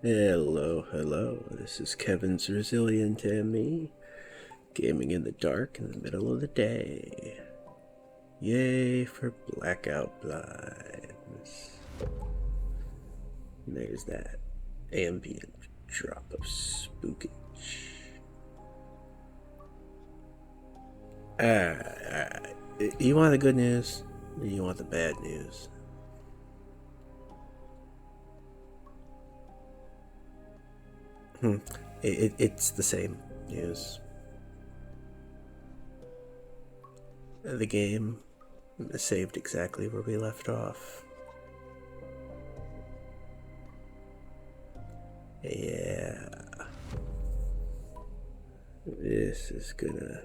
Hello, hello. This is Kevin's Resilient and me, gaming in the dark in the middle of the day. Yay for blackout blinds. And there's that ambient drop of spookage. Alright. You want the good news, or you want the bad news? It's the same news. The game saved exactly where we left off. Yeah. This is gonna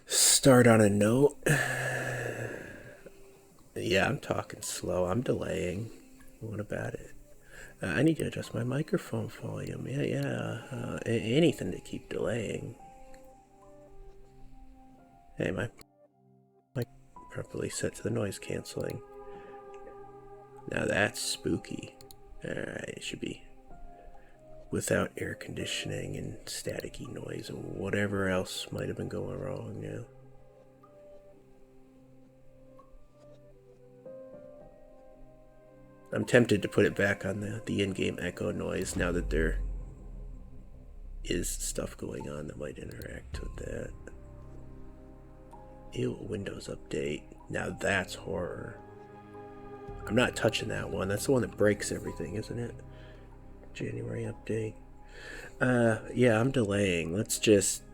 start on a note. Yeah, I'm talking slow. I'm delaying. What about it? I need to adjust my microphone volume. Yeah. Anything to keep delaying. Hey, my mic properly set to the noise canceling. Now that's spooky. Alright, it should be without air conditioning and staticky noise and whatever else might have been going wrong. Yeah. I'm tempted to put it back on the in-game echo noise now that there is stuff going on that might interact with that. Ew, Windows update. Now that's horror. I'm not touching that one. That's the one that breaks everything, isn't it? January update. Yeah, I'm delaying. Let's just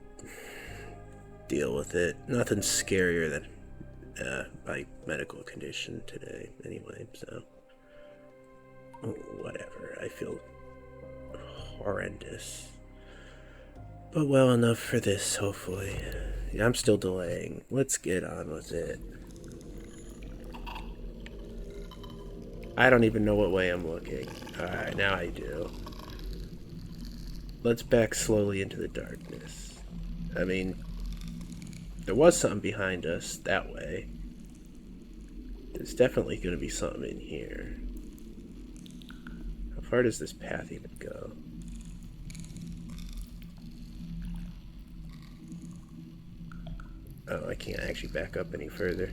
deal with it. Nothing scarier than my medical condition today, anyway, so whatever. I feel horrendous, but well enough for this, hopefully. Yeah, I'm still delaying. Let's get on with it. I don't even know what way I'm looking. Alright, now I do. Let's back slowly into the darkness. I mean, there was something behind us that way. There's definitely going to be something in here. How far does this path even go? Oh, I can't actually back up any further.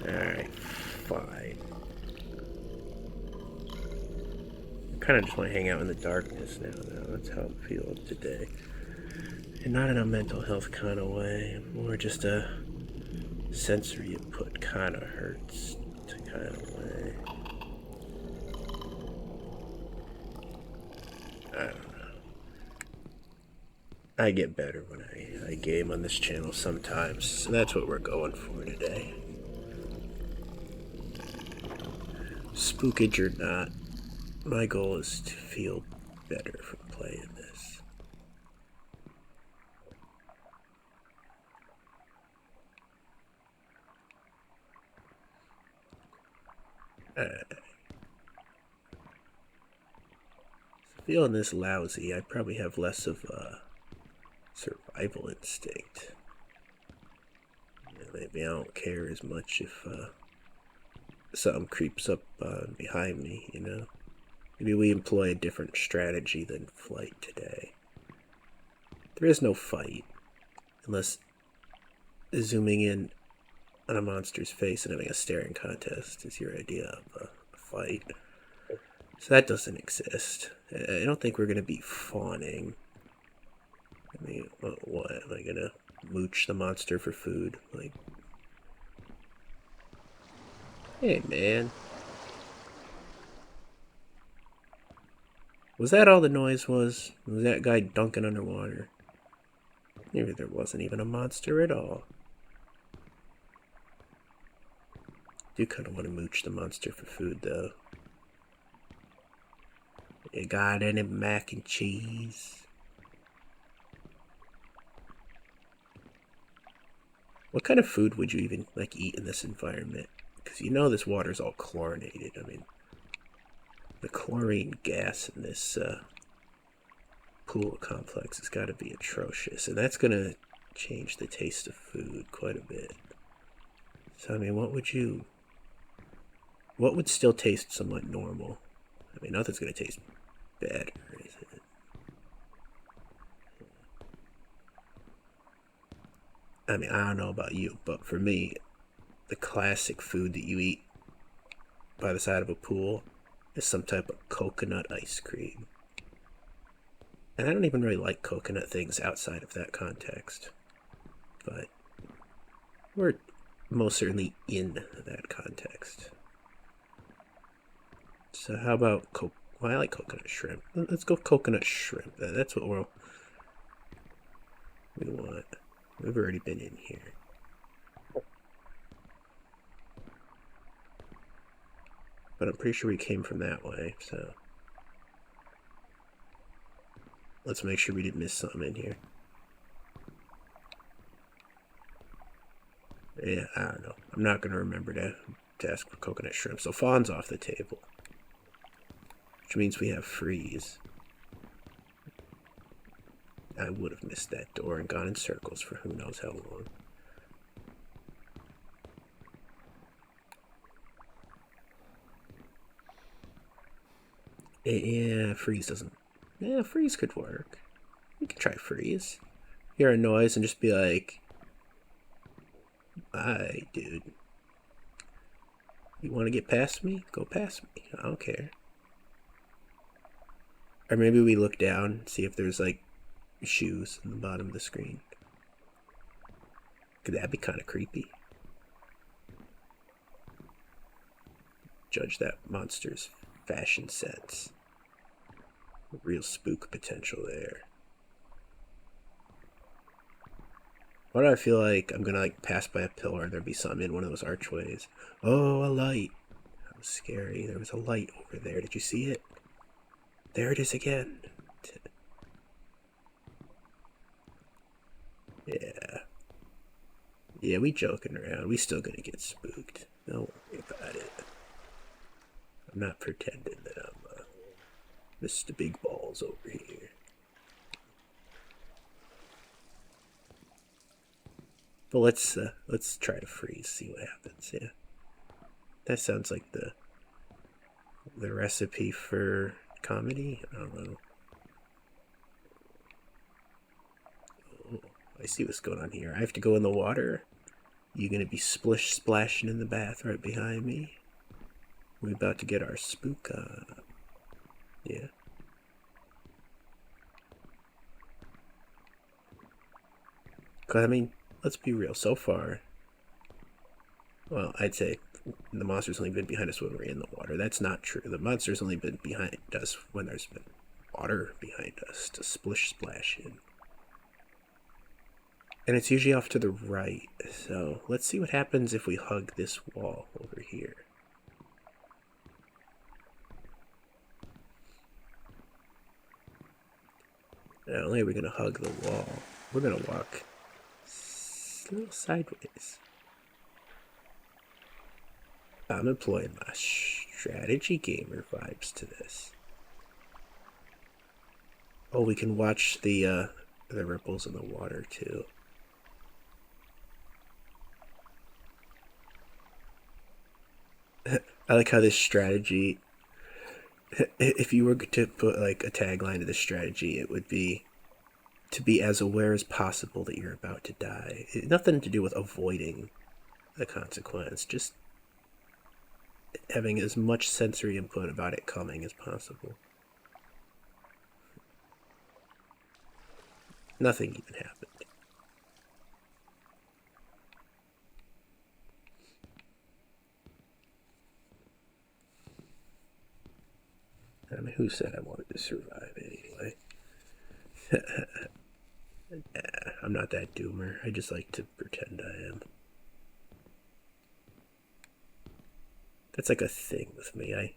Alright, fine. I kind of just want to hang out in the darkness now, though. That's how I'm feeling today. And not in a mental health kind of way. More just a sensory input kind of hurts kind of way. I don't know. I get better when I game on this channel sometimes, so that's what we're going for today. Spookage or not, my goal is to feel better from playing this. Feeling this lousy, I probably have less of a survival instinct. Maybe I don't care as much if something creeps up behind me, you know? Maybe we employ a different strategy than flight today. There is no fight, unless zooming in on a monster's face and having a staring contest is your idea of a fight. So that doesn't exist. I don't think we're going to be fawning. I mean, what? Am I going to mooch the monster for food? Like, hey, man. Was that all the noise was? Was that guy dunking underwater? Maybe there wasn't even a monster at all. Do kind of want to mooch the monster for food, though. You got any mac and cheese? What kind of food would you even like eat in this environment? Because you know this water's all chlorinated. I mean, the chlorine gas in this pool complex has got to be atrocious, and that's gonna change the taste of food quite a bit. So I mean, what would still taste somewhat normal? I mean, nothing's gonna taste better, is it? I mean, I don't know about you, but for me, the classic food that you eat by the side of a pool is some type of coconut ice cream. And I don't even really like coconut things outside of that context. But we're most certainly in that context. So how about well, I like coconut shrimp. Let's go coconut shrimp. That's what we want. We've already been in here. But I'm pretty sure we came from that way, so let's make sure we didn't miss something in here. Yeah, I don't know. I'm not gonna remember to ask for coconut shrimp. So fawn's off the table, which means we have freeze. I would have missed that door and gone in circles for who knows how long. Yeah, freeze doesn't. Yeah, freeze could work. We could try freeze. Hear a noise and just be like, "Hi, dude. You want to get past me? Go past me. I don't care." Or maybe we look down, see if there's like shoes in the bottom of the screen. Could that be kind of creepy? Judge that monster's fashion sense. Real spook potential there. Why do I feel like I'm gonna like pass by a pillar and there'd be something in one of those archways? Oh, a light. That was scary. There was a light over there. Did you see it? There it is again. Yeah. Yeah, we joking around. We still gonna get spooked. Don't worry about it. I'm not pretending that I'm Mr. Big Balls over here. But let's try to freeze, see what happens. Yeah, that sounds like the recipe for comedy. I don't know. Oh, I see what's going on here. I have to go in the water. You gonna be splish splashing in the bath right behind me? We about to get our spook on. Yeah. Cause I mean, let's be real. So far, well, I'd say the monster's only been behind us when we're in the water. That's not true. The monster's only been behind us when there's been water behind us to splish splash in. And it's usually off to the right. So let's see what happens if we hug this wall over here. Not only are we going to hug the wall, we're going to walk a little sideways. I'm employing my strategy gamer vibes to this. Oh, we can watch the ripples in the water too. I like how this strategy. If you were to put like a tagline to this strategy, it would be to be as aware as possible that you're about to die. Nothing to do with avoiding the consequence, just having as much sensory input about it coming as possible. Nothing even happened. I mean, who said I wanted to survive anyway? Nah, I'm not that doomer. I just like to pretend I am. That's like a thing with me.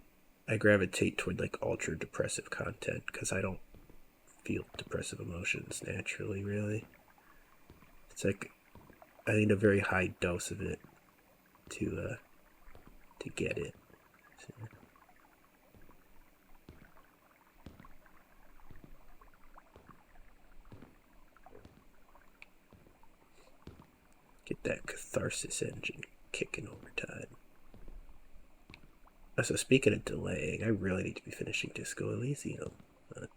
I gravitate toward like ultra depressive content because I don't feel depressive emotions naturally, really. It's like I need a very high dose of it to get it. So, get that catharsis engine kicking over time. So speaking of delaying, I really need to be finishing Disco Elysium. But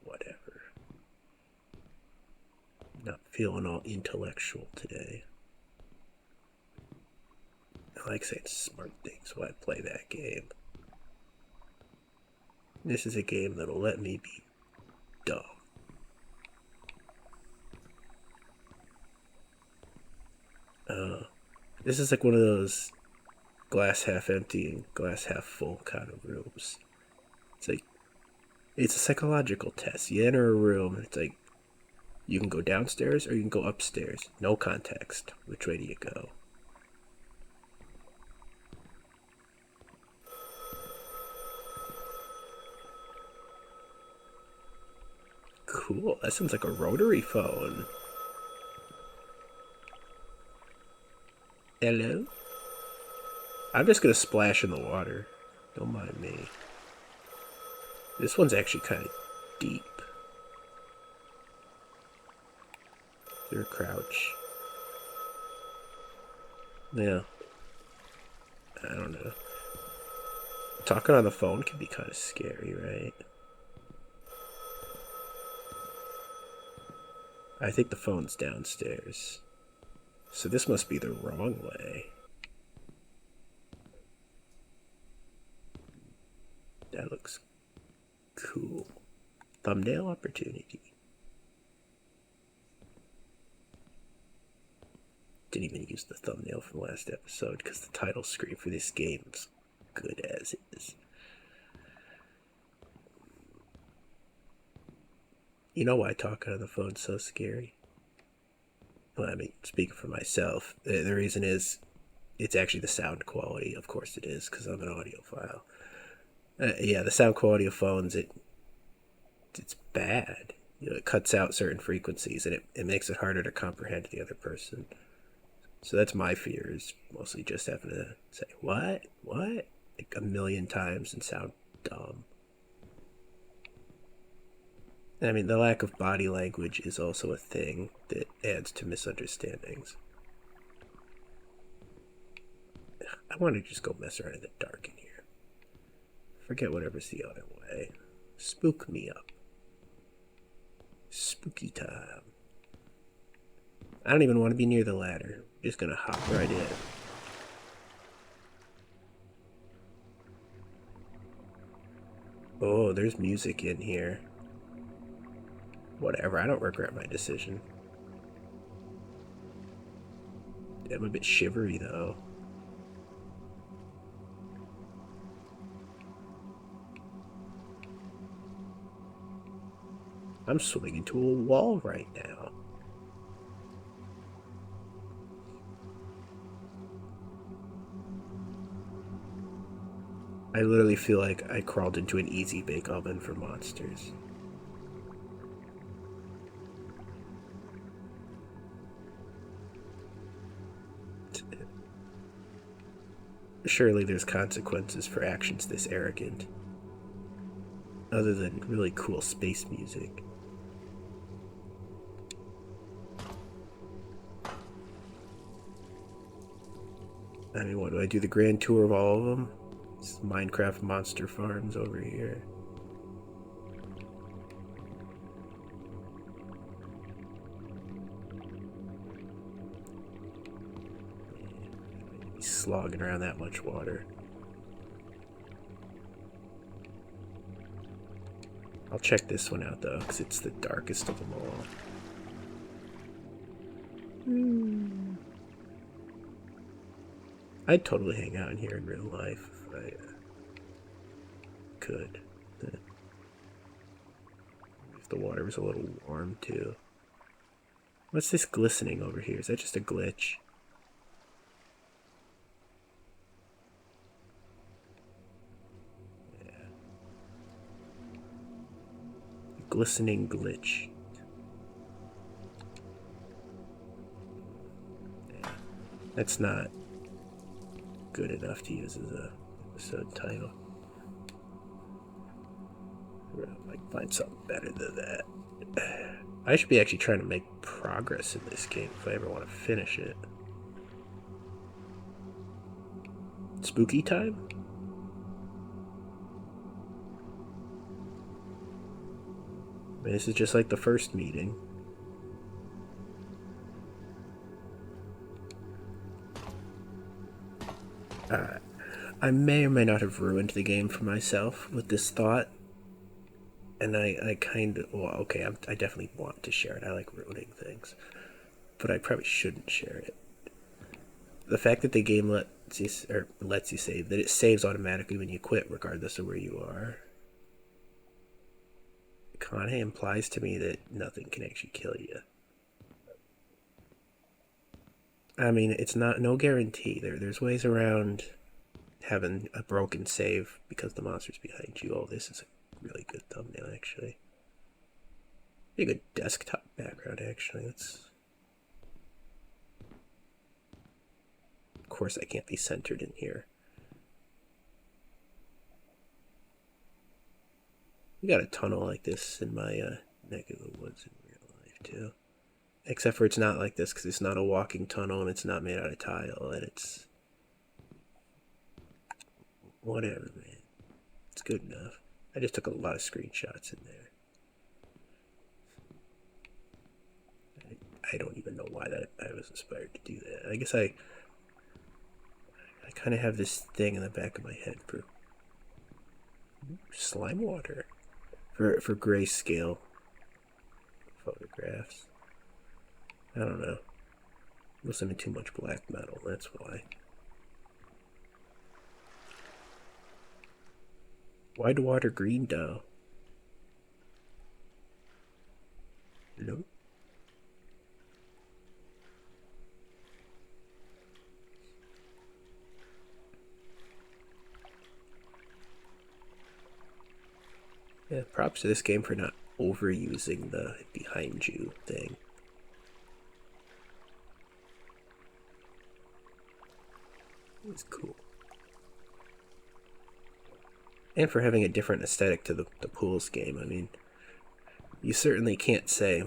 whatever. Not feeling all intellectual today. I like saying smart things while I play that game. This is a game that'll let me be dumb. This is like one of those glass half empty and glass half full kind of rooms. It's like, it's a psychological test. You enter a room, and it's like, you can go downstairs or you can go upstairs. No context. Which way do you go? Cool. That sounds like a rotary phone. Hello? I'm just gonna splash in the water. Don't mind me. This one's actually kind of deep. Is there a crouch? Yeah. I don't know. Talking on the phone can be kind of scary, right? I think the phone's downstairs. So this must be the wrong way. That looks cool. Thumbnail opportunity. Didn't even use the thumbnail from last episode because the title screen for this game's good as is. You know why talking on the phone's so scary? Well, I mean, speaking for myself, the reason is it's actually the sound quality. Of course it is, because I'm an audiophile. Yeah, the sound quality of phones, it's bad. You know, it cuts out certain frequencies, and it makes it harder to comprehend the other person. So that's my fear, is mostly just having to say, what? What? Like a million times and sound dumb. I mean, the lack of body language is also a thing that adds to misunderstandings. I want to just go mess around in the dark in here. Forget whatever's the other way. Spook me up. Spooky time. I don't even want to be near the ladder. I'm just gonna hop right in. Oh, there's music in here. Whatever, I don't regret my decision. I'm a bit shivery though. I'm swimming into a wall right now. I literally feel like I crawled into an easy bake oven for monsters. Surely there's consequences for actions this arrogant. Other than really cool space music. I mean, what, do I do the grand tour of all of them? It's Minecraft monster farms over here. He's slogging around that much water. I'll check this one out though, because it's the darkest of them all. I'd totally hang out in here in real life if I could. If the water was a little warm too. What's this glistening over here? Is that just a glitch? Yeah. Glistening glitch. Yeah. That's not good enough to use as a episode title. I might find something better than that. I should be actually trying to make progress in this game if I ever want to finish it. Spooky time? I mean, this is just like the first meeting. I may or may not have ruined the game for myself with this thought. And I kind of, well, okay, I definitely want to share it. I like ruining things. But I probably shouldn't share it. The fact that the game lets you save, that it saves automatically when you quit, regardless of where you are, kind of implies to me that nothing can actually kill you. I mean, it's no guarantee. There's ways around having a broken save because the monster's behind you. Oh, this is a really good thumbnail, actually. Be a good desktop background, actually. Of course, I can't be centered in here. We got a tunnel like this in my neck of the woods in real life, too. Except for it's not like this because it's not a walking tunnel and it's not made out of tile and it's... Whatever, man. It's good enough. I just took a lot of screenshots in there. I don't even know why I was inspired to do that. I guess I kind of have this thing in the back of my head for slime water. For grayscale photographs. I don't know. Listening to too much black metal, that's why. Why'd water green though? Nope. Yeah, props to this game for not overusing the behind you thing. It's cool. And for having a different aesthetic to the pools game. I mean, you certainly can't say,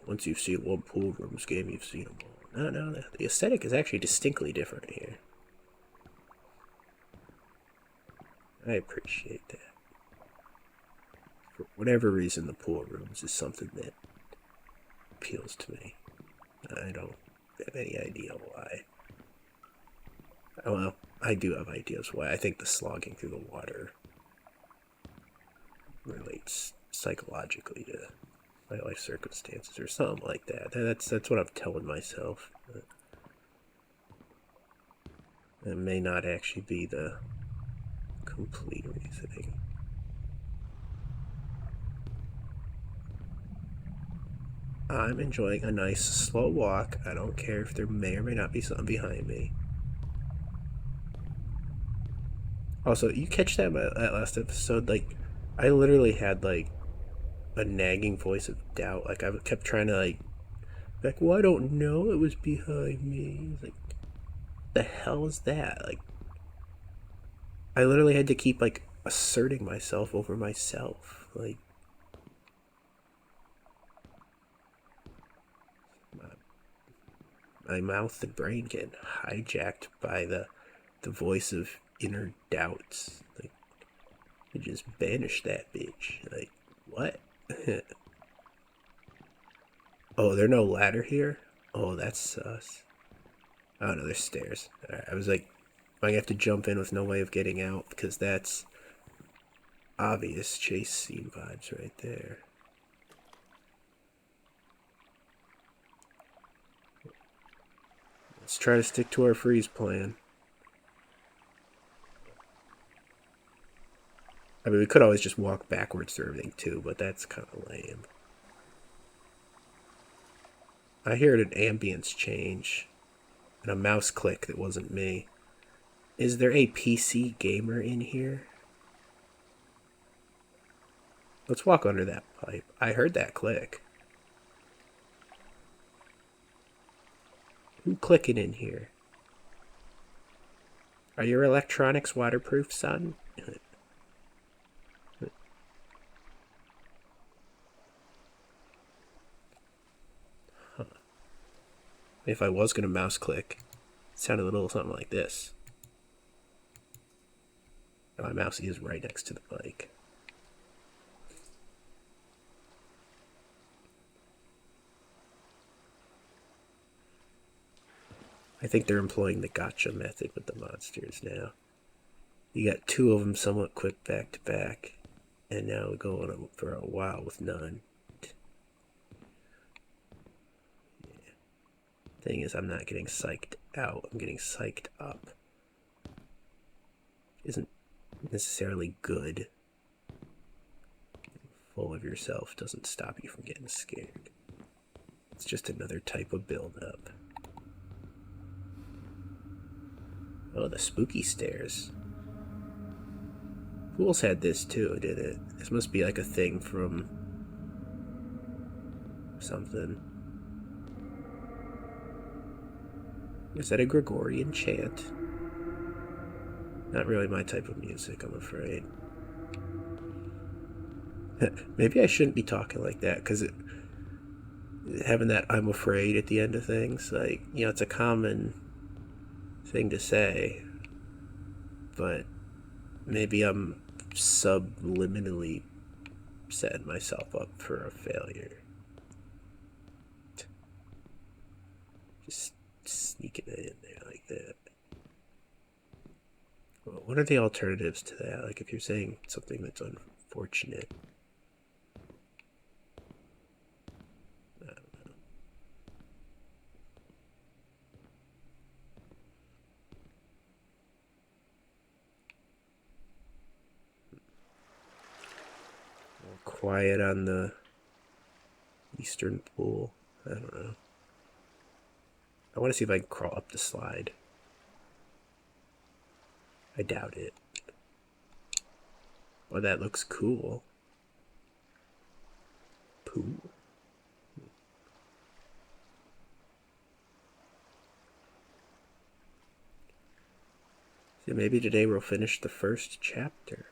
once you've seen one pool rooms game, you've seen them all. No, the aesthetic is actually distinctly different here. I appreciate that. For whatever reason, the pool rooms is something that appeals to me. I don't have any idea why. Well, I do have ideas why. I think the slogging through the water relates psychologically to my life circumstances or something like that. That's what I'm telling myself. It may not actually be the complete reasoning. I'm enjoying a nice slow walk. I don't care if there may or may not be something behind me. Also, you catch that last episode? Like, I literally had like a nagging voice of doubt. Like I kept trying to well, I don't know. It was behind me. Like, the hell is that? Like, I literally had to keep asserting myself over myself. Like, my mouth and brain getting hijacked by the voice of inner doubts. Like, you just banish that bitch. Like, what? Oh, there no ladder here? Oh, that's sus. Oh no, there's stairs. Right, I was like, I have to jump in with no way of getting out because that's obvious chase scene vibes right there. Let's try to stick to our freeze plan. I mean, we could always just walk backwards through everything too, but that's kind of lame. I heard an ambience change and a mouse click that wasn't me. Is there a PC gamer in here? Let's walk under that pipe. I heard that click. Who clicking in here? Are your electronics waterproof, son? Huh. If I was gonna mouse click, it sounded a little something like this. My mouse is right next to the bike. I think they're employing the gotcha method with the monsters now. You got 2 of them somewhat quick back to back, and now we're going for a while with none. Yeah. Thing is, I'm not getting psyched out, I'm getting psyched up. Isn't necessarily good. Full of yourself doesn't stop you from getting scared. It's just another type of build-up. Oh, the spooky stairs. Pools had this too, did it? This must be like a thing from something. Is that a Gregorian chant? Not really my type of music, I'm afraid. Maybe I shouldn't be talking like that, because having that I'm afraid at the end of things, like, you know, it's a common thing to say, but maybe I'm subliminally setting myself up for a failure. Just sneaking it in there like that. Well, what are the alternatives to that? Like, if you're saying something that's unfortunate. I don't know. More quiet on the eastern pool. I don't know. I want to see if I can crawl up the slide. I doubt it. Well, that looks cool. Pool. So maybe today we'll finish the first chapter.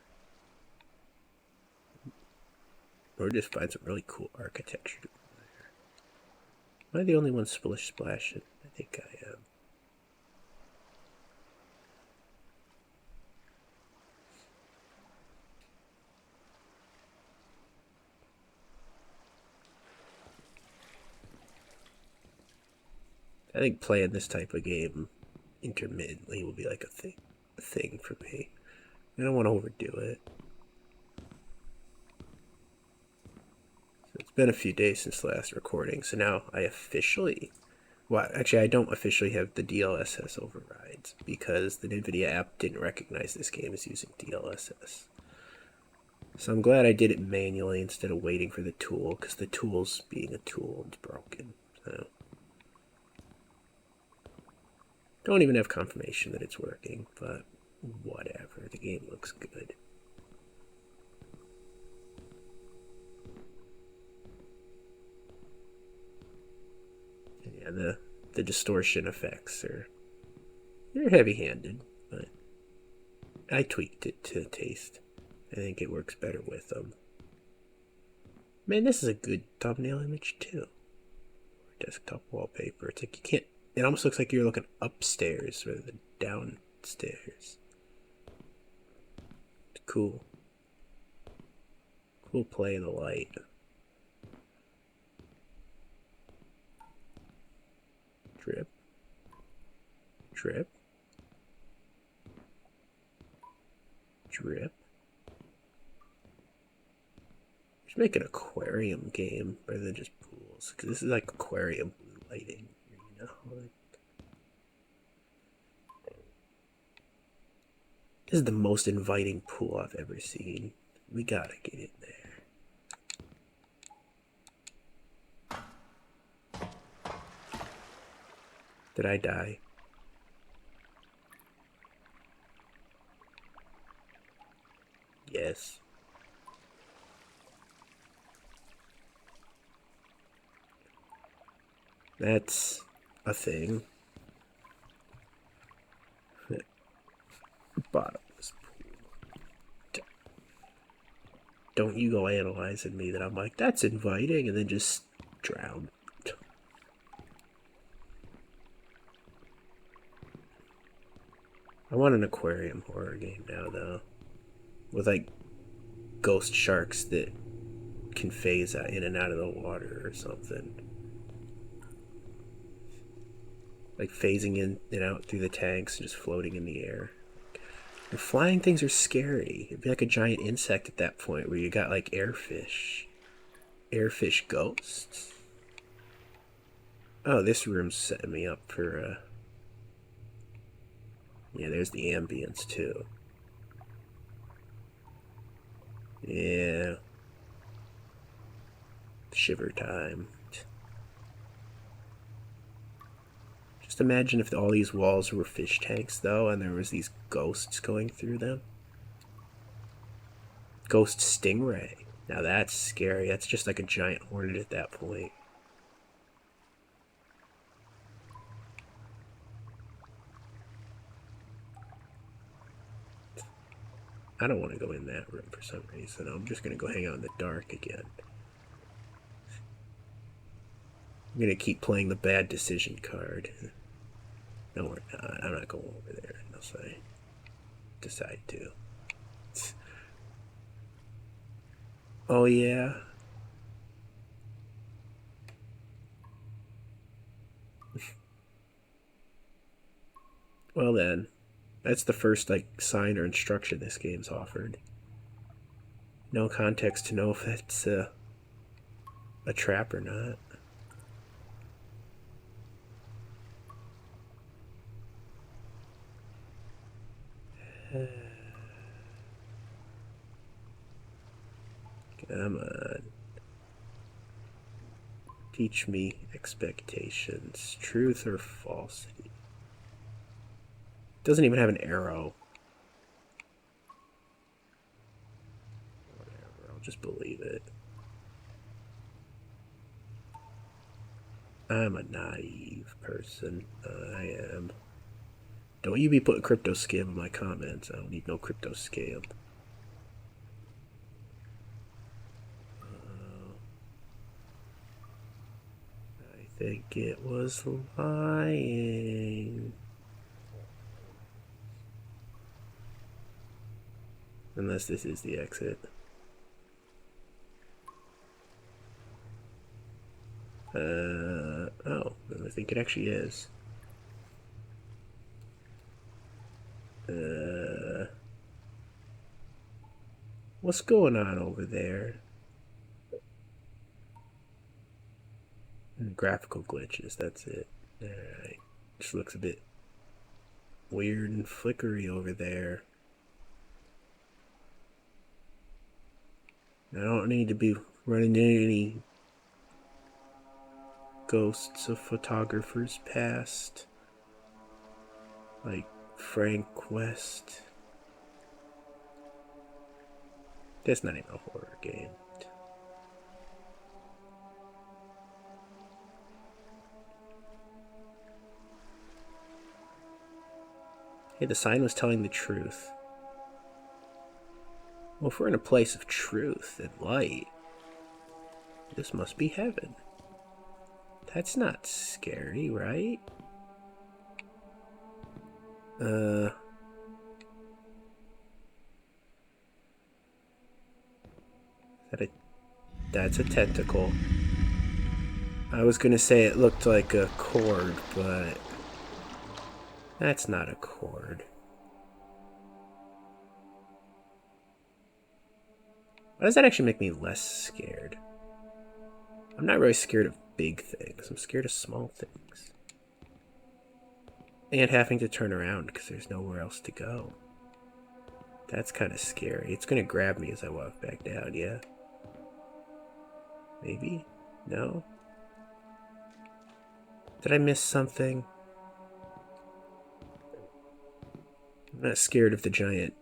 Or just find some really cool architecture there. Am I the only one splish splashing? I think I am. I think playing this type of game intermittently will be like a thing for me. I don't want to overdo it. So it's been a few days since the last recording, so now I officially... Well, actually, I don't officially have the DLSS overrides because the NVIDIA app didn't recognize this game as using DLSS. So I'm glad I did it manually instead of waiting for the tool, because the tool's being a tool is broken. So don't even have confirmation that it's working, but whatever. The game looks good. Yeah, the distortion effects they're heavy-handed, but I tweaked it to taste. I think it works better with them. Man, this is a good thumbnail image too. Desktop wallpaper. It's like you can't. It almost looks like you're looking upstairs rather than downstairs. It's cool. Cool play of the light. Drip. Drip. Drip. Just make an aquarium game rather than just pools, because this is like aquarium blue lighting, you know. Like, this is the most inviting pool I've ever seen. We gotta get in there. Did I die? Yes. That's a thing. Bottomless pool. Don't you go analyzing me that I'm like, that's inviting, and then just drown. I want an aquarium horror game now, though. With, like, ghost sharks that can phase out in and out of the water or something. like phasing in and out through the tanks, just floating in the air. And flying things are scary. It'd be like a giant insect at that point, where you got like airfish ghosts. Oh, this room's setting me up for. Yeah, there's the ambience too. Yeah. Shiver time. Just imagine if all these walls were fish tanks, though, and there was these ghosts going through them. Ghost stingray. Now that's scary. That's just like a giant hornet at that point. I don't want to go in that room for some reason. I'm just going to go hang out in the dark again. I'm going to keep playing the bad decision card. No, we're not. I'm not going over there unless I decide to. Oh, yeah. Well, then. That's the first, like, sign or instruction this game's offered. No context to know if that's a trap or not. Come on. Teach me expectations. Truth or falsity? Doesn't even have an arrow. Whatever, I'll just believe it. I'm a naive person. I am. Don't you be putting crypto scam in my comments. I don't need no crypto scam. I think it was lying. Unless this is the exit. Oh, I think it actually is. What's going on over there? Graphical glitches, that's it. Alright. Just looks a bit weird and flickery over there. I don't need to be running into any ghosts of photographers past. Like Frank West. That's not even a horror game. Hey, the sign was telling the truth. Well, if we're in a place of truth and light, this must be heaven. That's not scary, right? That's a tentacle. I was gonna say it looked like a cord, but that's not a cord. Why does that actually make me less scared? I'm not really scared of big things. I'm scared of small things. And having to turn around because there's nowhere else to go. That's kind of scary. It's gonna grab me as I walk back down, yeah? Maybe? No? Did I miss something? I'm not scared of the giant,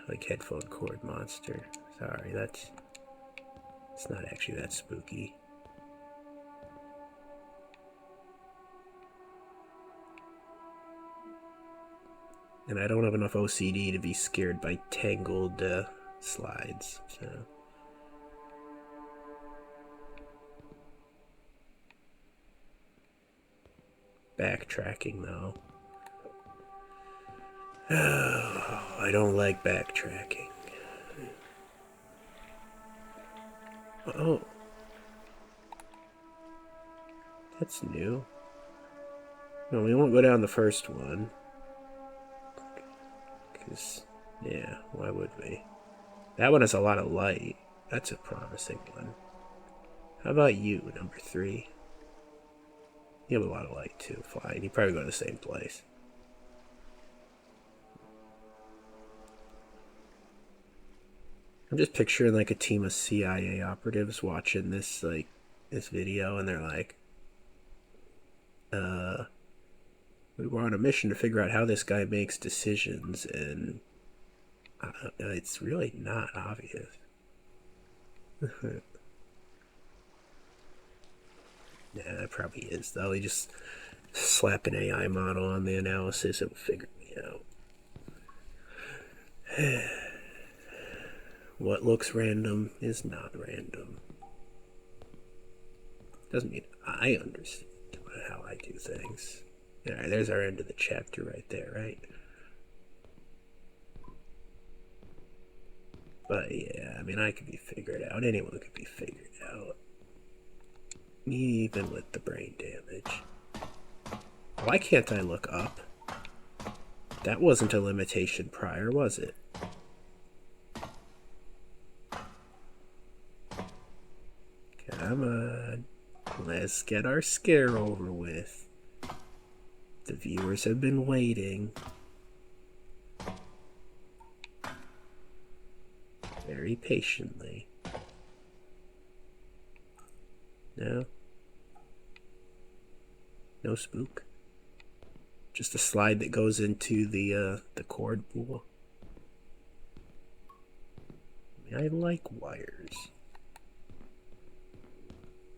like, headphone cord monster. Sorry, it's not actually that spooky. And I don't have enough OCD to be scared by tangled slides, so. Backtracking, though. Oh, I don't like backtracking. Oh. That's new. No, we won't go down the first one. Because, yeah, why would we? That one has a lot of light. That's a promising one. How about you, number 3? You have a lot of light too. Fine. You probably go to the same place. I'm just picturing like a team of CIA operatives watching this video, and they're like, we were on a mission to figure out how this guy makes decisions, and it's really not obvious. Yeah, it probably is, though. He just slap an AI model on the analysis and figure me out. What looks random is not random. Doesn't mean I understand how I do things. Alright, there's our end of the chapter right there, right? But yeah, I mean, I could be figured out. Anyone could be figured out. Even with the brain damage. Why can't I look up? That wasn't a limitation prior, was it? Come on. Let's get our scare over with. The viewers have been waiting. Very patiently. No? No spook? Just a slide that goes into the cord pool. I mean, I like wires.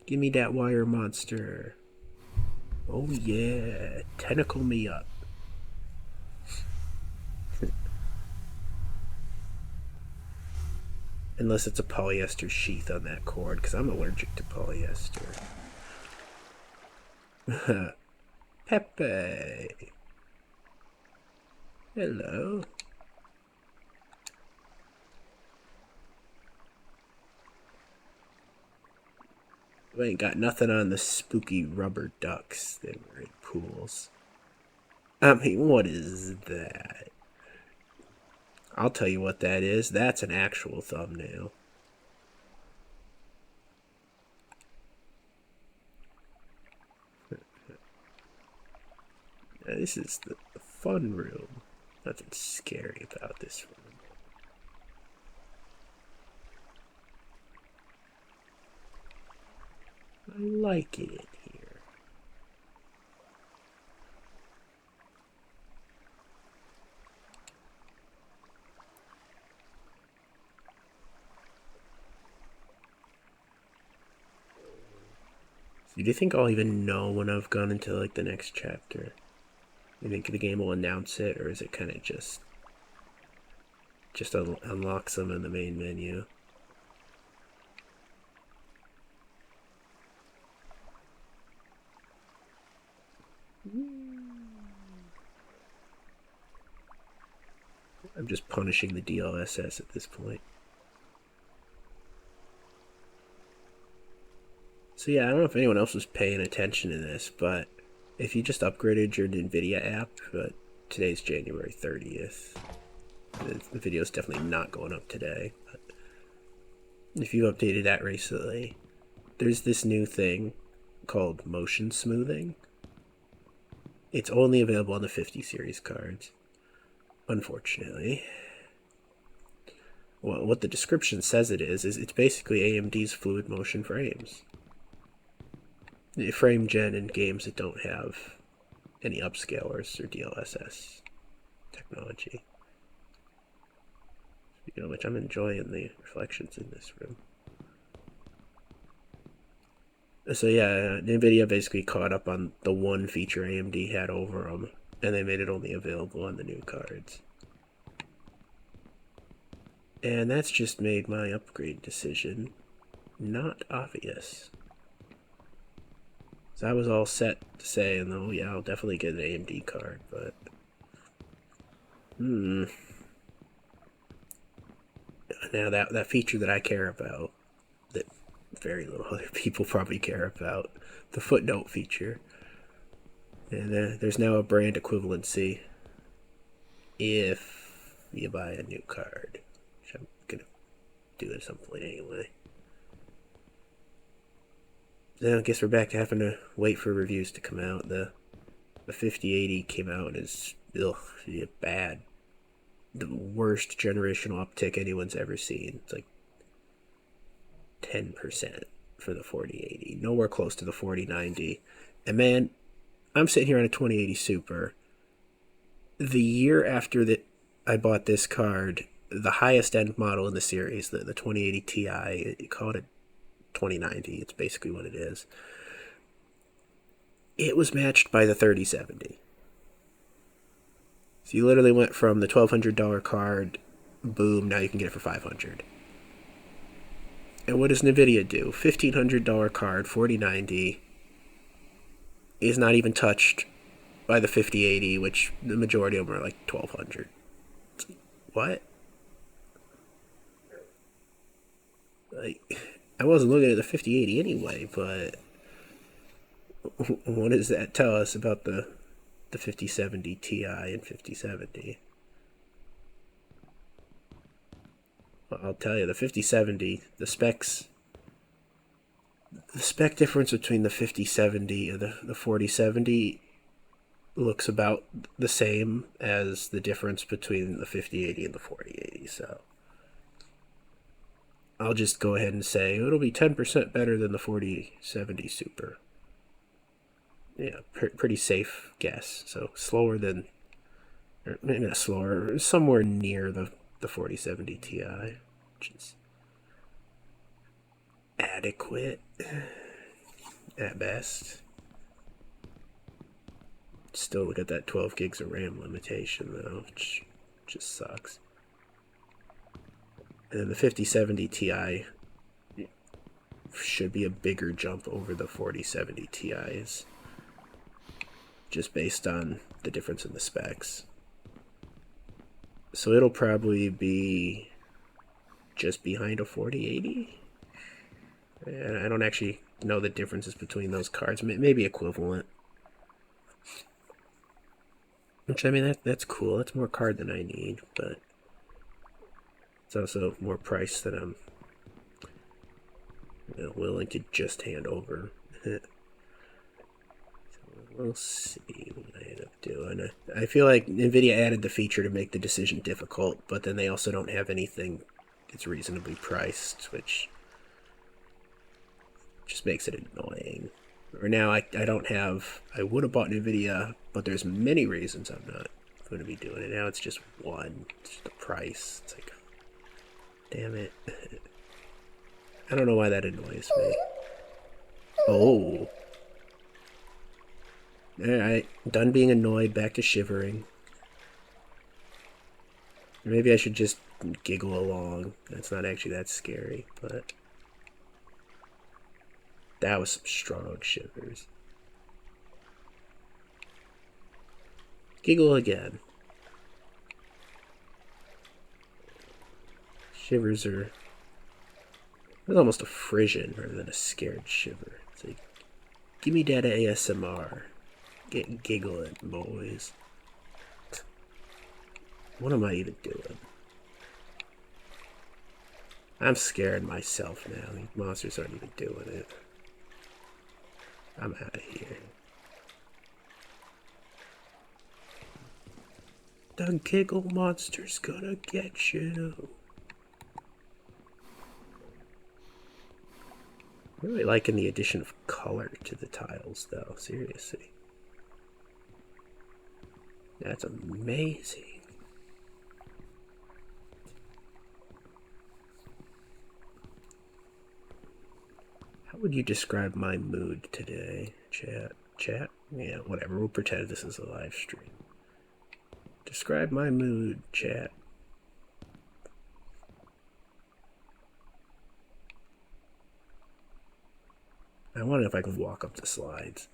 Give me that wire monster. Oh yeah, tentacle me up. Unless it's a polyester sheath on that cord, because I'm allergic to polyester. Pepe. Hello. We ain't got nothing on the spooky rubber ducks that were in pools. I mean, what is that? I'll tell you what that is. That's an actual thumbnail. Now, this is the fun room. Nothing scary about this room. I like it in here. So do you think I'll even know when I've gone into like the next chapter? You think the game will announce it, or is it kind of just unlocks them in the main menu? I'm just punishing the DLSS at this point. So yeah, I don't know if anyone else was paying attention to this, but if you just upgraded your NVIDIA app, but today's January 30th, the video's definitely not going up today, but if you updated that recently, there's this new thing called motion smoothing. It's only available on the 50 series cards, unfortunately. Well, what the description says it is it's basically AMD's fluid motion frames. Frame gen in games that don't have any upscalers or DLSS technology. Speaking of which, I'm enjoying the reflections in this room. So yeah, NVIDIA basically caught up on the one feature AMD had over them, and they made it only available on the new cards. And that's just made my upgrade decision not obvious. So I was all set to say, oh yeah, I'll definitely get an AMD card, but now that feature that I care about, that very little other people probably care about, the footnote feature, And there's now a brand equivalency if you buy a new card, which I'm gonna do at some point anyway. Then I guess we're back to having to wait for reviews to come out. The 5080 came out and is bad. The worst generational uptick anyone's ever seen. It's like 10% for the 4080. Nowhere close to the 4090. And man, I'm sitting here on a 2080 Super. The year after that I bought this card, the highest end model in the series, the 2080 Ti, you call it a 2090, it's basically what it is. It was matched by the 3070. So you literally went from the $1,200 card, boom, now you can get it for $500. And what does NVIDIA do? $1,500 card, 4090, is not even touched by the 5080, which the majority of them are like $1,200. What? Like, I wasn't looking at the 5080 anyway, but what does that tell us about the 5070 Ti and 5070? I'll tell you, the 5070, the spec difference between the 5070 and the 4070 looks about the same as the difference between the 5080 and the 4080, so I'll just go ahead and say it'll be 10% better than the 4070 Super. Yeah, pretty safe guess. So slower than, or maybe not slower, somewhere near the 4070 Ti, which is adequate at best. Still look at that 12 gigs of RAM limitation though, which just sucks. And the 5070 Ti should be a bigger jump over the 4070 Ti's, just based on the difference in the specs. So it'll probably be just behind a 4080. And I don't actually know the differences between those cards. Maybe equivalent. Which, I mean, that's cool. That's more card than I need, but it's also more price than I'm willing to just hand over. So we'll see what I end up doing. I feel like NVIDIA added the feature to make the decision difficult, but then they also don't have anything that's reasonably priced, which just makes it annoying. Or now I don't have, I would have bought NVIDIA, but there's many reasons I'm not going to be doing it. Now it's just one, it's the price. It's like, damn it. I don't know why that annoys me. Oh. Alright, done being annoyed, back to shivering. Maybe I should just giggle along. That's not actually that scary, but that was some strong shivers. Giggle again. Shivers are... It's almost a frisson rather than a scared shiver. It's like, give me that ASMR. Get giggling, boys. What am I even doing? I'm scared myself now. These monsters aren't even doing it. I'm out of here. The giggle monster's gonna get you. I'm really liking the addition of color to the tiles, though. Seriously. That's amazing. How would you describe my mood today, chat? Chat? Yeah, whatever. We'll pretend this is a live stream. Describe my mood, chat. I wonder if I can walk up the slides.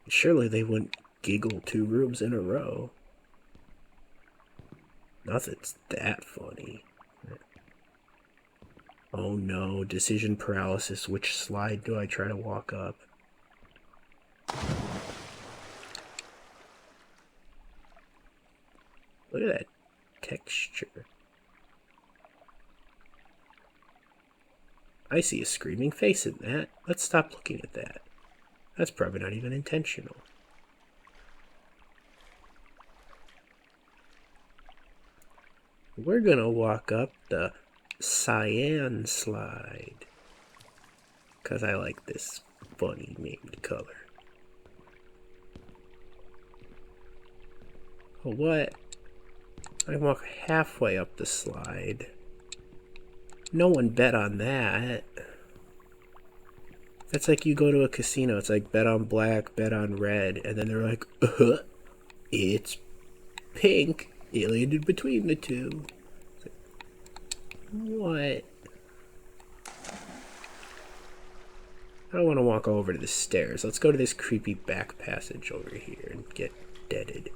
Surely they wouldn't giggle 2 rooms in a row. Nothing's that funny. Oh no, decision paralysis. Which slide do I try to walk up? Look at that texture. I see a screaming face in that. Let's stop looking at that. That's probably not even intentional. We're gonna walk up the cyan slide. Because I like this funny named color. Oh, what? I walk halfway up the slide. No one bet on that. That's like you go to a casino. It's like bet on black, bet on red, and then they're like, it's pink. It landed between the two. Like, what? I don't want to walk over to the stairs. Let's go to this creepy back passage over here and get deaded.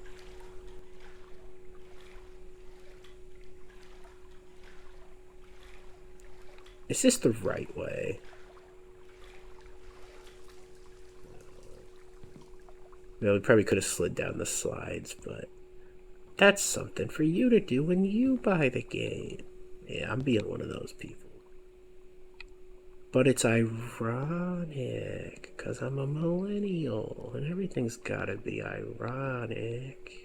Is this the right way? No, we probably could have slid down the slides, but that's something for you to do when you buy the game. Yeah, I'm being one of those people. But it's ironic, because I'm a millennial, and everything's gotta be ironic.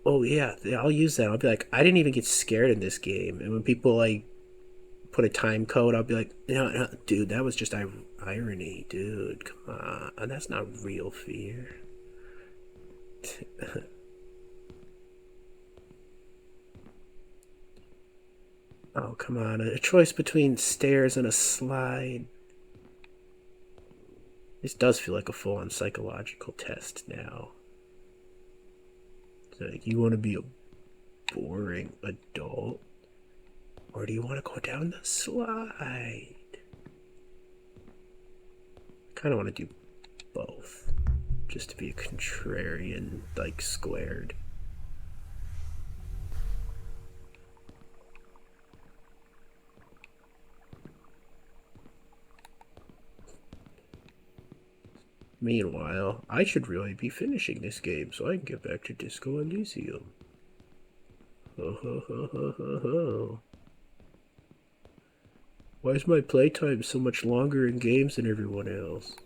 Oh yeah, I'll use that. I'll be like, I didn't even get scared in this game. And when people, like, put a time code, I'll be like, no, dude, that was just irony, dude. Come on, that's not real fear. Oh, come on. A choice between stairs and a slide. This does feel like a full-on psychological test now. It's like, you want to be a boring adult? Or do you want to go down the slide? I kind of want to do both. Just to be a contrarian, like, squared. Meanwhile, I should really be finishing this game so I can get back to Disco Elysium. Ho ho ho ho ho ho. Why is my playtime so much longer in games than everyone else?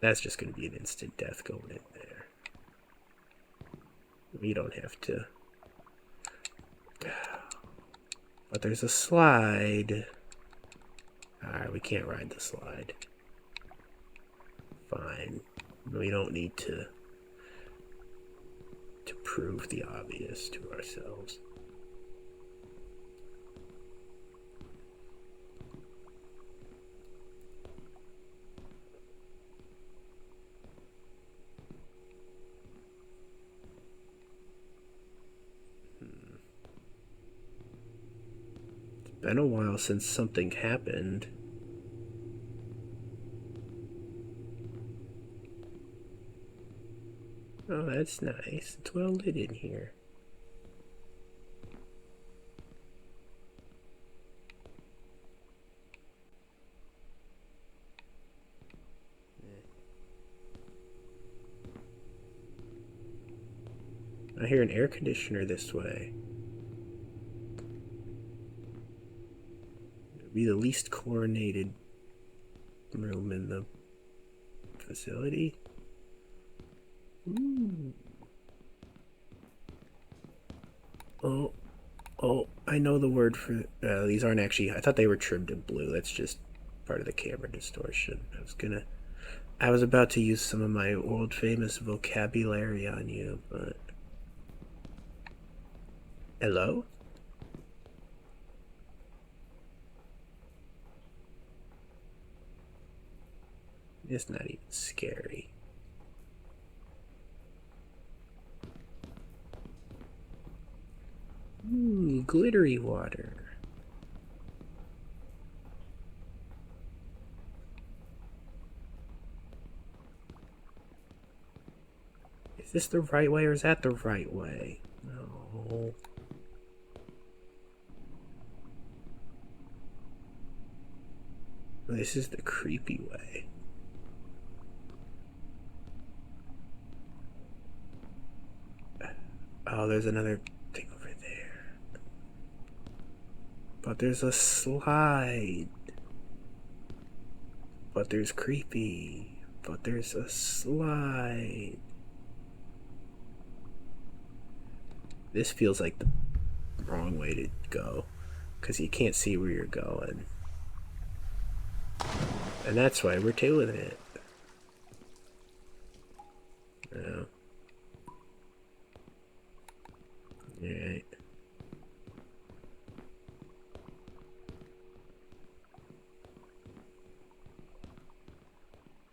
That's just going to be an instant death going in there. We don't have to. But there's a slide. Alright, we can't ride the slide. Fine. We don't need to prove the obvious to ourselves. It's been a while since something happened. Oh, that's nice. It's well lit in here. I hear an air conditioner this way. It'll be the least chlorinated room in the facility. Ooh. Oh, I know the word for these aren't actually, I thought they were trimmed in blue. That's just part of the camera distortion. I was about to use some of my old famous vocabulary on you, but hello? It's not even scary. Ooh, glittery water. Is this the right way or is that the right way? No. This is the creepy way. Oh, there's another thing over there. But there's a slide. But there's creepy. But there's a slide. This feels like the wrong way to go, because you can't see where you're going. And that's why we're tailing it. No. Alright.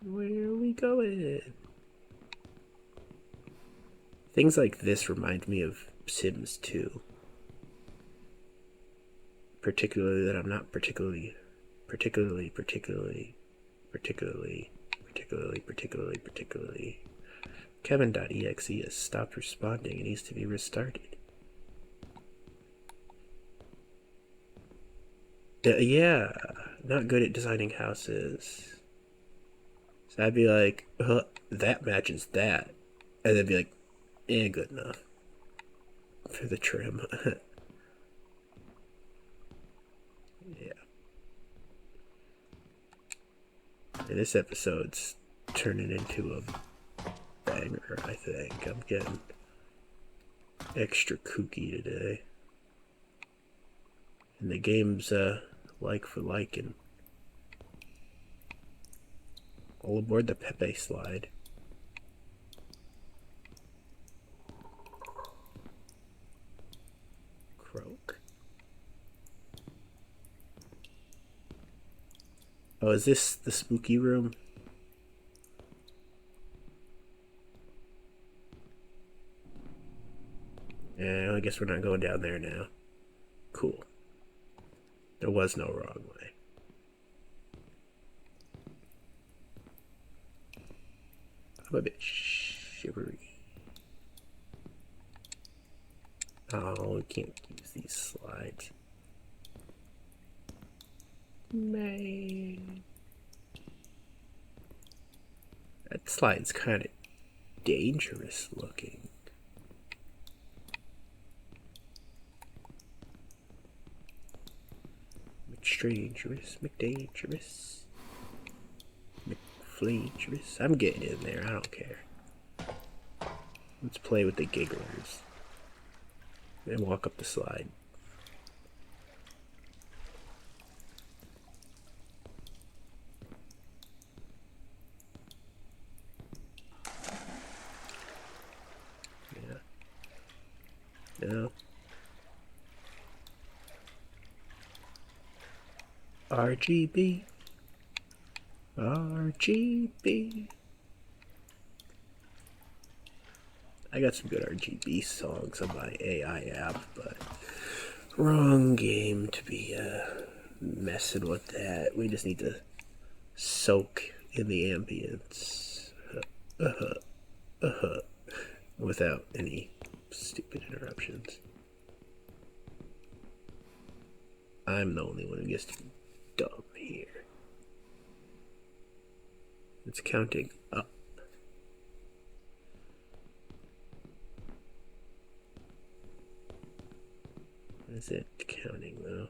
Where are we going? Things like this remind me of Sims 2. Particularly that I'm not particularly Kevin.exe has stopped responding and needs to be restarted. Yeah, not good at designing houses. So I'd be like, that matches that. And then be like, good enough for the trim. Yeah. And this episode's turning into a banger, I think. I'm getting extra kooky today. And the game's like for liking. All aboard the Pepe slide. Croak. Oh, is this the spooky room? Yeah, I guess we're not going down there now. Cool. There was no wrong way. I'm a bit shivery. Oh, we can't use these slides. Man. That slide's kind of dangerous looking. McStrangerous, McDangerous, McFlangerous. I'm getting in there, I don't care. Let's play with the gigglers. And walk up the slide. Yeah. No. RGB. RGB. I got some good RGB songs on my AI app, but wrong game to be messing with that. We just need to soak in the ambience without any stupid interruptions. I'm the only one who gets to be dumb here. It's counting up. Is it counting though?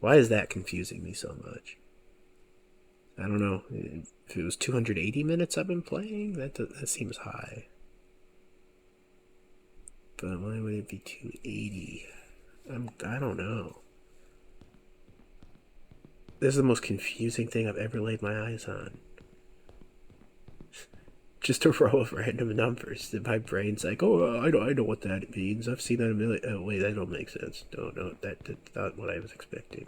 Why is that confusing me so much? I don't know. If it was 280 minutes I've been playing, that seems high. But why would it be 280? I don't know. This is the most confusing thing I've ever laid my eyes on. Just a row of random numbers that my brain's like, oh, I know what that means. I've seen that a million. Oh, wait, that don't make sense. No, that's not what I was expecting.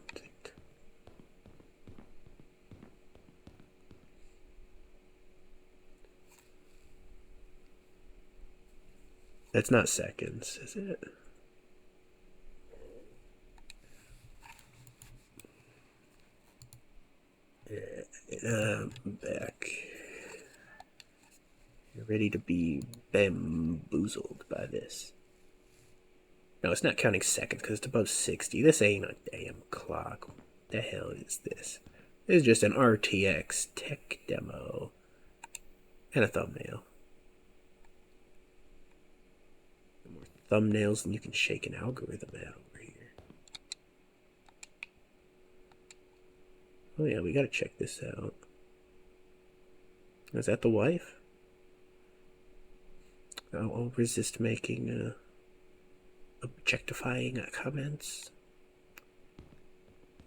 That's not seconds, is it? Yeah, I'm back. ready to be bamboozled by this. No, it's not counting seconds because it's above 60. This ain't a damn clock. What the hell is this? This is just an RTX tech demo. And a thumbnail. More thumbnails than you can shake an algorithm at over here. Oh yeah, we gotta check this out. Is that the wife? I'll resist making objectifying comments.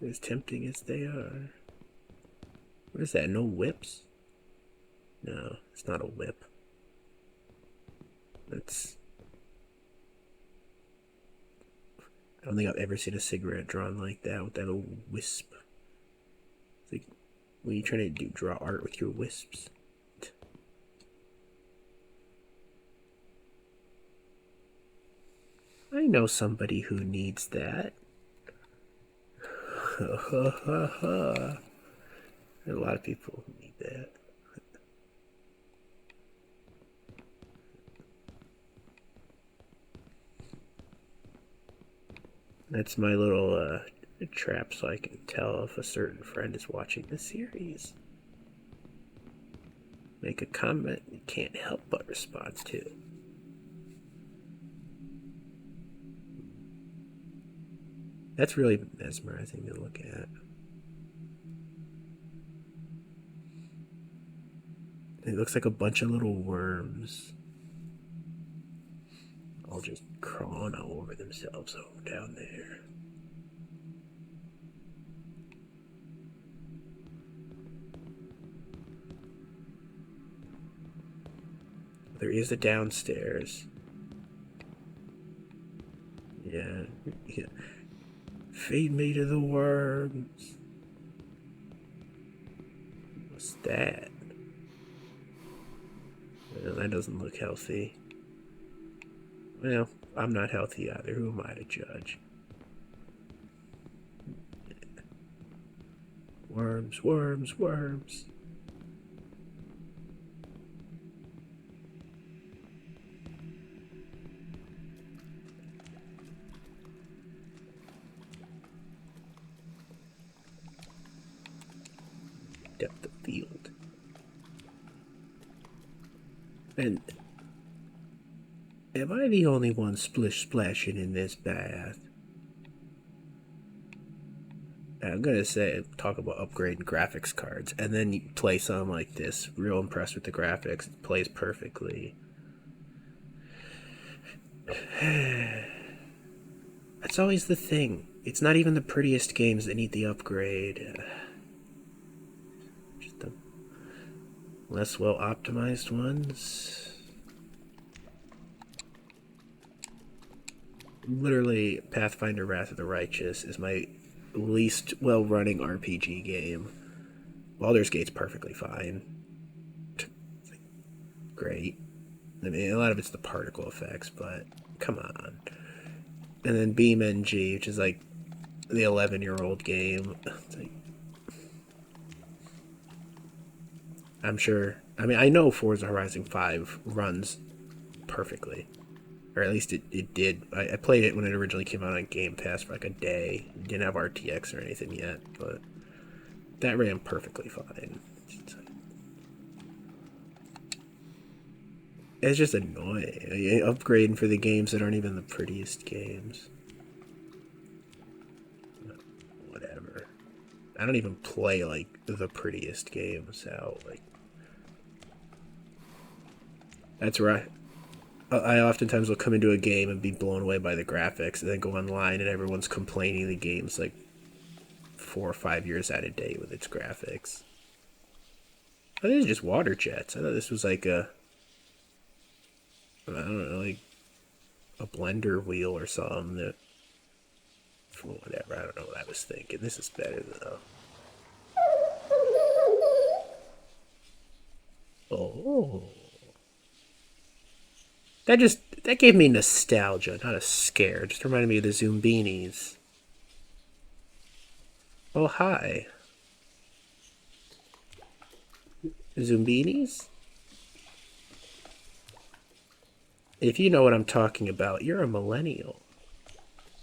As tempting as they are. What is that? No whips? No, it's not a whip. It's... I don't think I've ever seen a cigarette drawn like that with that little wisp. It's like, what are you trying to do? Draw art with your wisps? I know somebody who needs that. A lot of people need that. That's my little trap so I can tell if a certain friend is watching the series. Make a comment you can't help but respond to. That's really mesmerizing to look at. It looks like a bunch of little worms. All just crawling all over themselves down there. There is a downstairs. Yeah. Feed me to the worms. What's that? Well, that doesn't look healthy. Well, I'm not healthy either. Who am I to judge? Worms, worms, worms. Depth of field. And am I the only one splish splashing in this bath? I'm gonna say talk about upgrading graphics cards, and then you play something like this. Real impressed with the graphics. It plays perfectly. That's always the thing. It's not even the prettiest games that need the upgrade. Just the less well optimized ones. Literally, Pathfinder Wrath of the Righteous is my least well running RPG game. Baldur's Gate's perfectly fine. Great. I mean, a lot of it's the particle effects, but come on. And then BeamNG, which is like the 11-year-old game. Like, I'm sure. I mean, I know Forza Horizon 5 runs perfectly. Or at least it did. I played it when it originally came out on Game Pass for like a day. It didn't have RTX or anything yet, but that ran perfectly fine. It's just annoying. Upgrading for the games that aren't even the prettiest games. Whatever. I don't even play like the prettiest games out. Like, that's right. I oftentimes will come into a game and be blown away by the graphics, and then go online and everyone's complaining the game's like 4 or 5 years out of date with its graphics. I think it's just water jets. I thought this was like I don't know, like a blender wheel or something. That, whatever. I don't know what I was thinking. This is better though. Oh. That gave me nostalgia, not a scare. It just reminded me of the Zoombinis. Oh, hi. Zoombinis? If you know what I'm talking about, you're a millennial.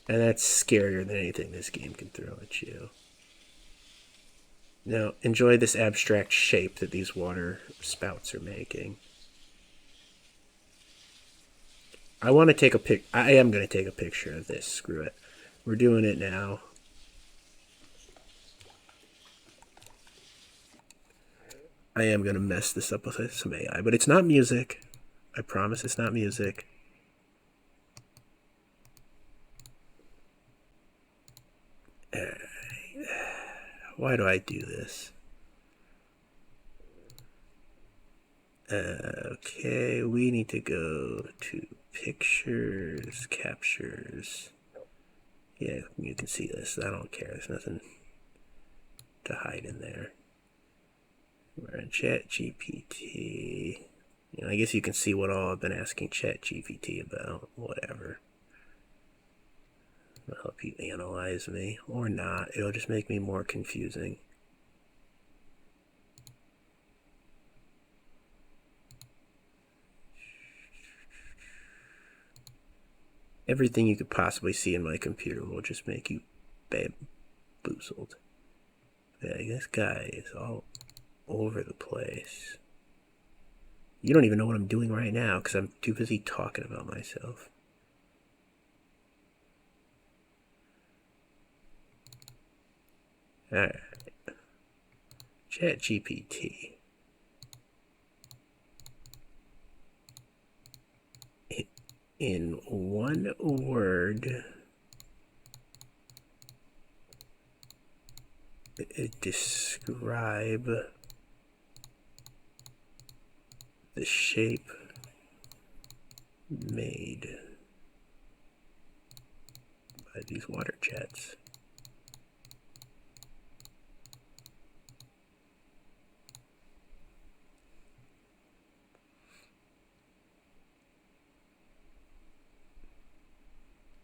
And that's scarier than anything this game can throw at you. Now, enjoy this abstract shape that these water spouts are making. I want to take a pic. I am going to take a picture of this. Screw it. We're doing it now. I am going to mess this up with some AI, but it's not music. I promise it's not music. Why do I do this? Okay, we need to go to pictures, captures. Yeah, you can see this. I don't care. There's nothing to hide in there. We're in ChatGPT. I guess you can see what all I've been asking ChatGPT about. Whatever. It'll help you analyze me. Or not. It'll just make me more confusing. Everything you could possibly see in my computer will just make you bamboozled. Yeah, this guy is all over the place. You don't even know what I'm doing right now because I'm too busy talking about myself. Alright. ChatGPT. In one word, describe the shape made by these water jets.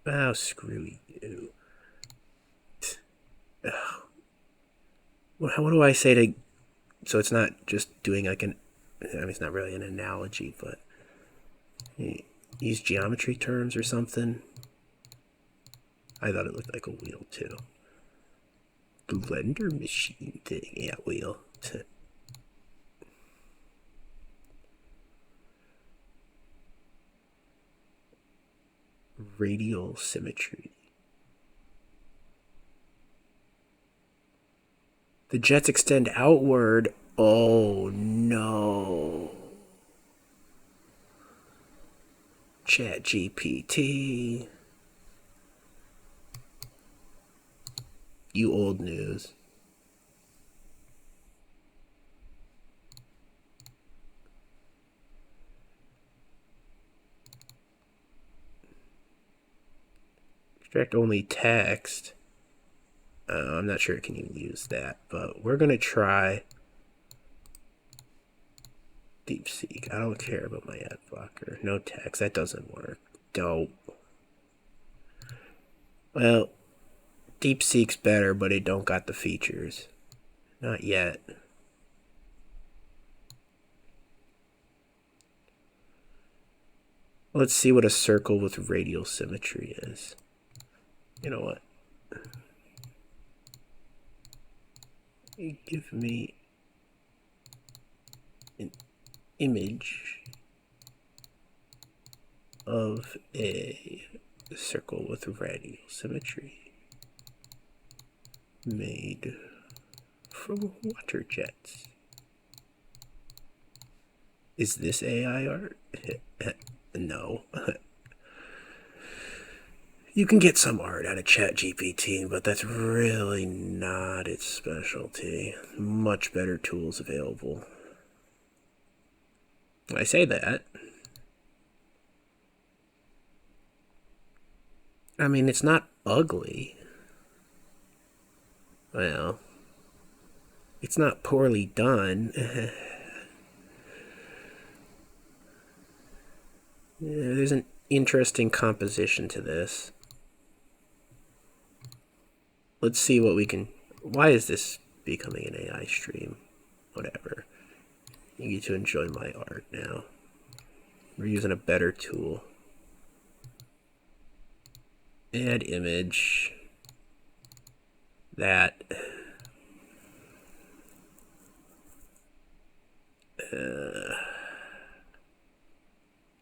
Oh, screw you. What do I say to... So it's not just doing like an... I mean, it's not really an analogy, but... Use geometry terms or something. I thought it looked like a wheel, too. Blender machine thing. Yeah, wheel. Radial symmetry. The jets extend outward. Oh no. ChatGPT. You old news. Extract only text. I'm not sure it can even use that, but we're gonna try DeepSeek. I don't care about my ad blocker. No text. That doesn't work. Dope. Well, DeepSeek's better, but it don't got the features. Not yet. Let's see what a circle with radial symmetry is. You know what? Give me an image of a circle with radial symmetry made from water jets. Is this AI art? No. You can get some art out of ChatGPT, but that's really not its specialty. Much better tools available. I say that. I mean, it's not ugly. Well, it's not poorly done. There's an interesting composition to this. Let's see what we can... Why is this becoming an AI stream? Whatever. You get to enjoy my art now. We're using a better tool. Add image. That.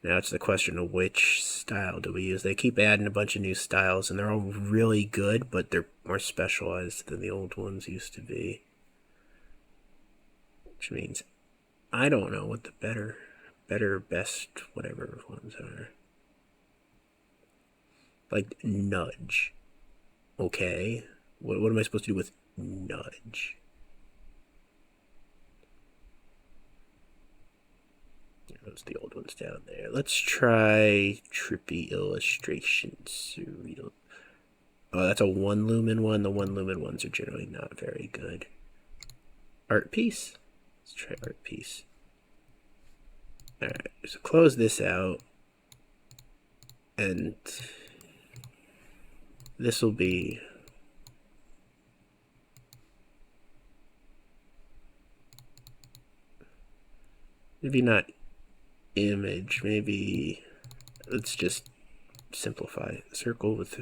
Now it's the question of which style do we use. They keep adding a bunch of new styles, and they're all really good, but they're more specialized than the old ones used to be. Which means I don't know what the better, best, whatever ones are. Like nudge. Okay. What am I supposed to do with nudge? Those the old ones down there. Let's try trippy illustrations. Oh, that's a 1 lumen one. The 1 lumen ones are generally not very good. Art piece. Let's try art piece. Alright, so close this out. And this will be maybe not image, maybe let's just simplify. Circle with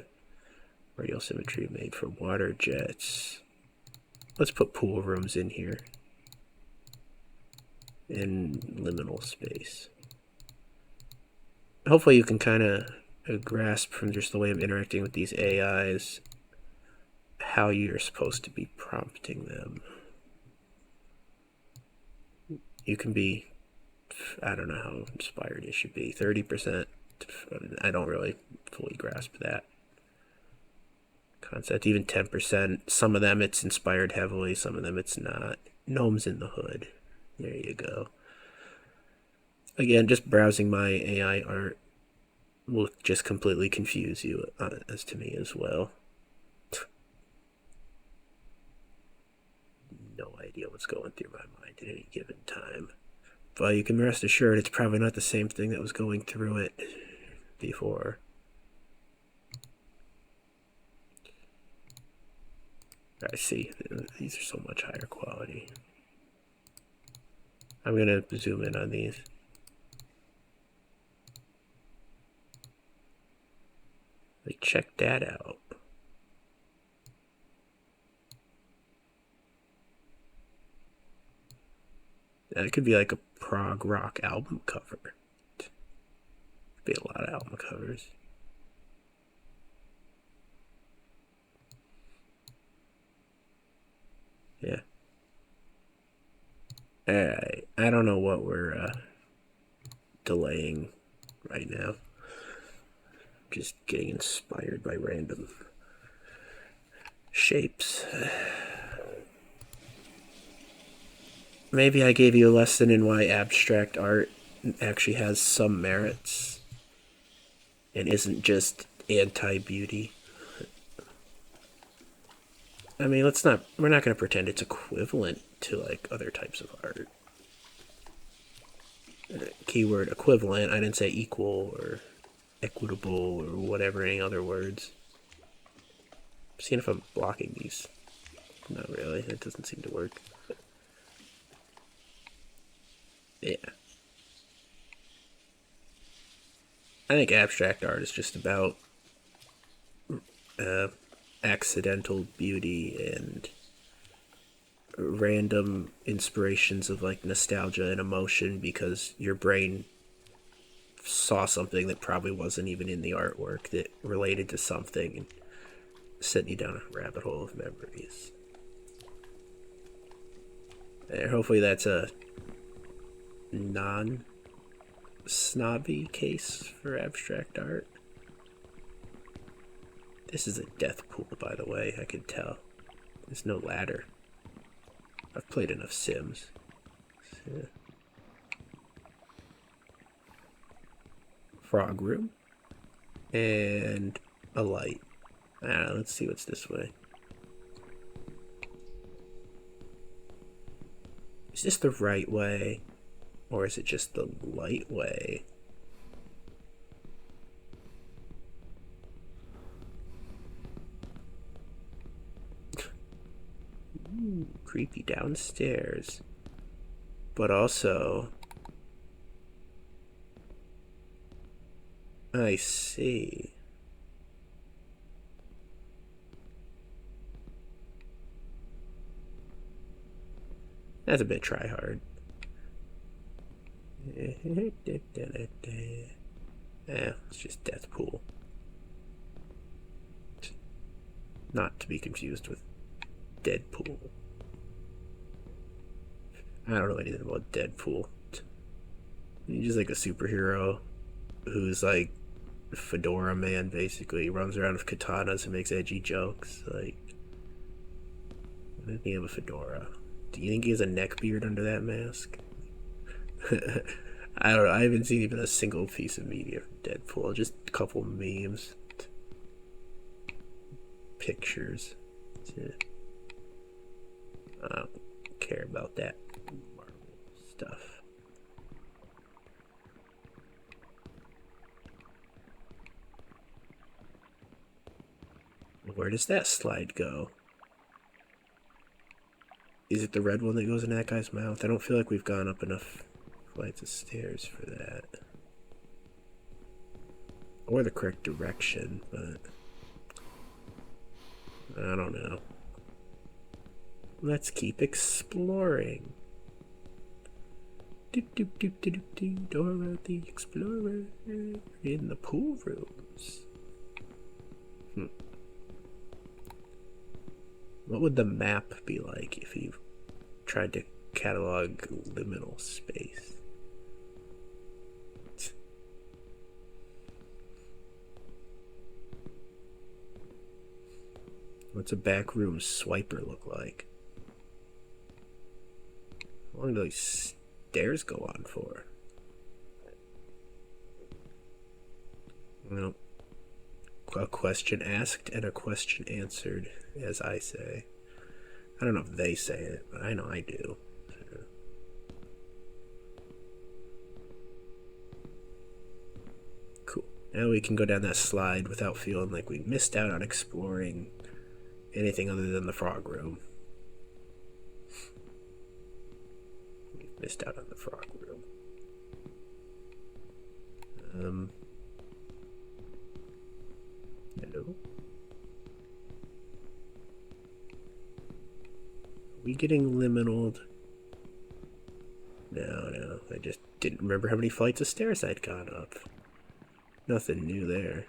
radial symmetry made for water jets. Let's put pool rooms in here. In liminal space. Hopefully you can kind of grasp from just the way I'm interacting with these AIs how you're supposed to be prompting them. You can be, I don't know how inspired it should be, 30%. I don't really fully grasp that concept. Even 10%. Some of them it's inspired heavily, some of them it's not. Gnomes in the hood. There you go. Again, just browsing my AI art will just completely confuse you as to me as well. No idea what's going through my mind at any given time. But you can rest assured it's probably not the same thing that was going through it before. I see. These are so much higher quality. I'm going to zoom in on these. Like, check that out. That could be like a prog rock album cover. Could be a lot of album covers. Yeah. Alright. I don't know what we're delaying right now. Just getting inspired by random shapes. Maybe I gave you a lesson in why abstract art actually has some merits and isn't just anti-beauty. I mean, we're not going to pretend it's equivalent to like other types of art. Keyword equivalent, I didn't say equal or equitable or whatever, any other words. I'm seeing if I'm blocking these. Not really, it doesn't seem to work. Yeah. I think abstract art is just about accidental beauty and random inspirations of like nostalgia and emotion because your brain saw something that probably wasn't even in the artwork that related to something and sent you down a rabbit hole of memories. And hopefully that's a non-snobby case for abstract art. This is a death pool, by the way, I can tell. There's no ladder. I've played enough Sims. Yeah. Frog room. And a light. Let's see what's this way. Is this the right way? Or is it just the light way? Ooh, creepy downstairs. But also I see. That's a bit try hard. Yeah, it's just Death Pool. Not to be confused with Deadpool. I don't know anything about Deadpool. He's just like a superhero who's like fedora man, basically. He runs around with katanas and makes edgy jokes. Like, why did he have a fedora? Do you think he has a neck beard under that mask? I don't know. I haven't seen even a single piece of media from Deadpool. Just a couple memes, pictures. I don't care about that Marvel stuff. Where does that slide go? Is it the red one that goes in that guy's mouth? I don't feel like we've gone up enough flights of stairs for that. Or the correct direction, but I don't know. Let's keep exploring. Dora the Explorer in the pool rooms. What would the map be like if you tried to catalog liminal space? What's a backroom swiper look like? How long do these stairs go on for? Well, a question asked and a question answered, as I say. I don't know if they say it, but I know I do. Cool. Now we can go down that slide without feeling like we missed out on exploring anything other than the frog room. We missed out on the frog room. Hello? Are we getting liminaled? No, I just didn't remember how many flights of stairs I'd gone up. Nothing new there.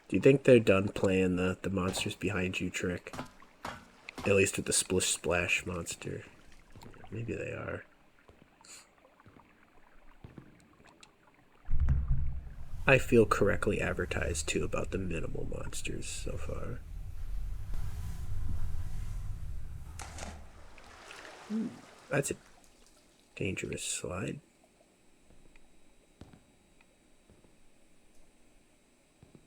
Do you think they're done playing the monsters behind you trick? At least with the splish splash monster. Maybe they are. I feel correctly advertised too about the minimal monsters so far. That's a dangerous slide.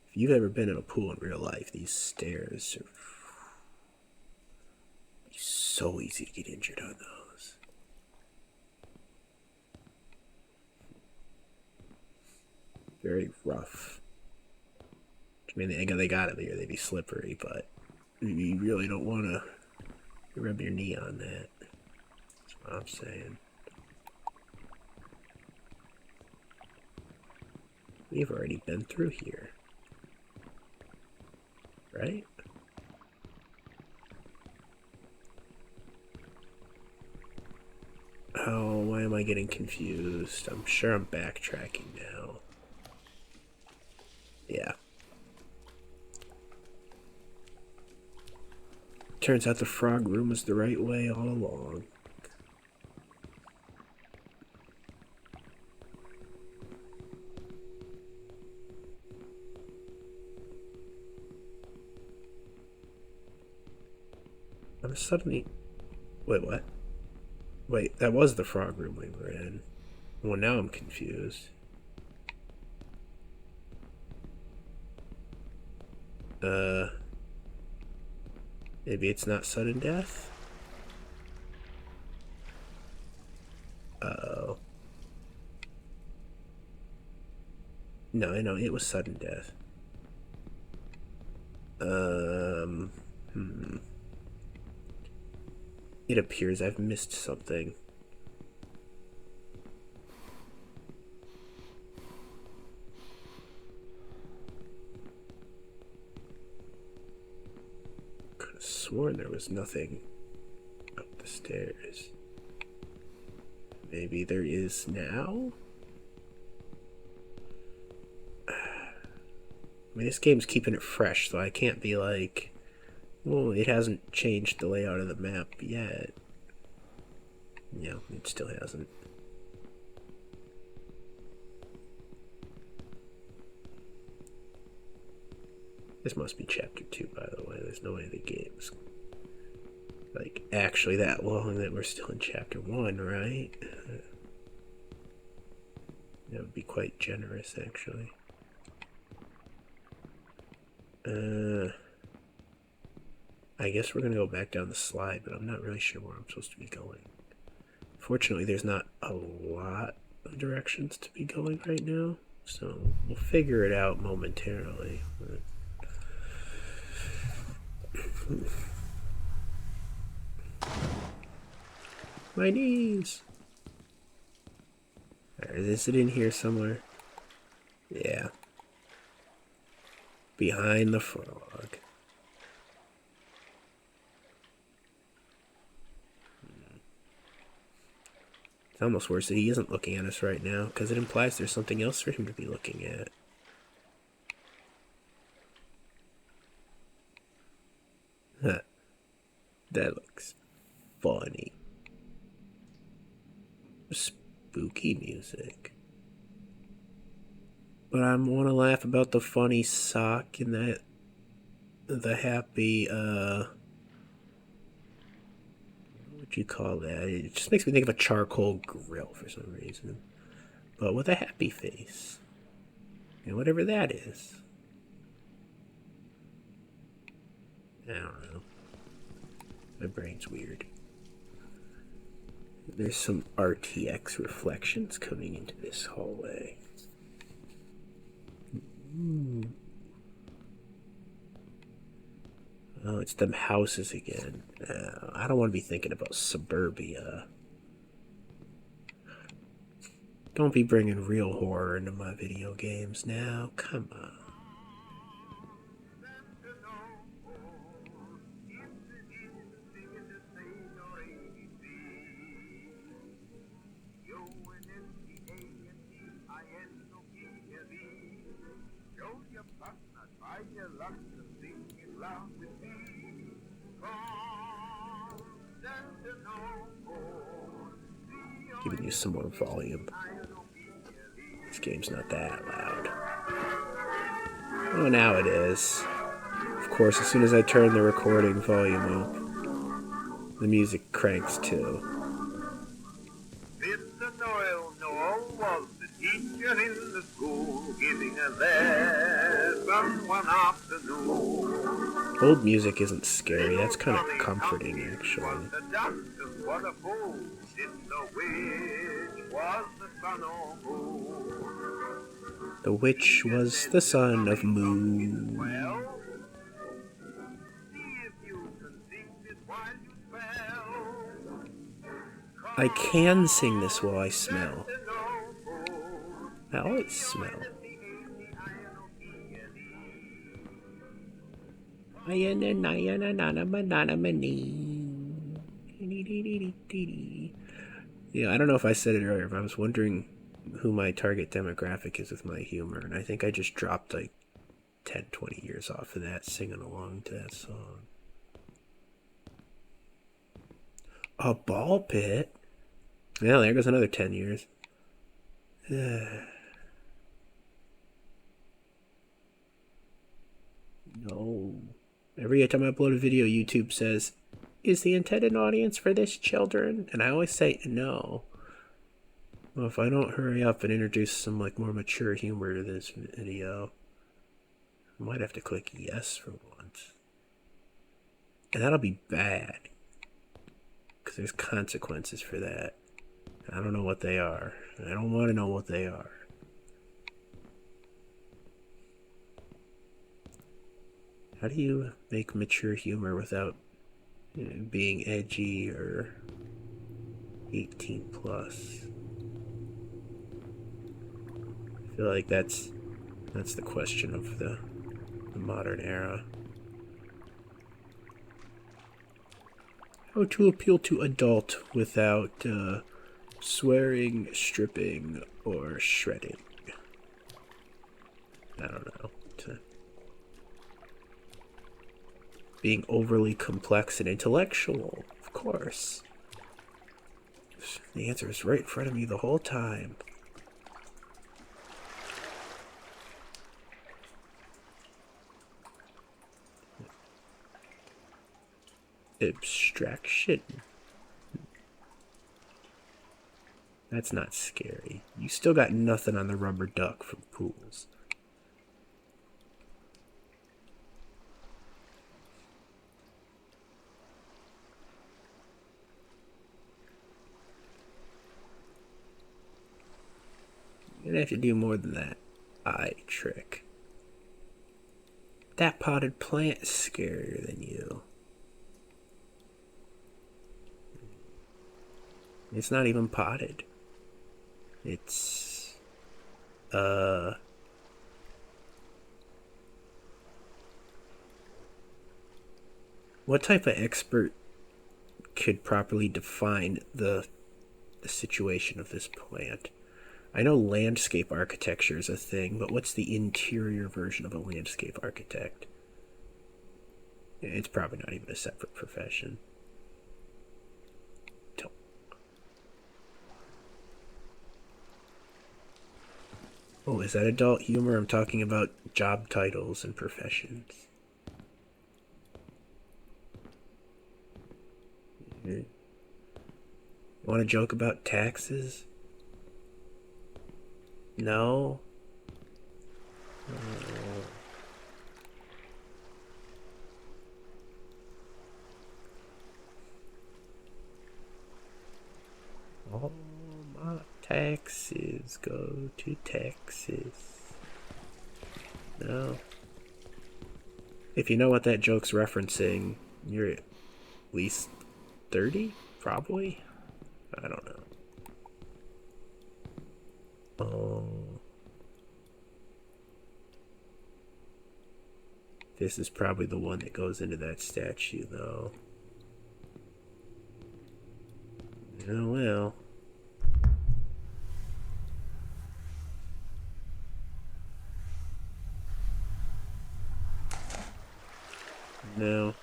If you've ever been in a pool in real life, these stairs are so easy to get injured on those. Very rough. I mean, they got it there, they'd be slippery, but you really don't want to rub your knee on that. That's what I'm saying. We've already been through here. Right? Oh, why am I getting confused? I'm sure I'm backtracking now. Yeah. Turns out the frog room was the right way all along. I'm suddenly... Wait, what? Wait, that was the frog room we were in. Well, now I'm confused. Maybe it's not sudden death? Uh-oh. No, I know, it was sudden death. It appears I've missed something. Could have sworn there was nothing up the stairs. Maybe there is now? I mean, this game's keeping it fresh, so I can't be like, well, it hasn't changed the layout of the map yet. No, it still hasn't. This must be chapter 2, by the way. There's no way the game's like actually that long that we're still in chapter 1, right? That would be quite generous, actually. I guess we're gonna go back down the slide, but I'm not really sure where I'm supposed to be going. Fortunately, there's not a lot of directions to be going right now, so we'll figure it out momentarily. My knees! Is it in here somewhere? Yeah. Behind the frog. It's almost worse that he isn't looking at us right now, because it implies there's something else for him to be looking at. Huh. That looks funny. Spooky music. But I want to laugh about the funny sock and that the happy what would you call that? It just makes me think of a charcoal grill for some reason. But with a happy face. And whatever that is. I don't know. My brain's weird. There's some RTX reflections coming into this hallway. Oh, it's them houses again. I don't want to be thinking about suburbia. Don't be bringing real horror into my video games now. Come on. Giving you some more volume. This game's not that loud. Oh, now it is. Of course, as soon as I turn the recording volume up, the music cranks too. Mr. Noel was the teacher in the school, giving a lesson one afternoon. Old music isn't scary, that's kind of comforting, actually. What a fool, didn't know which was the sun or moon. The witch was the son of Moon. Well, see if you can sing this while you spell. I can sing this while I smell. I always smell. Yeah, I don't know if I said it earlier, but I was wondering who my target demographic is with my humor, and I think I just dropped like 10, 20 years off of that singing along to that song. A ball pit? Yeah, there goes another 10 years. No. Every time I upload a video, YouTube says, is the intended audience for this children? And I always say no. Well, if I don't hurry up and introduce some like more mature humor to this video, I might have to click yes for once. And that'll be bad. Because there's consequences for that. I don't know what they are. I don't want to know what they are. How do you make mature humor without being edgy or 18 plus. I feel like that's the question of the modern era. How to appeal to adult without swearing, stripping, or shredding. I don't know. Being overly complex and intellectual, of course. The answer is right in front of me the whole time. Abstraction. That's not scary. You still got nothing on the rubber duck from pools. You're gonna have to do more than that eye trick. That potted plant is scarier than you. It's not even potted. It's what type of expert could properly define the situation of this plant? I know landscape architecture is a thing, but what's the interior version of a landscape architect? It's probably not even a separate profession. Oh, is that adult humor? I'm talking about job titles and professions. Want to joke about taxes? No? All my taxes go to Texas. No. If you know what that joke's referencing, you're at least 30? Probably? I don't know. Oh. This is probably the one that goes into that statue, though. Oh, well. No.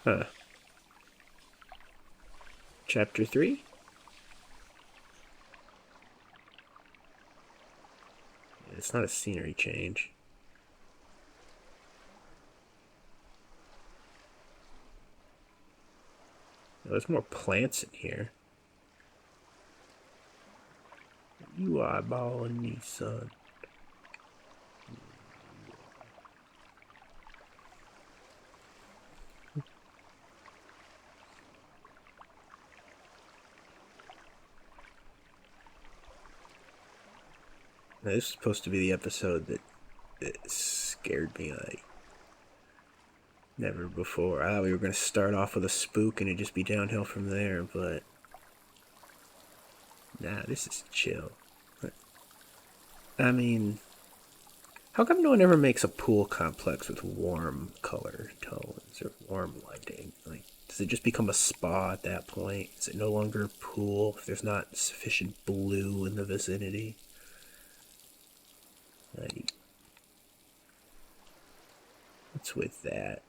Huh. Chapter 3? It's not a scenery change. Oh, there's more plants in here. You eyeballing me, son. Now, this is supposed to be the episode that scared me like never before. I thought we were going to start off with a spook and it'd just be downhill from there, but nah, this is chill. I mean, how come no one ever makes a pool complex with warm color tones or warm lighting? Like, does it just become a spa at that point? Is it no longer a pool if there's not sufficient blue in the vicinity? Like, what's with that?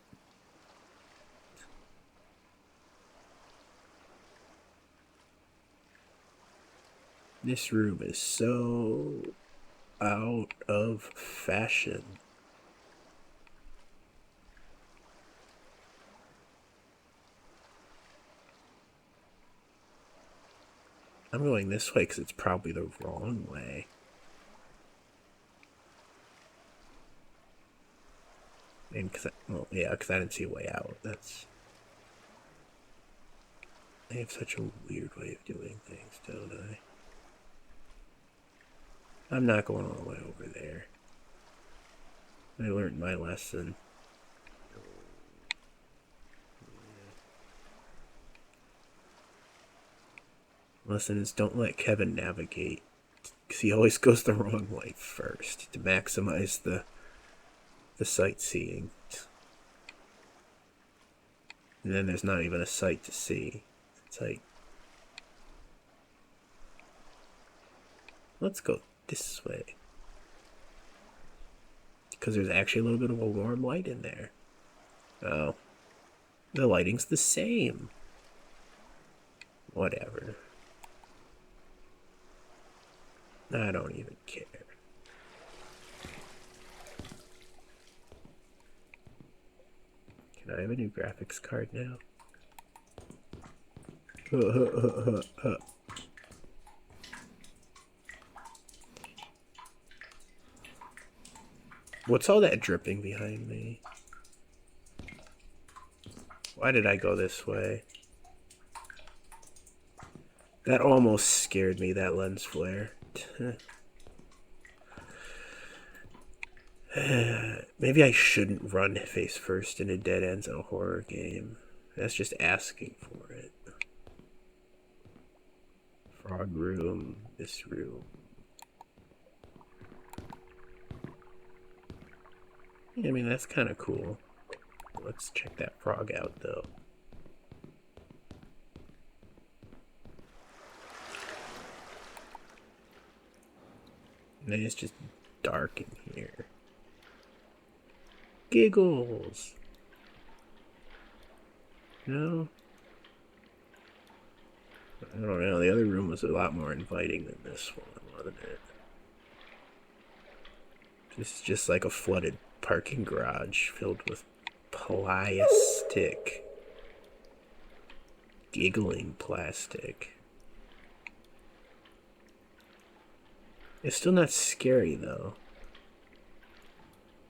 This room is so out of fashion. I'm going this way because it's probably the wrong way. And because I didn't see a way out. I have such a weird way of doing things, don't I? I'm not going all the way over there. I learned my lesson. Lesson is don't let Kevin navigate, because he always goes the wrong way first to maximize the sightseeing. And then there's not even a sight to see. It's like, let's go this way. Because there's actually a little bit of a warm light in there. Oh. The lighting's the same. Whatever. I don't even care. Can I have a new graphics card now? What's all that dripping behind me? Why did I go this way? That almost scared me, that lens flare. Maybe I shouldn't run face first into dead ends in a horror game. That's just asking for it. Frog room, this room. I mean, that's kind of cool. Let's check that frog out, though. And then it's just dark in here. Giggles! No? I don't know, the other room was a lot more inviting than this one, wasn't it? This is just like a flooded parking garage filled with plastic. Giggling plastic. It's still not scary, though.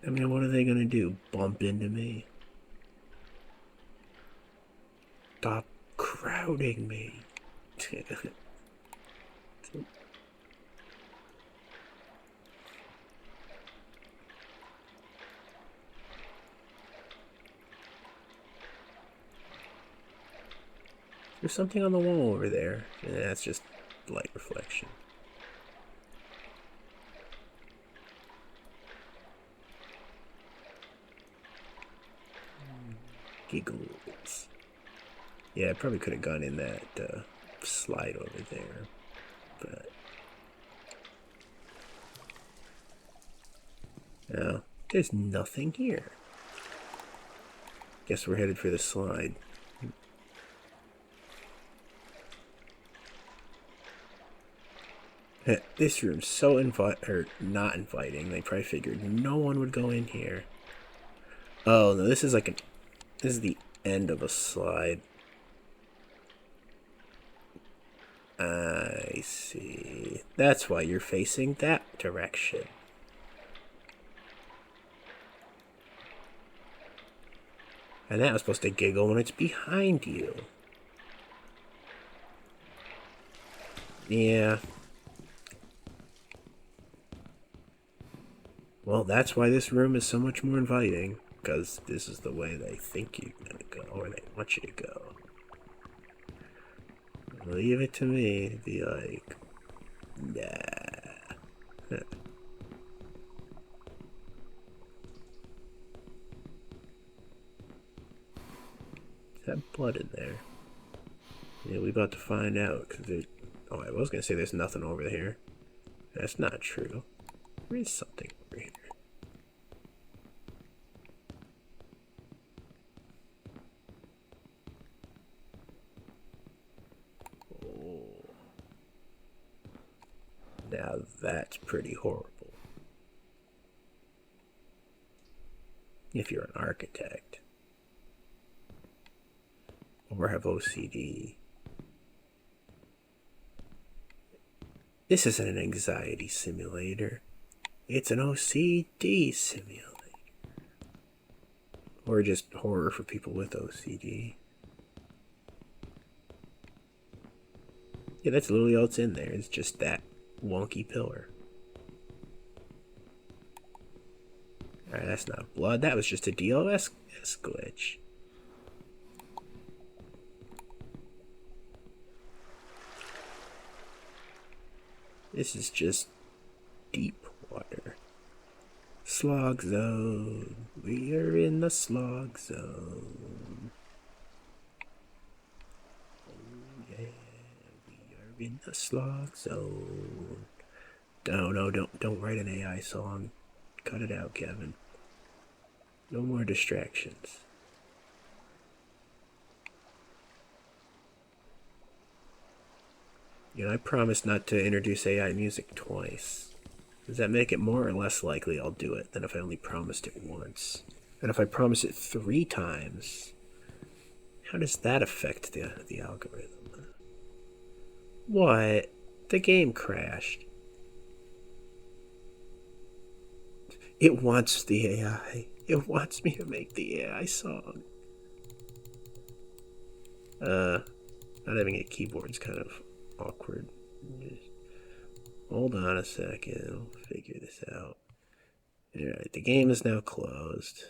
I mean, what are they gonna do? Bump into me? Stop crowding me. There's something on the wall over there. And that's just light reflection. Giggles. Yeah, I probably could have gone in that slide over there, but no, there's nothing here. Guess we're headed for the slide. This room's so not inviting. They probably figured no one would go in here. Oh no, this is like this is the end of a slide. I see. That's why you're facing that direction. And that was supposed to giggle when it's behind you. Yeah. Well, that's why this room is so much more inviting. Because this is the way they think you're gonna go, or they want you to go. Leave it to me to be like, nah. Is that blood in there? Yeah, we about to find out. Cause oh, I was gonna say there's nothing over here. That's not true. There is something over here. Now that's pretty horrible. If you're an architect. Or have OCD. This isn't an anxiety simulator. It's an OCD simulator. Or just horror for people with OCD. Yeah, that's literally all that's in there. It's just that wonky pillar. I Alright, that's not blood. That was just a DOS glitch. This is just deep water. Slog zone. We are in the slog zone. Oh yeah, we are in the slog zone. No, don't write an AI song. Cut it out, Kevin. No more distractions. You know, I promised not to introduce AI music twice. Does that make it more or less likely I'll do it than if I only promised it once? And if I promise it 3 times, how does that affect the algorithm? What? The game crashed. It wants the AI. It wants me to make the AI song. Not having a keyboard's kind of awkward. Just hold on a second. I'll figure this out. Alright, the game is now closed.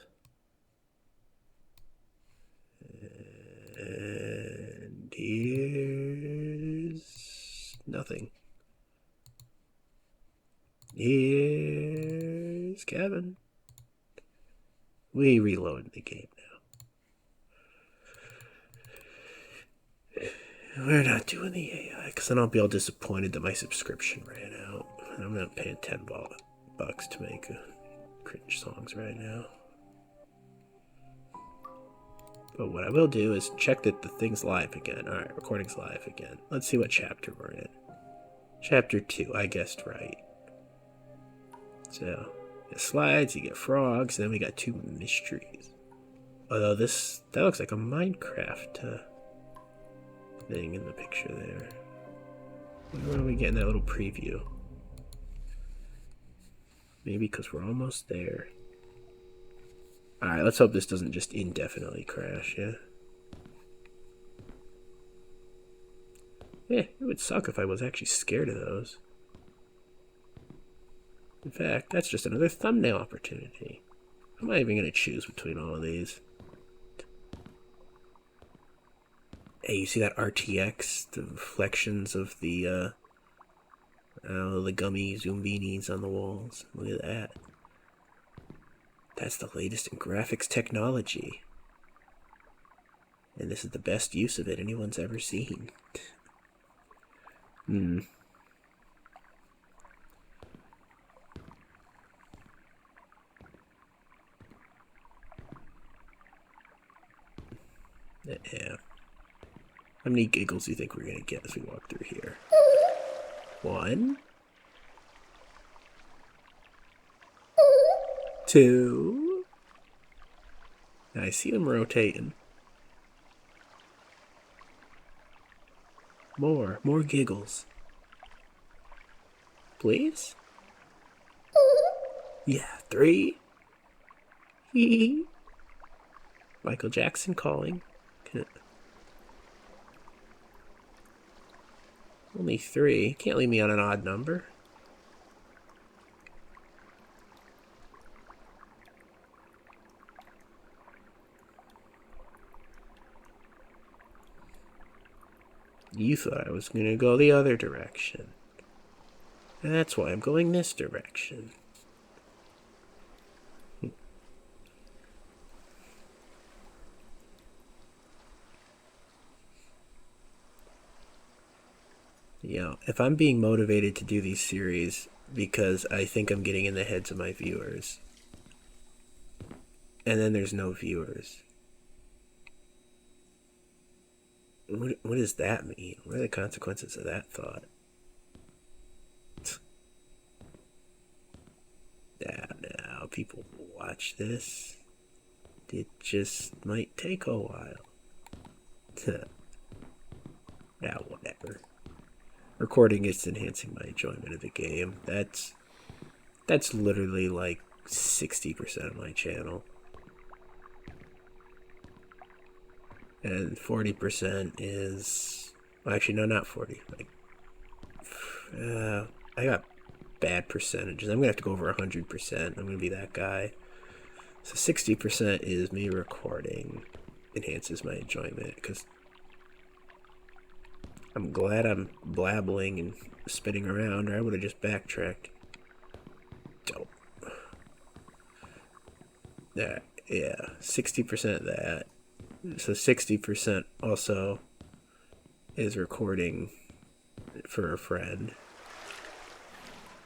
And here's nothing. Here's Kevin. We reload the game now. We're not doing the AI, because then I'll be all disappointed that my subscription ran out. And I'm not paying $10 to make cringe songs right now. But what I will do is check that the thing's live again. Alright, recording's live again. Let's see what chapter we're in. Chapter 2, I guessed right. So, you get slides, you get frogs, and then we got 2 mysteries. Although that looks like a Minecraft thing in the picture there. Where are we getting that little preview? Maybe because we're almost there. Alright, let's hope this doesn't just indefinitely crash, yeah? Yeah, it would suck if I was actually scared of those. In fact, that's just another thumbnail opportunity. How am I even going to choose between all of these? Hey, you see that RTX? The reflections of the gummy zoombinis on the walls. Look at that. That's the latest in graphics technology. And this is the best use of it anyone's ever seen. Yeah. How many giggles do you think we're gonna get as we walk through here? 1, 2. I see them rotating. More giggles. Please? Yeah, 3. Michael Jackson calling. Only 3. Can't leave me on an odd number. You thought I was going to go the other direction. That's why I'm going this direction. You know, if I'm being motivated to do these series because I think I'm getting in the heads of my viewers, and then there's no viewers, what does that mean? What are the consequences of that thought? Now, people will watch this. It just might take a while. Now, whatever. Recording is enhancing my enjoyment of the game. That's literally like 60% of my channel. And 40% is... Well, actually, no, not 40. Like, I got bad percentages. I'm going to have to go over 100%. I'm going to be that guy. So 60% is me recording. Enhances my enjoyment because I'm glad I'm blabbling and spinning around, or I would have just backtracked. Dope. That, yeah, 60% that. So 60% also is recording for a friend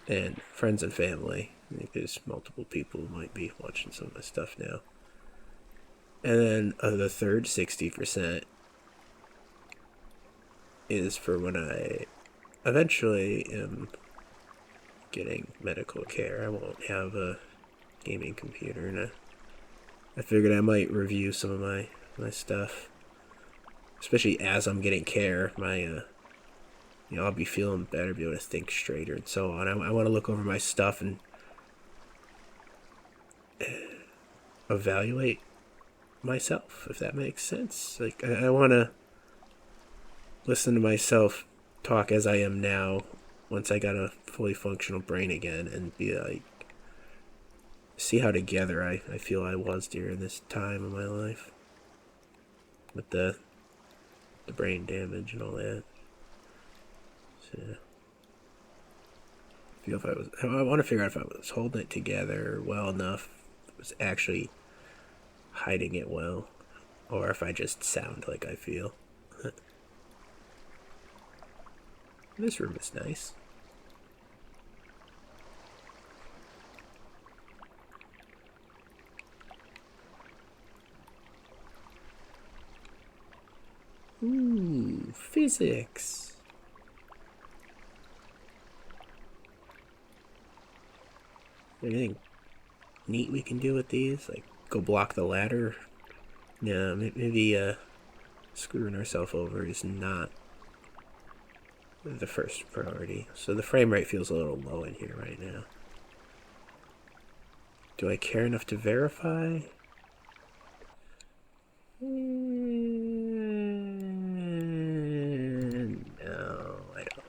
and friends and family. I think there's multiple people who might be watching some of my stuff now. And then the third 60% is for when I eventually am getting medical care. I won't have a gaming computer, and I figured I might review some of my stuff, especially as I'm getting care. I'll be feeling better, be able to think straighter and so on. I want to look over my stuff and evaluate myself, if that makes sense. Like, I want to listen to myself talk as I am now once I got a fully functional brain again, and be like, see how together I feel I was during this time of my life with the brain damage and all that. So, I want to figure out if I was holding it together well enough, was actually hiding it well, or if I just sound like I feel. This room is nice. Ooh, physics. Anything neat we can do with these? Like, go block the ladder? No, maybe screwing ourselves over is not the first priority. So the frame rate feels a little low in here right now. Do I care enough to verify? No, I don't.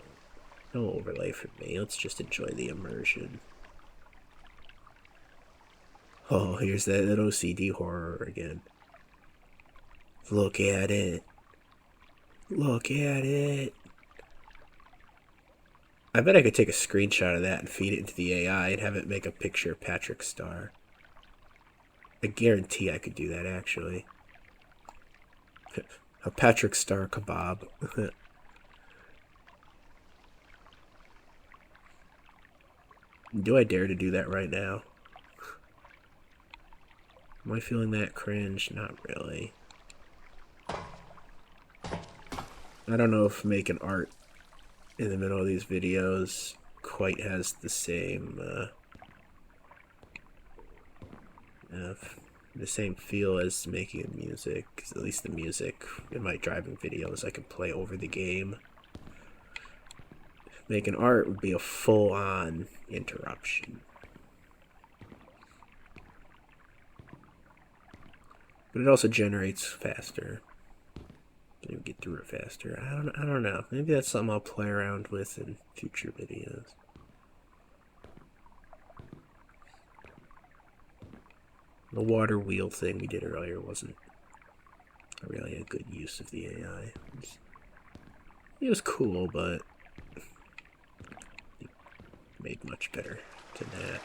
No overlay for me. Let's just enjoy the immersion. Oh, here's that OCD horror again. Look at it. Look at it. I bet I could take a screenshot of that and feed it into the AI and have it make a picture of Patrick Star. I guarantee I could do that, actually. A Patrick Star kebab. Do I dare to do that right now? Am I feeling that cringe? Not really. I don't know if making art in the middle of these videos quite has the same feel as making music. At least the music in my driving videos I can play over the game. Making art would be a full-on interruption. But it also generates faster. You get through it faster. I don't know. Maybe that's something I'll play around with in future videos. The water wheel thing we did earlier wasn't really a good use of the AI. It was cool, but it made much better than that.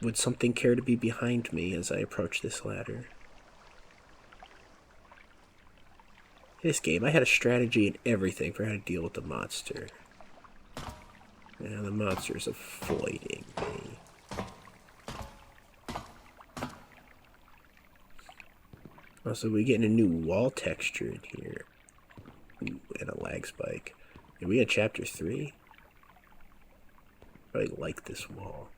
Would something care to be behind me as I approach this ladder? This game, I had a strategy and everything for how to deal with the monster. Now the monster's avoiding me. Also, we're getting a new wall texture in here. Ooh, and a lag spike. Are we at chapter 3? I really like this wall.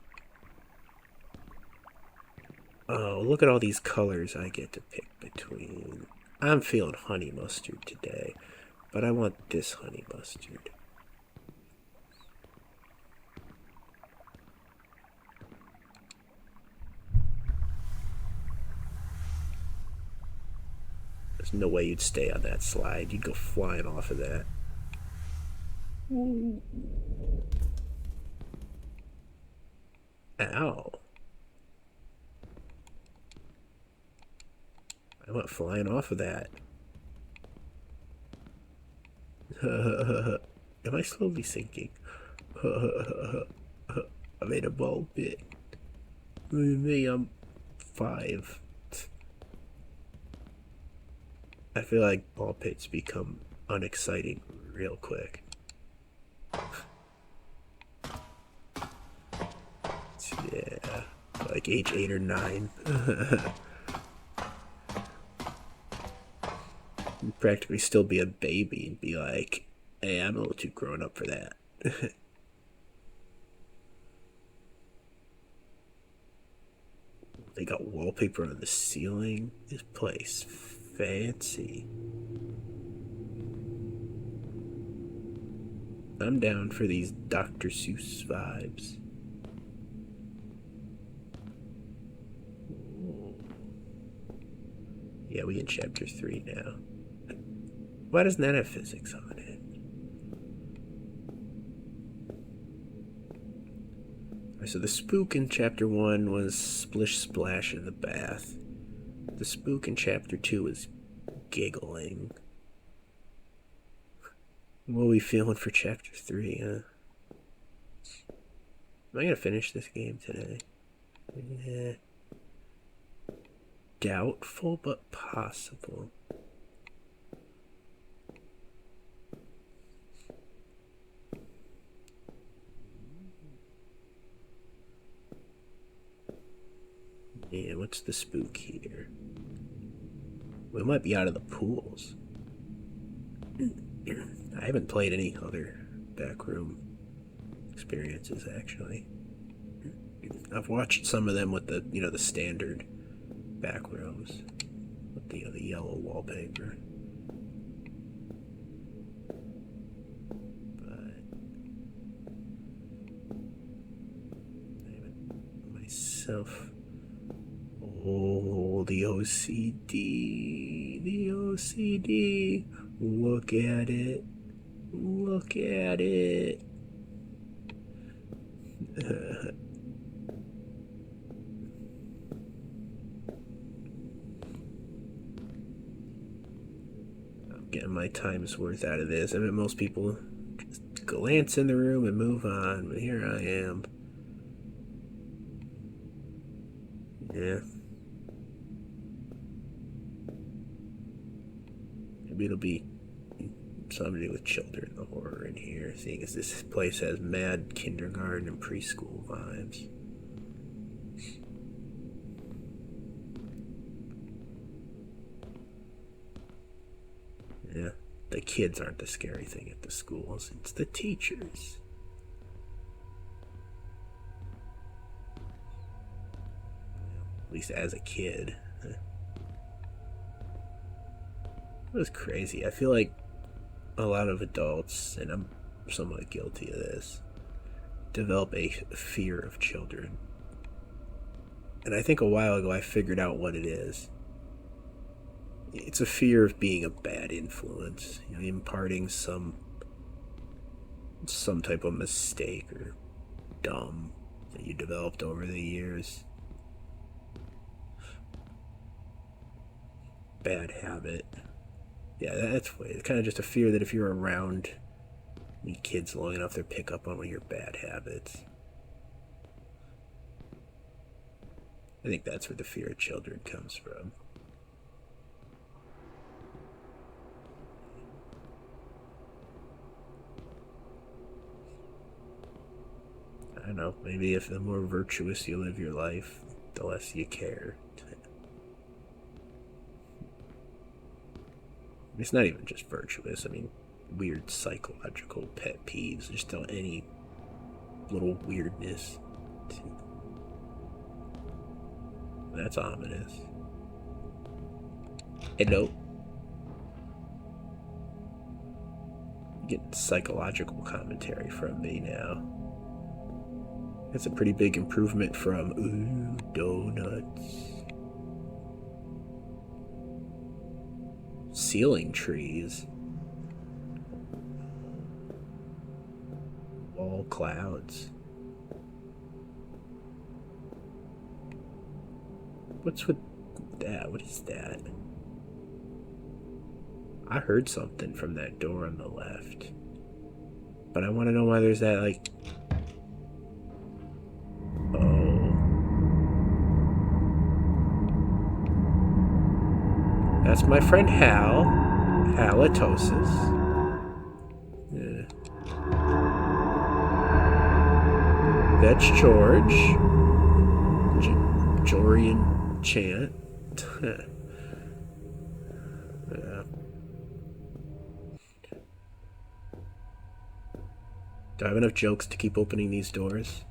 Oh, look at all these colors I get to pick between. I'm feeling honey mustard today, but I want this honey mustard. There's no way you'd stay on that slide. You'd go flying off of that. Ow. I went flying off of that. Am I slowly sinking? I made a ball bit. Me, I'm 5. I feel like ball pits become unexciting real quick. Yeah, like age 8 or 9. You'd practically still be a baby and be like, hey, I'm a little too grown up for that. They got wallpaper on the ceiling. This place fancy. I'm down for these Dr. Seuss vibes. Yeah, we in chapter 3 now. Why doesn't that have physics on it? Alright, so the spook in chapter 1 was splish splash in the bath. The spook in chapter 2 is giggling. What are we feeling for chapter 3, huh? Am I gonna finish this game today? Yeah. Doubtful, but possible. Yeah, what's the spook here? We might be out of the pools. I haven't played any other backroom experiences, actually. I've watched some of them with the, the standard backrooms with the yellow wallpaper. But I haven't myself. Oh, the OCD. The OCD. Look at it. Look at it. I'm getting my time's worth out of this. I mean, most people just glance in the room and move on, but here I am. Yeah. Maybe it'll be somebody with children the horror in here, seeing as this place has mad kindergarten and preschool vibes. Yeah, the kids aren't the scary thing at the schools, it's the teachers. At least as a kid. It was crazy. I feel like a lot of adults, and I'm somewhat guilty of this, develop a fear of children. And I think a while ago I figured out what it is. It's a fear of being a bad influence, imparting some type of mistake or dumb that you developed over the years. Bad habit. Yeah, that's it's kind of just a fear that if you're around kids long enough, they'll pick up on one of your bad habits. I think that's where the fear of children comes from. I don't know, maybe if the more virtuous you live your life, the less you care. It's not even just virtuous, I mean, weird psychological pet peeves, just any little weirdness. That's ominous. Hello. Getting psychological commentary from me now. That's a pretty big improvement from ooh, donuts. Ceiling trees. Wall clouds. What's with that? What is that? I heard something from that door on the left. But I want to know why there's that, like... Oh. That's my friend Hal. Halitosis. Yeah. That's George. Jorian Chant. Yeah. Do I have enough jokes to keep opening these doors?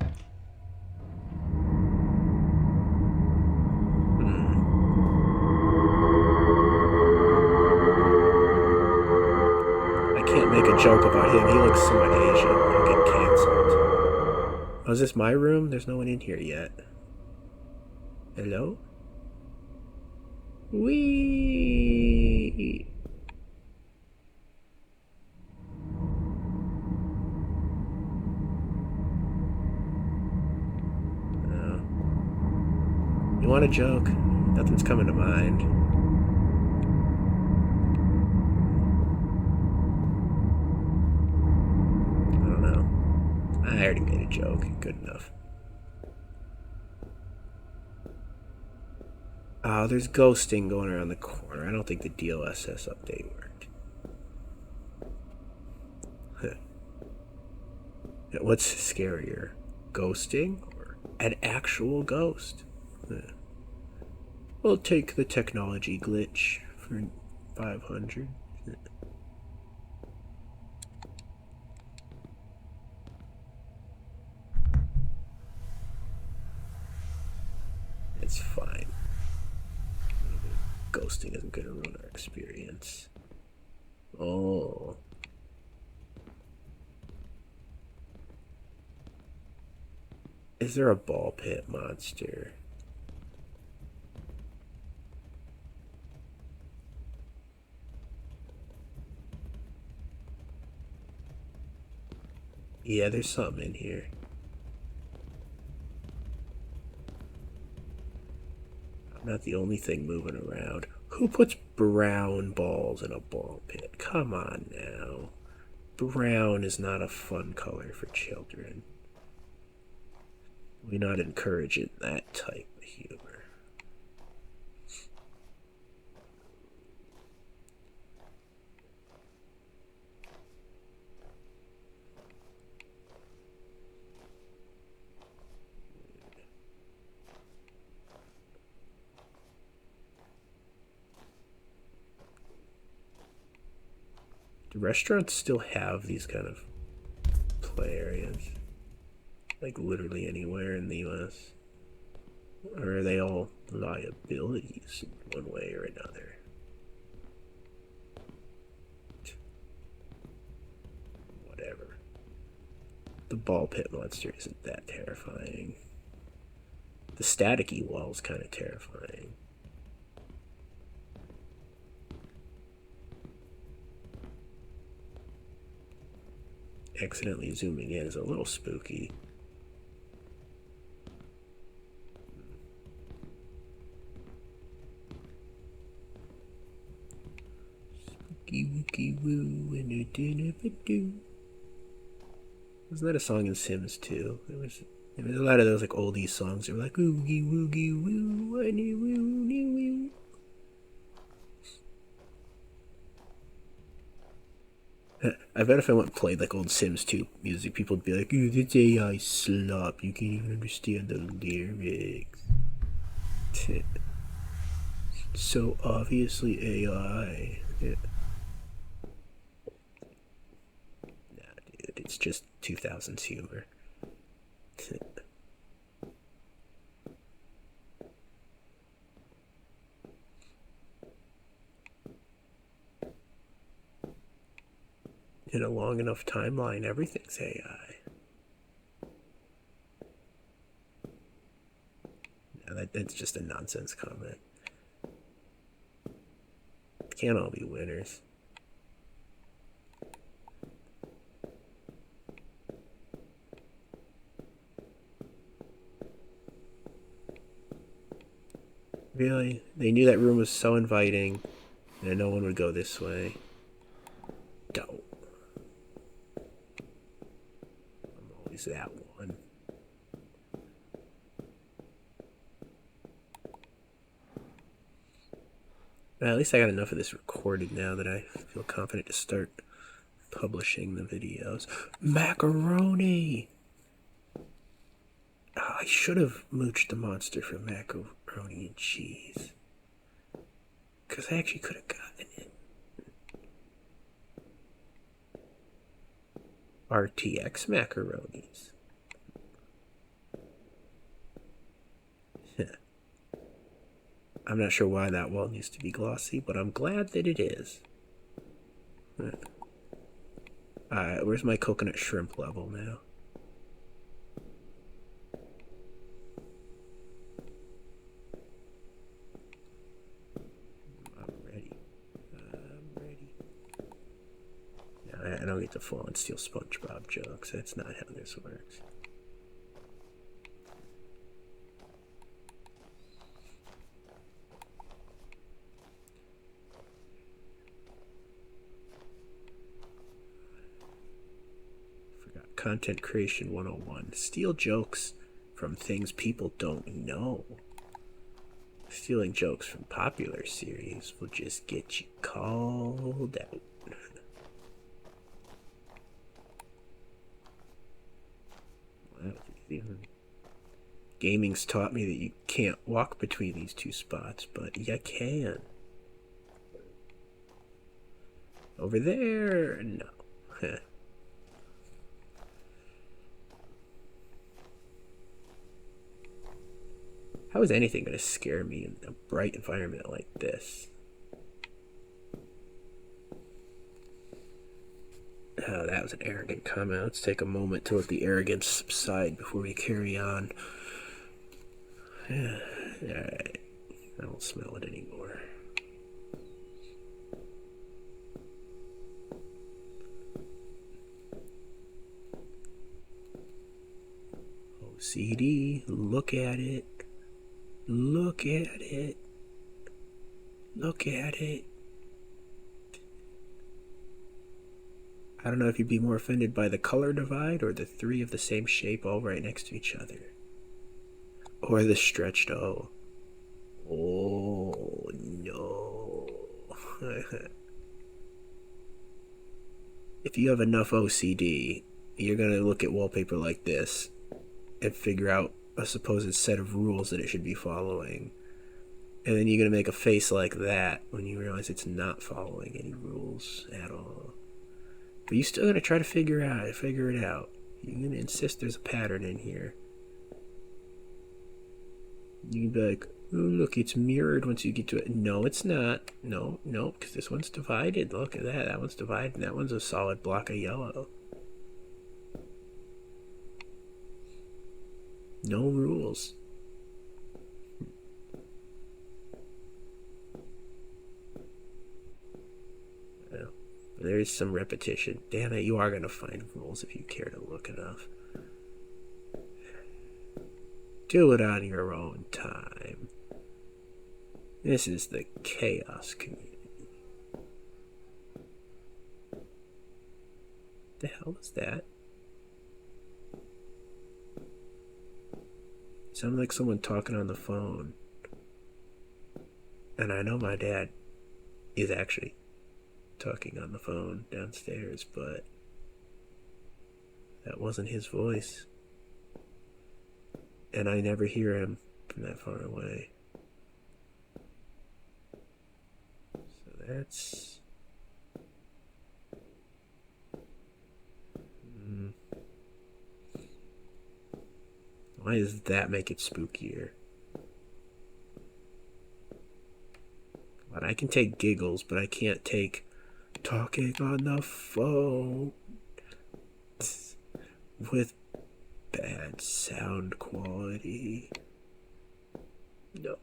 I can't make a joke about him. He looks somewhat Asian. I'll get canceled. Oh, is this my room? There's no one in here yet. Hello? Wee. Oh. You want a joke? Nothing's coming to mind. I don't know. I already made a joke. Good enough. Oh, there's ghosting going around the corner. I don't think the DLSS update worked. What's scarier? Ghosting or an actual ghost? We'll take the technology glitch for 500. It's fine. Ghosting isn't going to ruin our experience. Oh. Is there a ball pit monster? Yeah, there's something in here. I'm not the only thing moving around. Who puts brown balls in a ball pit? Come on now. Brown is not a fun color for children. We're not encouraging that type of humor. Do restaurants still have these kind of play areas? Like literally anywhere in the US? Or are they all liabilities in one way or another? Whatever. The ball pit monster isn't that terrifying. The staticky wall is kind of terrifying. Accidentally zooming in is a little spooky. Spooky wooky woo and a dinner ba-doo. Wasn't that a song in Sims 2? There was a lot of those like oldie songs that were like oogie woogie woo and a woo woo woo. I bet if I went and played like old Sims 2 music, people would be like, ooh, this AI slop, you can't even understand the lyrics. So obviously AI. Yeah. Nah, dude, it's just 2000s humor. In a long enough timeline, everything's AI. No, that's just a nonsense comment. It can't all be winners. Really? They knew that room was so inviting, and no one would go this way. Don't. I'm always that one. Well, at least I got enough of this recorded now that I feel confident to start publishing the videos. Macaroni! Oh, I should have mooched the monster for macaroni and cheese. Because I actually could have gotten it. RTX macaronis. I'm not sure why that wall needs to be glossy, but I'm glad that it is. Alright, where's my coconut shrimp level now? I'm ready. No, I don't get to fall and steal SpongeBob jokes. That's not how this works. Content Creation 101. Steal jokes from things people don't know. Stealing jokes from popular series will just get you called out. Gaming's taught me that you can't walk between these two spots, but you can. Over there, no. How is anything going to scare me in a bright environment like this? Oh, that was an arrogant comment. Let's take a moment to let the arrogance subside before we carry on. Alright. I don't smell it anymore. OCD, look at it. Look at it. Look at it. I don't know if you'd be more offended by the color divide or the three of the same shape all right next to each other. Or the stretched O. Oh, no. If you have enough OCD, you're going to look at wallpaper like this and figure out a supposed set of rules that it should be following. And then you're going to make a face like that when you realize it's not following any rules at all. But you're still going to try to figure it out. You're going to insist there's a pattern in here. You can be like, oh, look, it's mirrored once you get to it. No, it's not. No, because this one's divided. Look at that. That one's divided. And that one's a solid block of yellow. No rules. Well, there is some repetition. Damn it, you are going to find rules if you care to look enough. Do it on your own time. This is the chaos community. The hell was that? Sounded like someone talking on the phone. And I know my dad is actually talking on the phone downstairs, but that wasn't his voice. And I never hear him from that far away. So that's... Why does that make it spookier? But I can take giggles, but I can't take talking on the phone with bad sound quality. No.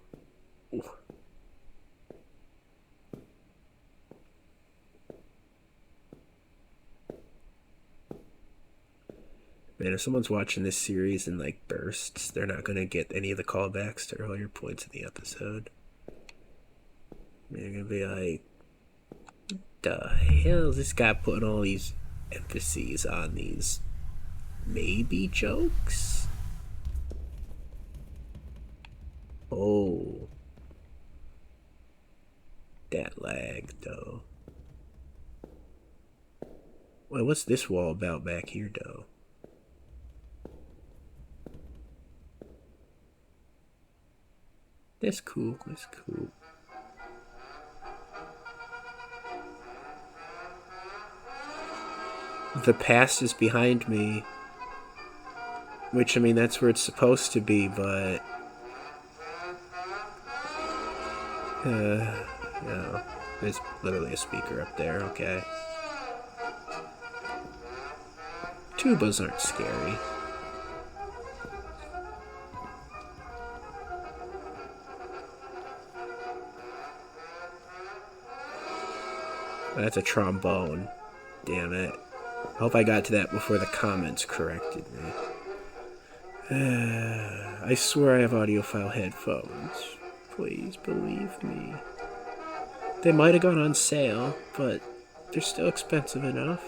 Man, if someone's watching this series in like bursts, they're not gonna get any of the callbacks to earlier points in the episode. They're gonna be like, the hell is this guy putting all these emphases on these maybe jokes? Oh. That lag, though. Wait, what's this wall about back here, though? That's cool, that's cool. The past is behind me. Which, I mean, that's where it's supposed to be, but... no. There's literally a speaker up there, okay. Tubas aren't scary. That's a trombone. Damn it. I hope I got to that before the comments corrected me. I swear I have audiophile headphones. Please believe me. They might have gone on sale, but they're still expensive enough.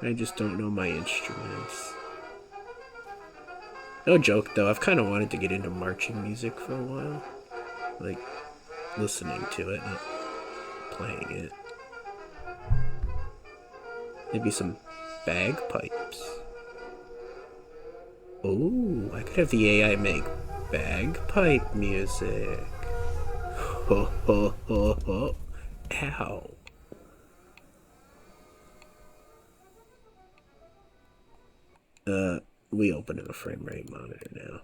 I just don't know my instruments. No joke though, I've kind of wanted to get into marching music for a while. Like, listening to it, not playing it. Maybe some bagpipes. Oh, I could have the AI make bagpipe music. Ho ho ho ho. Ow. We open a frame rate monitor now.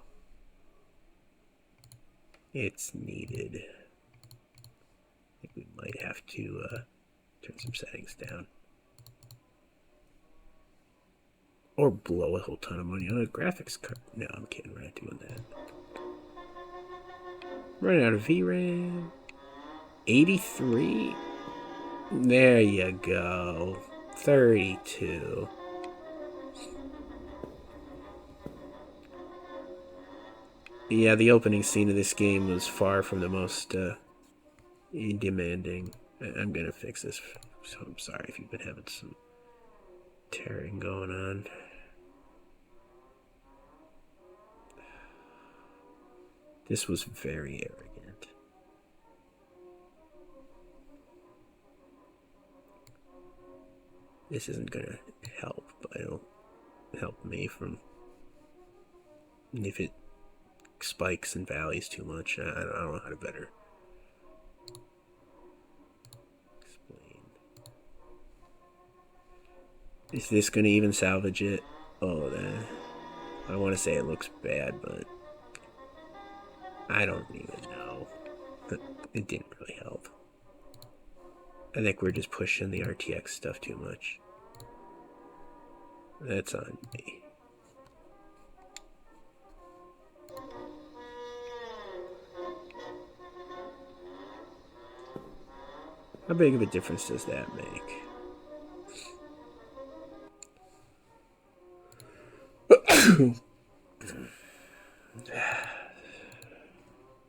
It's needed. I think we might have to turn some settings down. Or blow a whole ton of money on a graphics card. No, I'm kidding, we're not doing that. Running out of VRAM. 83? There you go. 32. Yeah, the opening scene of this game was far from the most demanding. I'm gonna fix this, so I'm sorry if you've been having some tearing going on. This was very arrogant. This isn't gonna help, but it'll help me from if it spikes and valleys too much. I don't know how to better explain. Is this gonna even salvage it? Oh, I want to say it looks bad, but I don't even know. It didn't really help. I think we're just pushing the RTX stuff too much. That's on me. How big of a difference does that make?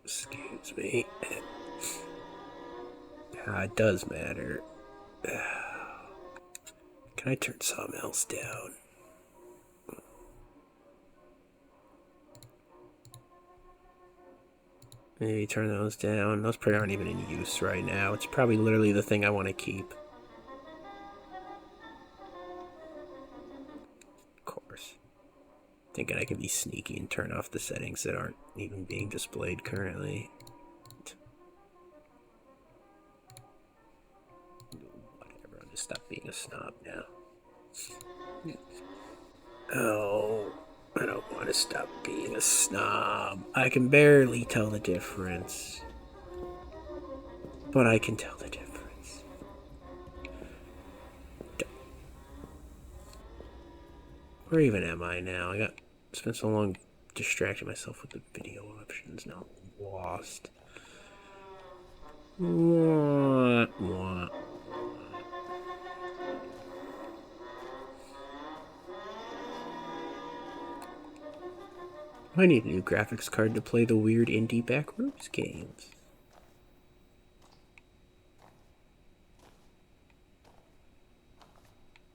Excuse me. It does matter. Can I turn something else down? Maybe turn those down. Those probably aren't even in use right now. It's probably literally the thing I want to keep. Of course. Thinking I can be sneaky and turn off the settings that aren't even being displayed currently. Whatever, I'll just stop being a snob now. Oh, I don't want to stop being a snob. I can barely tell the difference. But I can tell the difference. Where even am I now? I spent so long distracting myself with the video options. Now I'm lost. What? I need a new graphics card to play the weird indie Backrooms games.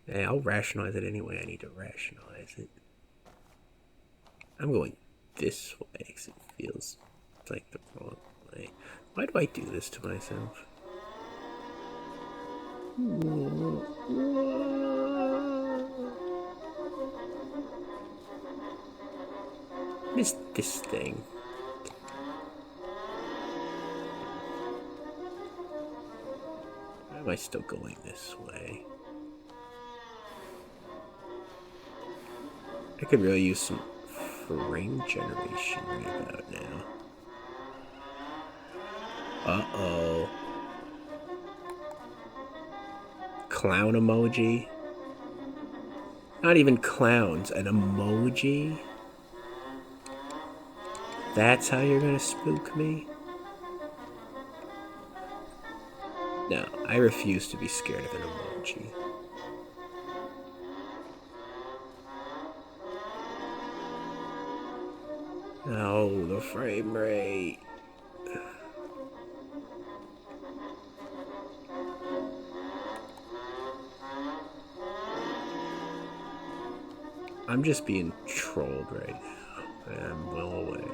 Hey, I'll rationalize it anyway. I need to rationalize it. I'm going this way because it feels like the wrong way. Why do I do this to myself? What is this thing? Why am I still going this way? I could really use some frame generation right about now. Uh-oh. Clown emoji? Not even clowns, an emoji? That's how you're gonna spook me? No, I refuse to be scared of an emoji. Oh, the frame rate. I'm just being trolled right now. I'm well aware.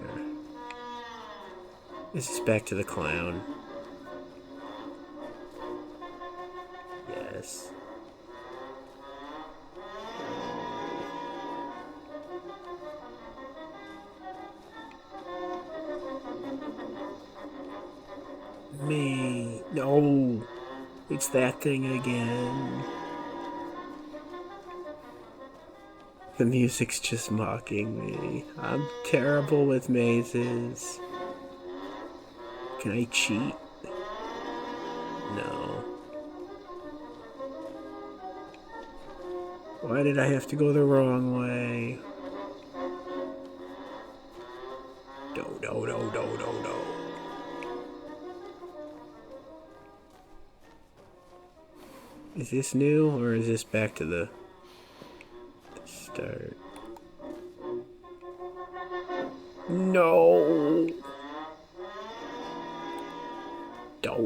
This is back to the clown. Yes. Me. No. It's that thing again. The music's just mocking me. I'm terrible with mazes. Can I cheat? No. Why did I have to go the wrong way? No. Is this new, or is this back to the start? No! No.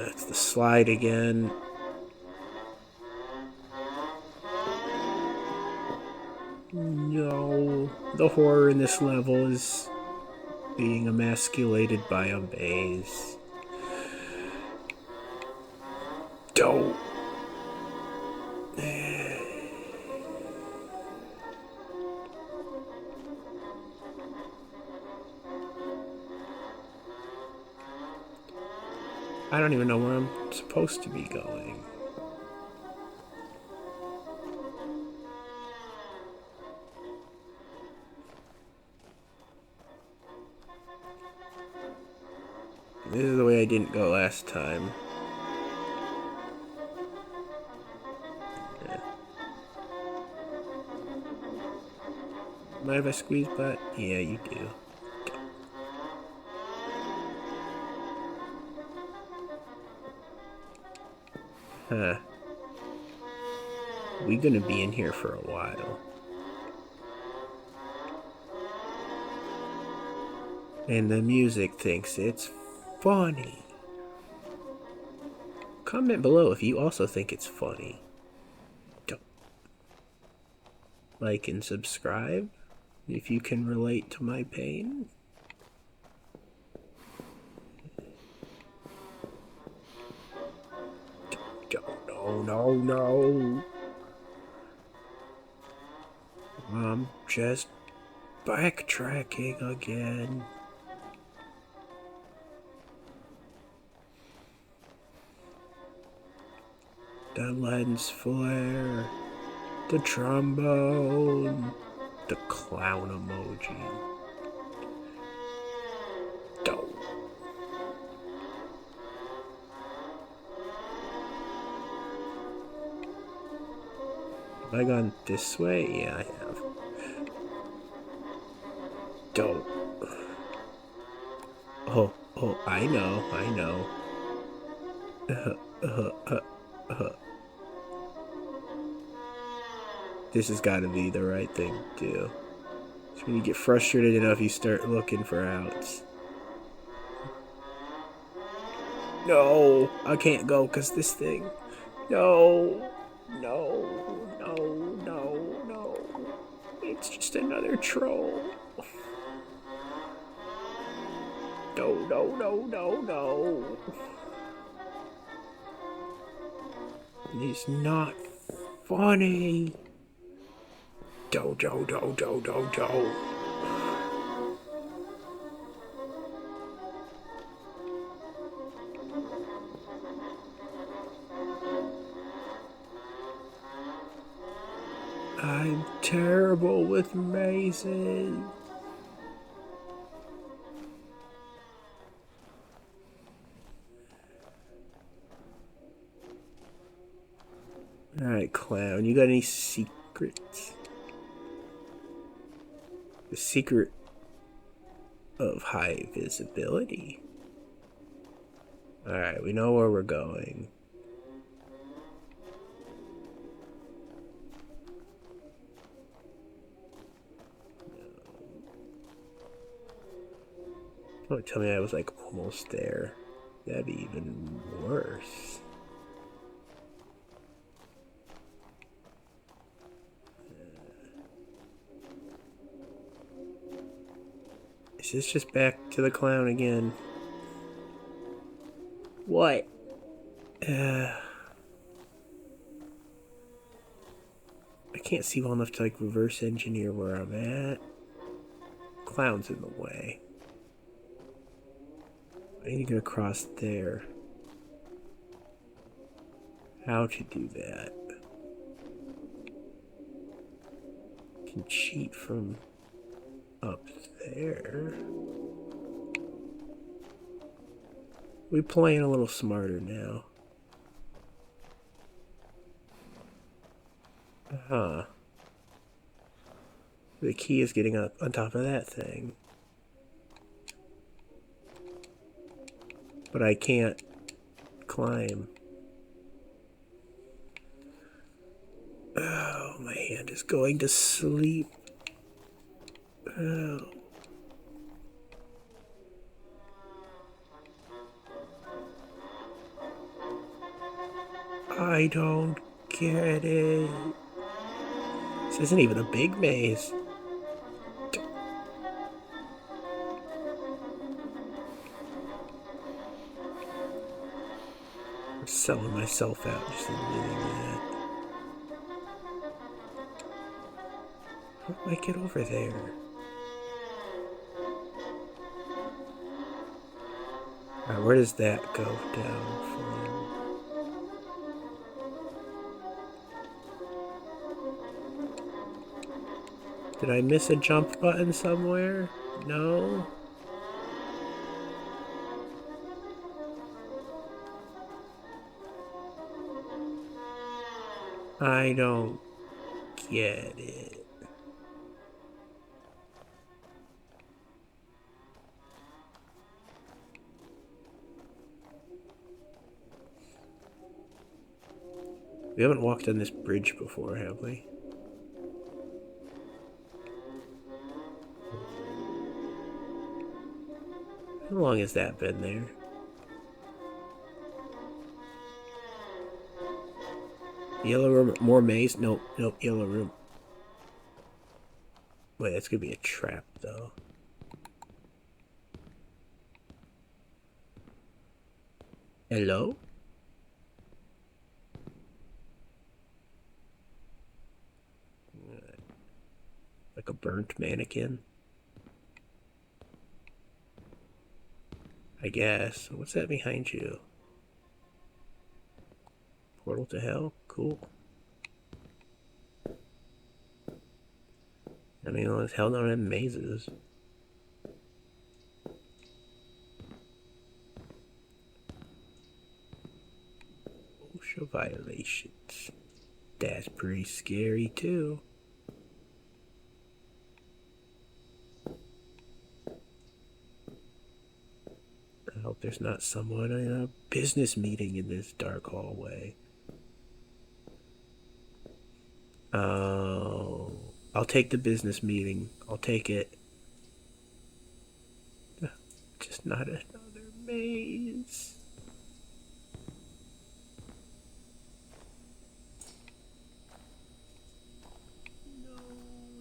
It's the slide again. No. The horror in this level is being emasculated by a maze. Don't. I don't even know where I'm supposed to be going. This is the way I didn't go last time. Yeah. Mind if I squeeze butt? Yeah, you do. Huh. We gonna be in here for a while. And the music thinks it's funny. Comment below if you also think it's funny. Don't. Like and subscribe if you can relate to my pain. No. I'm just backtracking again. The lens flare, the trombone, the clown emoji. Don't. Have I gone this way? Yeah, I have. Don't. Oh, I know. This has got to be the right thing to do. So when you get frustrated enough, you start looking for outs. No, I can't go because this thing. No, no, no, no, no. It's just another troll. No, no, no, no, no. It's not funny. Do, do, do, do, do, do. I'm terrible with mazes. Alright, clown, you got any secrets? The secret of high visibility. Alright, we know where we're going. Don't tell me I was like almost there. That'd be even worse. Is this just back to the clown again? What? I can't see well enough to like reverse engineer where I'm at. Clown's in the way. I need to get across there. How to do that? Can cheat from up there. We're playing a little smarter now. Huh. The key is getting up on top of that thing. But I can't climb. Oh, my hand is going to sleep. Oh. I don't get it. This isn't even a big maze. I'm selling myself out just admitting that. How do I get over there? Alright, where does that go down from? Did I miss a jump button somewhere? No? I don't get it. We haven't walked on this bridge before, have we? How long has that been there? Yellow room, more maze? Nope, nope, yellow room. Wait, that's gonna be a trap, though. Hello? Like a burnt mannequin? I guess. What's that behind you? Portal to hell? Cool. I mean, well, hell don't have mazes. OSHA violations. That's pretty scary, too. I hope there's not someone in a business meeting in this dark hallway. Oh, I'll take the business meeting. I'll take it. Just not another maze. No,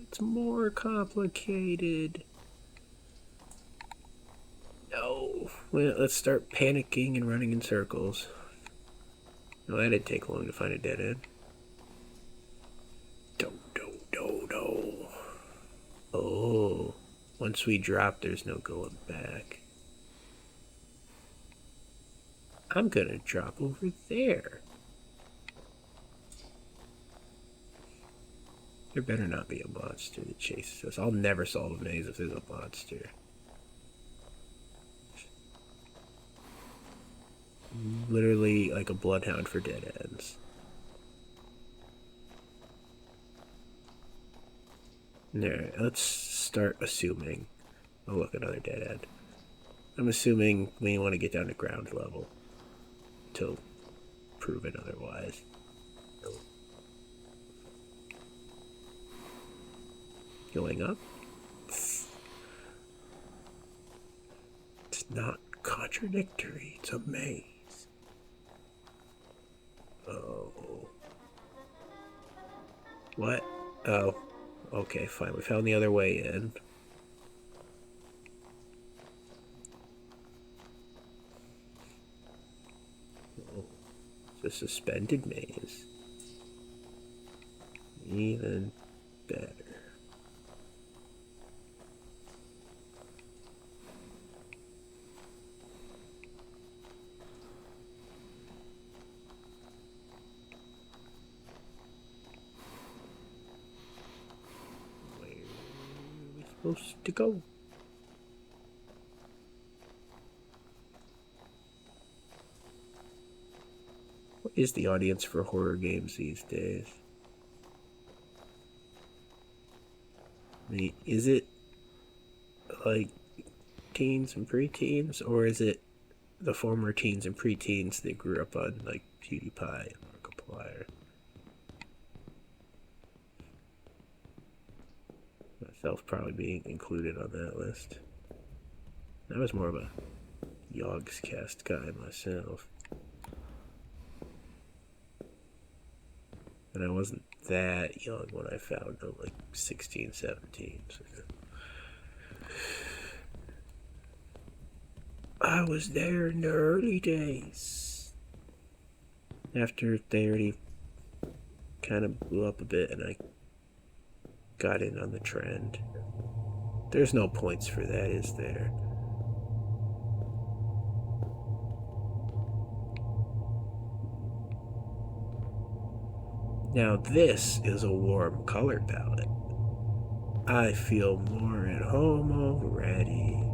it's more complicated. No. Well, let's start panicking and running in circles. No, that didn't take long to find a dead end. No. Oh, once we drop, there's no going back. I'm gonna drop over there. There better not be a monster that chases us. I'll never solve a maze if there's a monster. Literally like a bloodhound for dead ends. There, let's start assuming. Oh look, another dead end. I'm assuming we want to get down to ground level till proven otherwise. Going up? It's not contradictory, it's a maze. Oh. What? Oh. Okay, fine. We found the other way in. Oh. It's a suspended maze. Even better. Supposed to go. What is the audience for horror games these days? I mean, is it like teens and preteens, or is it the former teens and preteens that grew up on like PewDiePie and Markiplier? Myself probably being included on that list. I was more of a Yogscast guy myself. And I wasn't that young when I found them, like 16, 17. So I was there in the early days. After they already kind of blew up a bit and I got in on the trend. There's no points for that, is there? Now this is a warm color palette. I feel more at home already.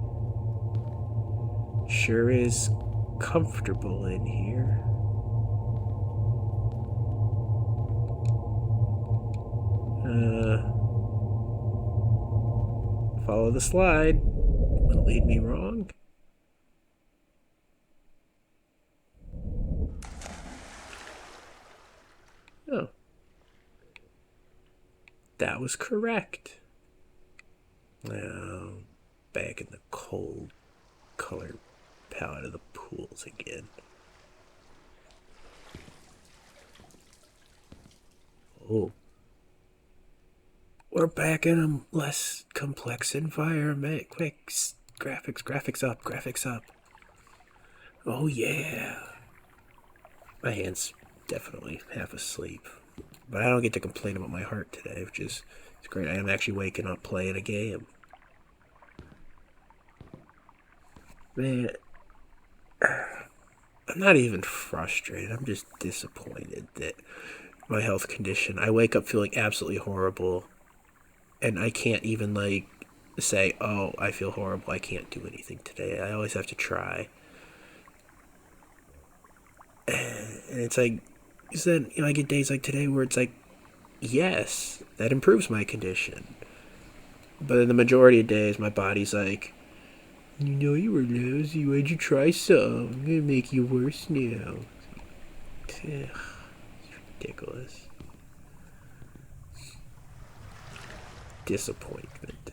Sure is comfortable in here. Follow the slide. Won't lead me wrong. Oh. That was correct. Now, back in the cold color palette of the pools again. Oh. We're back in a less complex environment. Quick, graphics up. Oh yeah. My hand's definitely half asleep. But I don't get to complain about my heart today, which is it's great. I am actually waking up playing a game. Man, I'm not even frustrated. I'm just disappointed that my health condition, I wake up feeling absolutely horrible. And I can't even, like, say, oh, I feel horrible, I can't do anything today. I always have to try. And it's like, then, I get days like today where it's like, yes, that improves my condition. But in the majority of days, my body's like, you were lousy, why'd you try some? I'm gonna make you worse now. Ugh, it's ridiculous. disappointment.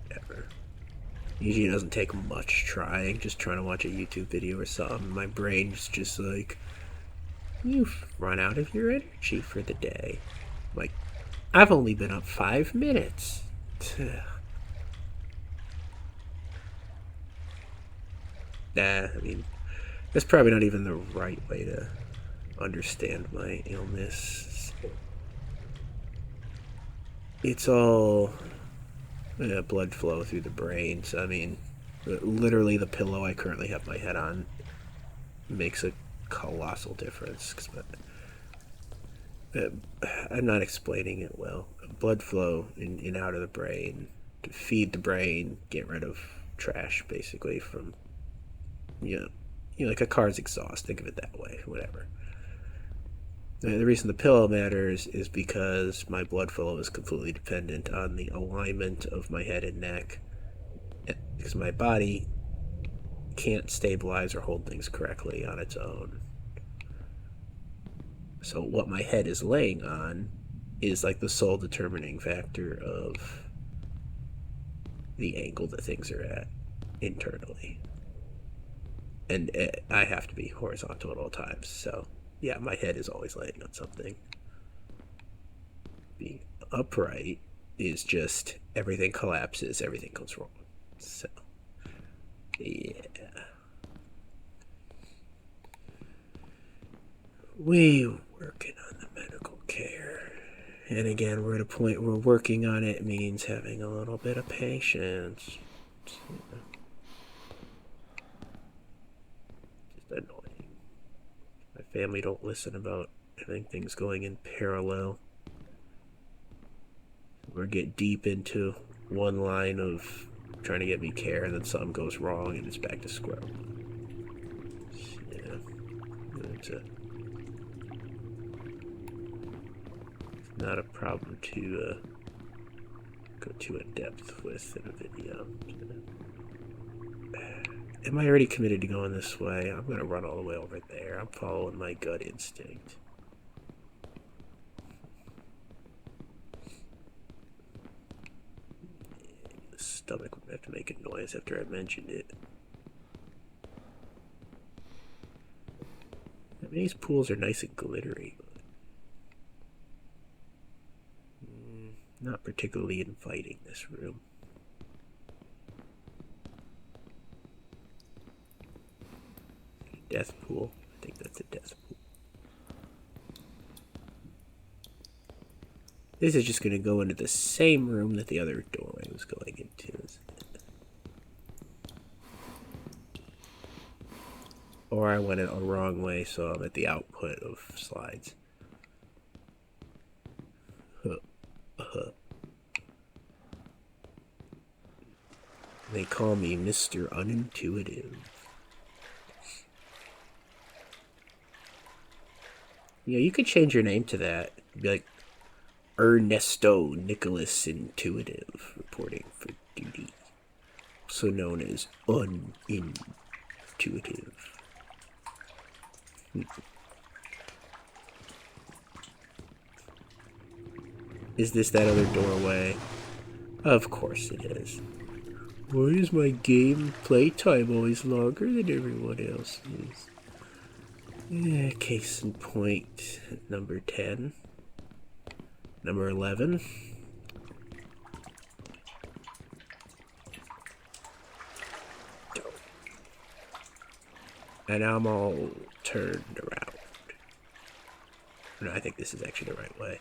Whatever. Usually it doesn't take much trying, just trying to watch a YouTube video or something. My brain's just like, you've run out of your energy for the day. Like, I've only been up 5 minutes. Nah, I mean, that's probably not even the right way to understand my illness. It's all blood flow through the brain. So, I mean, literally the pillow I currently have my head on makes a colossal difference. Cause I'm not explaining it well. Blood flow in and out of the brain to feed the brain, get rid of trash, basically, from, like a car's exhaust. Think of it that way, whatever. The reason the pillow matters is because my blood flow is completely dependent on the alignment of my head and neck, because my body can't stabilize or hold things correctly on its own. So what my head is laying on is like the sole determining factor of the angle that things are at internally. And I have to be horizontal at all times, so yeah, my head is always laying on something. Being upright is just everything collapses, everything goes wrong. So, yeah. We working on the medical care. And again, we're at a point where working on it means having a little bit of patience. Just annoying. My family don't listen about having things going in parallel. Or get deep into one line of trying to get me care, and then something goes wrong, and it's back to square one. Yeah, it's not a problem to go too in depth with in a video. Am I already committed to going this way? I'm gonna run all the way over there. I'm following my gut instinct. The stomach would have to make a noise after I mentioned it. I mean, these pools are nice and glittery, but not particularly inviting, this room. Death pool. I think that's a death pool. This is just going to go into the same room that the other doorway was going into, isn't it? Or I went it a wrong way, so I'm at the output of slides. They call me Mr. Unintuitive. Yeah, you could change your name to that. Be like Ernesto Nicholas Intuitive, reporting for duty. Also known as Unintuitive. Is this that other doorway? Of course it is. Why is my game playtime always longer than everyone else's? Case in point, number 10. Number 11. And I'm all turned around. No, I think this is actually the right way.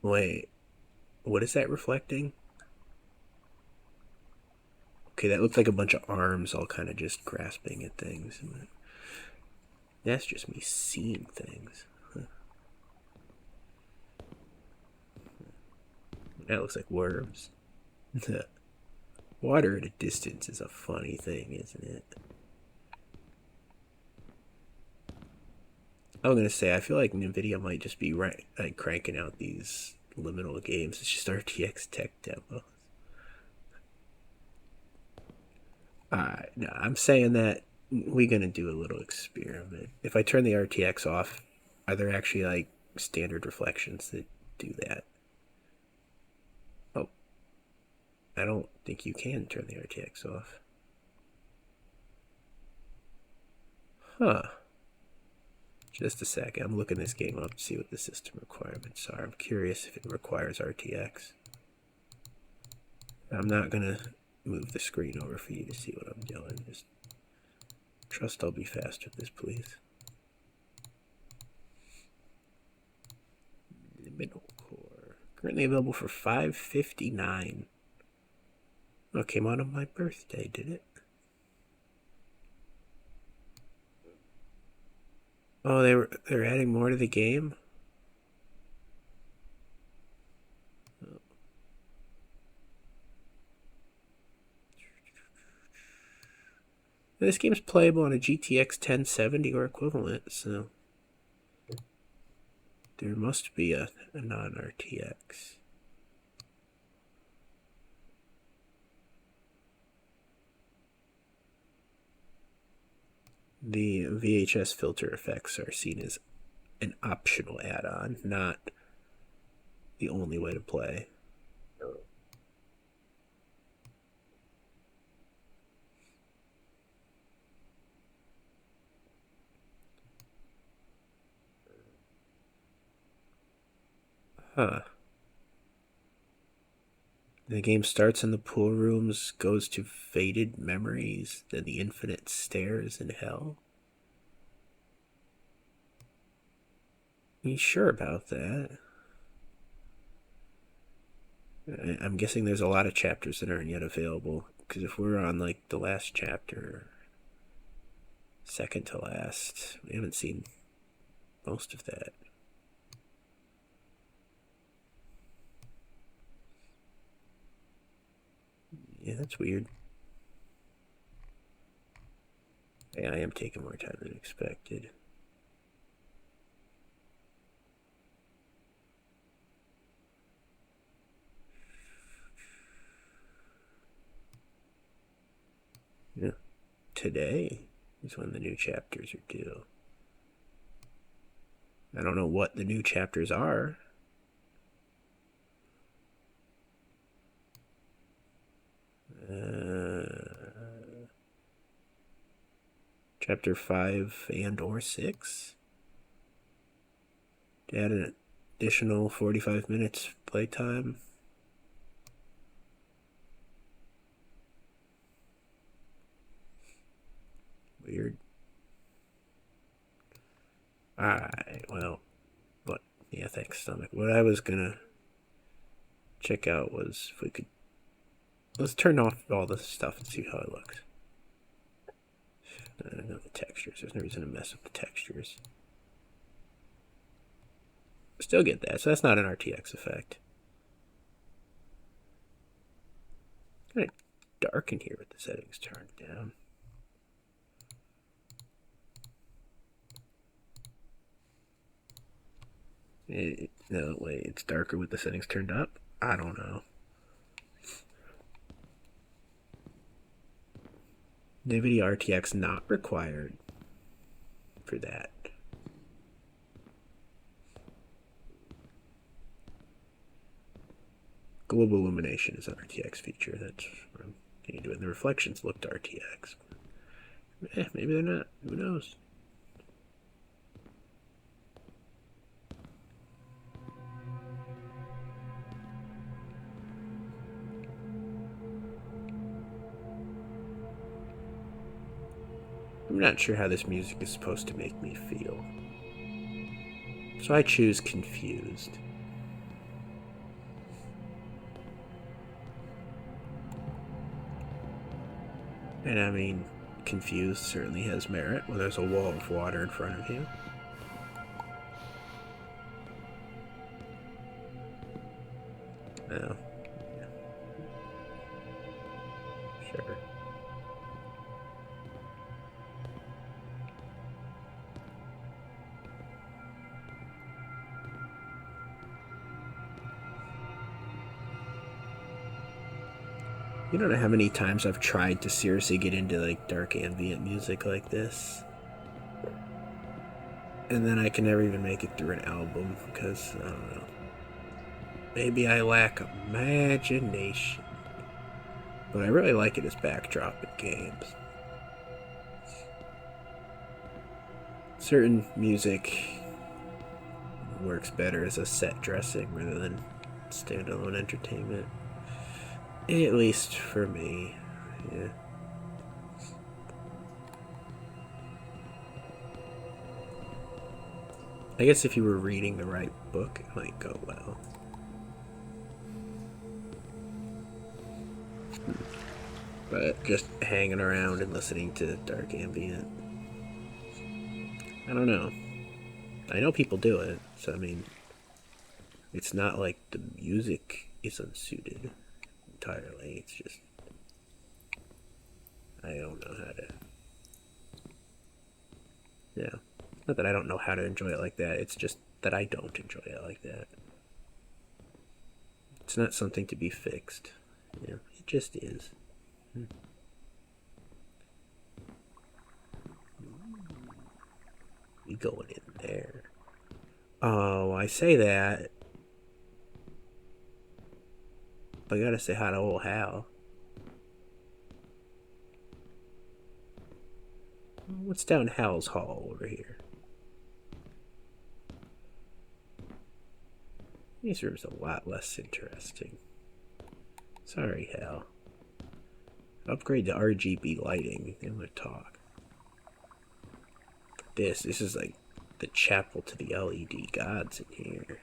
Wait, what is that reflecting? Okay, that looks like a bunch of arms all kind of just grasping at things. That's just me seeing things. Huh. That looks like worms. Water at a distance is a funny thing, isn't it? I was gonna say, I feel like NVIDIA might just be like cranking out these Liminal games. It's just RTX tech demos. No, I'm saying that we're gonna do a little experiment. If I turn the RTX off, are there actually like standard reflections that do that? Oh, I don't think you can turn the RTX off. Huh. Just a second. I'm looking this game up to see what the system requirements are. I'm curious if it requires RTX. I'm not gonna move the screen over for you to see what I'm doing. Just trust I'll be fast with this, please. Liminalcore. Currently available for $5.59. Oh, it came out on my birthday, did it? Oh, they're adding more to the game? Oh. This game's playable on a GTX 1070 or equivalent, so there must be a non-RTX. The VHS filter effects are seen as an optional add-on, not the only way to play. Huh. The game starts in the pool rooms, goes to faded memories, then the infinite stairs in hell. Are you sure about that? I'm guessing there's a lot of chapters that aren't yet available. Because if we're on like the last chapter, second to last, we haven't seen most of that. Yeah, that's weird. Yeah, I am taking more time than expected. Yeah. Today is when the new chapters are due. I don't know what the new chapters are. Chapter 5 and or 6. To add an additional 45 minutes playtime. Weird. Alright, well, what? Yeah, thanks, stomach. What I was gonna check out was if we could. Let's turn off all this stuff and see how it looks. I don't know the textures. There's no reason to mess with the textures. Still get that, so that's not an RTX effect. Kind of dark in here with the settings turned down. No, wait, it's darker with the settings turned up? I don't know. NVIDIA RTX not required for that. Global illumination is an RTX feature. That's what I'm getting to. And the reflections looked RTX. Maybe they're not. Who knows? I'm not sure how this music is supposed to make me feel. So I choose confused. And I mean, confused certainly has merit when there's a wall of water in front of you. Oh. Yeah. Sure. You don't know how many times I've tried to seriously get into like dark ambient music like this. And then I can never even make it through an album because, I don't know. Maybe I lack imagination. But I really like it as backdrop in games. Certain music works better as a set dressing rather than standalone entertainment. At least for me, yeah. I guess if you were reading the right book, it might go well. But just hanging around and listening to dark ambient, I don't know. I know people do it, so I mean, it's not like the music is unsuited entirely. It's just I don't know how to. Yeah, not that I don't know how to enjoy it like that. It's just that I don't enjoy it like that. It's not something to be fixed. Yeah, it just is. We going in there. Oh, I say that. But I gotta say hi to old Hal. What's down Hal's Hall over here? These rooms are a lot less interesting. Sorry, Hal. Upgrade to RGB lighting and we'll talk. This is like the chapel to the LED gods in here.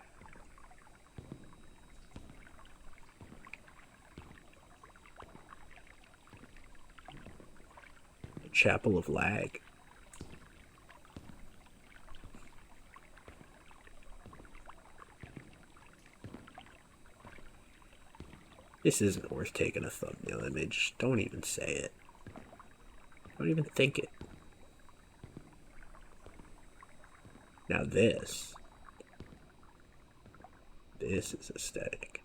The chapel of lag. This isn't worth taking a thumbnail image. Don't even say it. Don't even think it. Now this is aesthetic.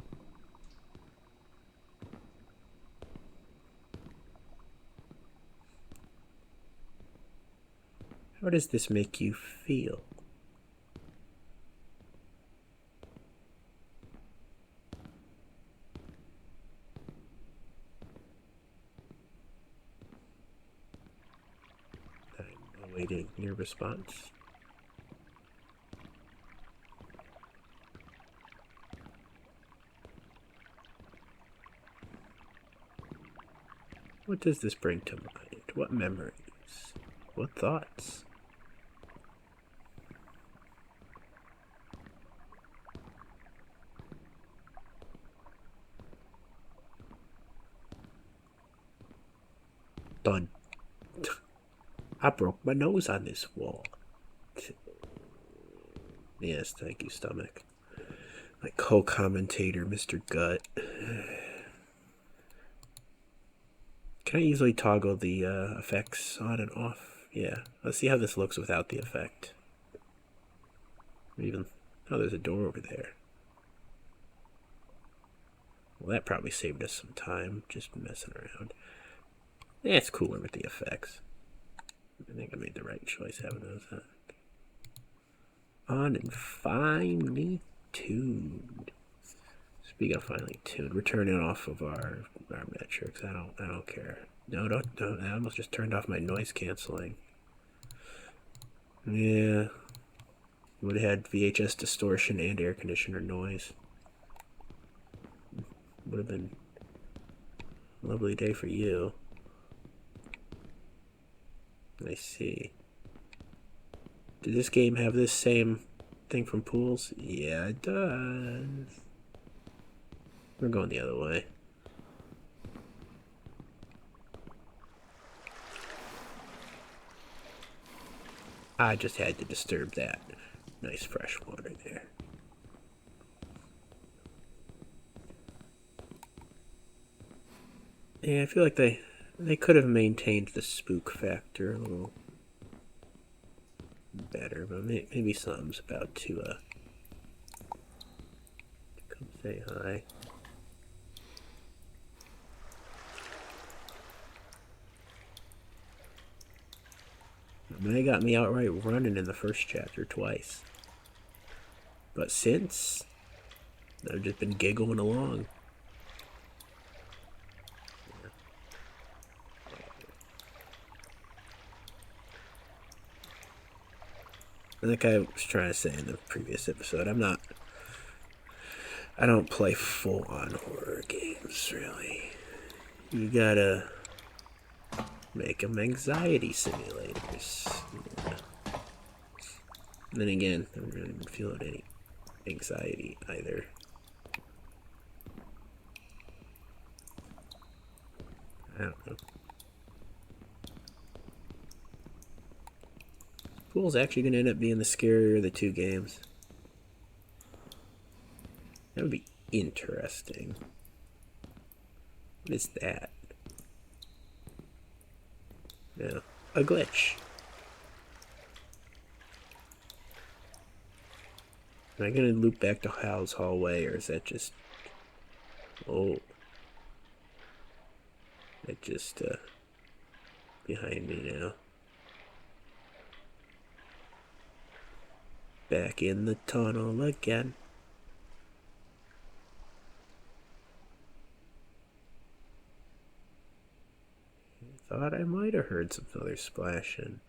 How does this make you feel? I'm awaiting your response. What does this bring to mind? What memories? What thoughts? Done. I broke my nose on this wall. Yes, thank you, stomach. My co-commentator, Mr. Gut. Can I easily toggle the effects on and off? Yeah. Let's see how this looks without the effect. Even... Oh, there's a door over there. Well, that probably saved us some time, just messing around. Yeah, it's cooler with the effects. I think I made the right choice having those on and finely tuned. Speaking of finely tuned, we're turning off of our metrics. I don't care. No, don't. I almost just turned off my noise canceling. Yeah, would have had VHS distortion and air conditioner noise. Would have been a lovely day for you. I see. Did this game have this same thing from Pools? Yeah, it does. We're going the other way. I just had to disturb that. Nice fresh water there. Yeah, I feel like they could have maintained the spook factor a little better, but maybe something's about to come say hi. I mean, they got me outright running in the first chapter twice. But since, I've just been giggling along. Like I was trying to say in the previous episode, I don't play full-on horror games, really. You gotta make them anxiety simulators. Yeah. And then again, I haven't really been feeling any anxiety either. I don't know. Pool's actually gonna end up being the scarier of the two games. That would be interesting. What is that? No, a glitch. Am I gonna loop back to Hal's hallway, or is that just... Oh. That just, behind me now. Back in the tunnel again. Thought I might have heard some other splashing.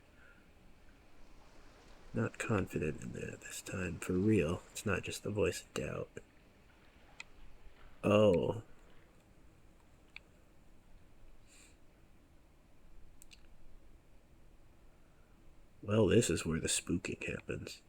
Not confident in that this time, for real. It's not just the voice of doubt. Oh. Well, this is where the spooking happens.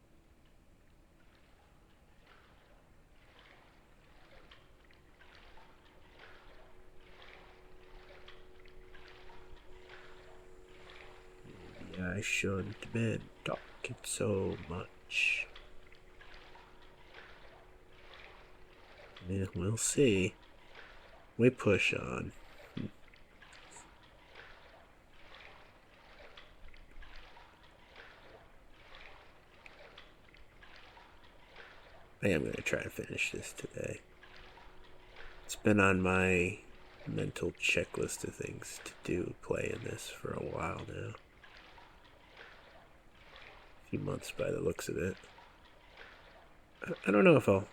Maybe I shouldn't have been talking so much. Yeah, we'll see. We push on. I am going to try to finish this today. It's been on my mental checklist of things to do playing this for a while now. A few months by the looks of it. I don't know if I'll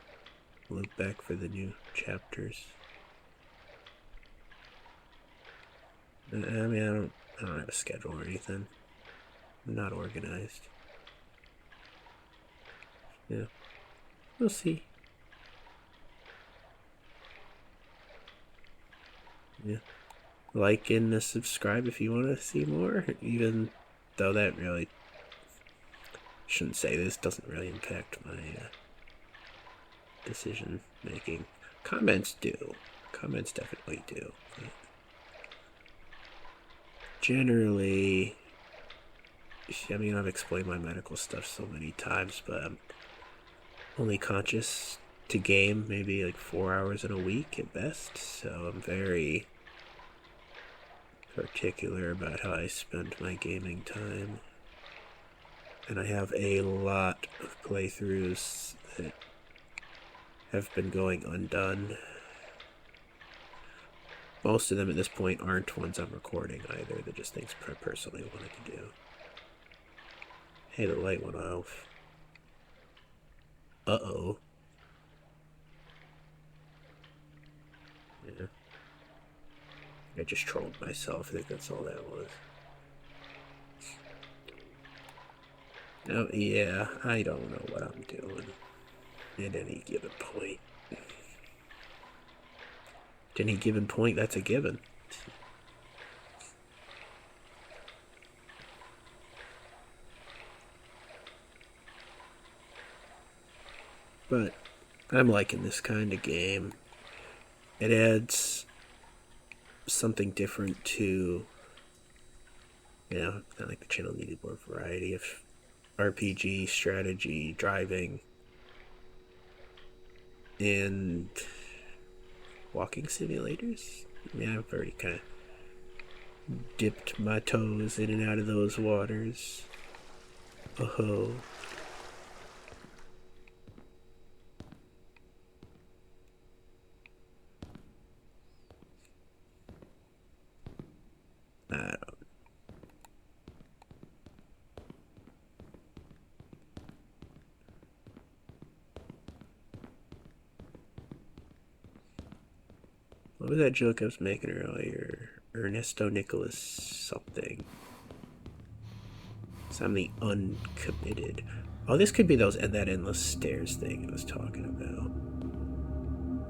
look back for the new chapters. I mean, I don't have a schedule or anything. I'm not organized. Yeah. We'll see. Yeah. Like and subscribe if you want to see more, even though that really shouldn't say this, doesn't really impact my decision making. Comments do. Comments definitely do. But generally, I mean, I've explained my medical stuff so many times, but I'm only conscious to game maybe like 4 hours in a week at best, so I'm very particular about how I spend my gaming time. And I have a lot of playthroughs that have been going undone. Most of them at this point aren't ones I'm recording either. They're just things I personally wanted to do. Hey, the light went off. Uh-oh. Yeah. I just trolled myself. I think that's all that was. Oh, yeah, I don't know what I'm doing at any given point. At any given point, that's a given. But I'm liking this kind of game. It adds something different to, you know, I think the channel needed more variety of RPG, strategy, driving, and walking simulators. I mean, I've already kind of dipped my toes in and out of those waters. Oh-ho. I don't. What was that joke I was making earlier? Ernesto Nicholas something. So I'm the uncommitted. Oh, this could be that endless stairs thing I was talking about.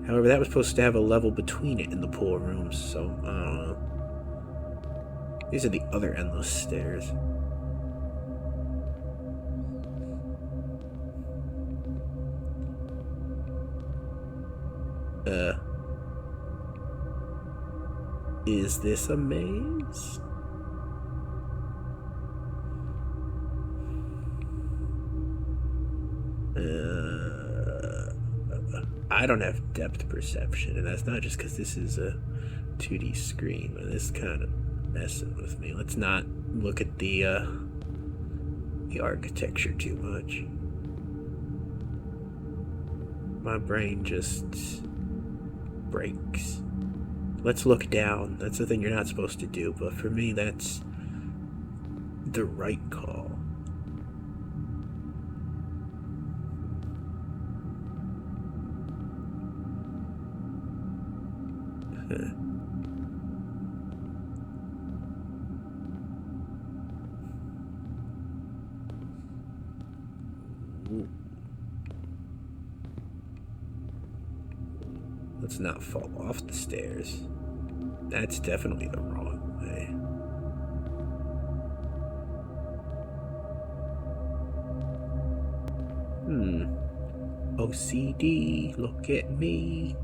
However, that was supposed to have a level between it and the pool rooms, so I don't know. These are the other endless stairs. Is this a maze? I don't have depth perception, and that's not just because this is a 2D screen, but this is kind of messing with me. Let's not look at the architecture too much. My brain just breaks. Let's look down. That's the thing you're not supposed to do, but for me, that's the right call. Let's not fall off the stairs. That's definitely the wrong way. OCD, look at me.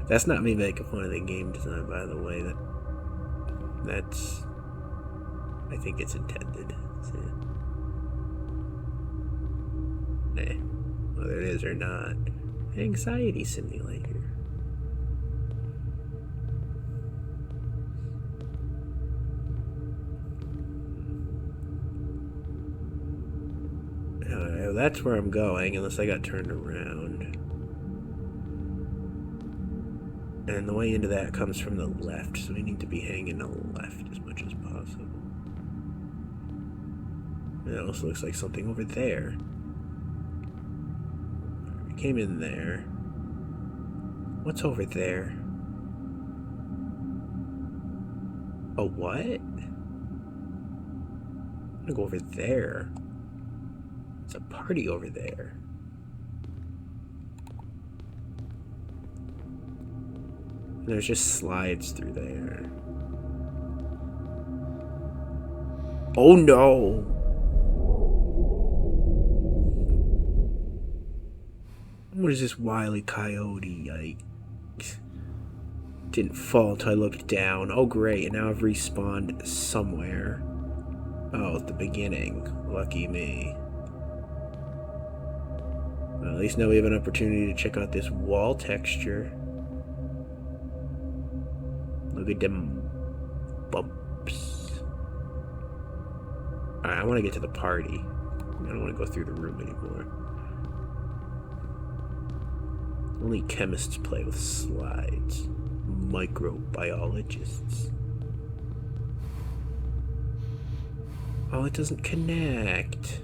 That's not me making fun of the game design, by the way. That's I think it's intended. So, nah. Whether it is or not. Anxiety simulator. That's where I'm going, unless I got turned around. And the way into that comes from the left, so we need to be hanging to the left as much as possible. And it also looks like something over there. We came in there. What's over there? A what? I'm gonna go over there. It's a party over there. And there's just slides through there. Oh no! What is this Wile E. Coyote? Yikes. Didn't fall until I looked down. Oh great, and now I've respawned somewhere. Oh, at the beginning. Lucky me. Well, at least now we have an opportunity to check out this wall texture. Look at them bumps. Alright, I want to get to the party. I don't want to go through the room anymore. Only chemists play with slides. Microbiologists. Oh, it doesn't connect.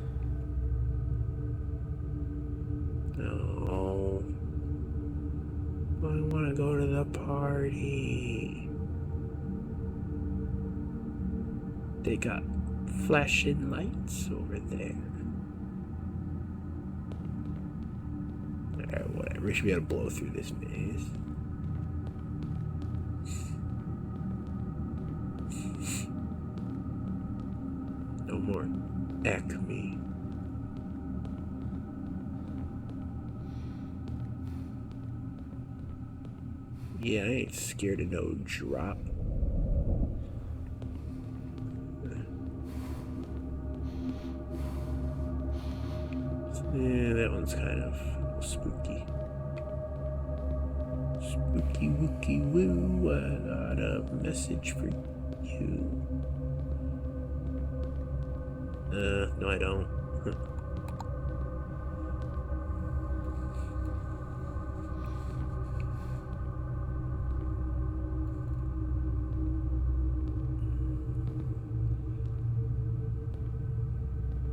No. I want to go to the party. They got flashing lights over there. Alright, whatever. We should be able to blow through this maze. No more Acme. Yeah, I ain't scared of no drop. Yeah, that one's kind of spooky. Spooky wookie woo, I got a message for you. No I don't.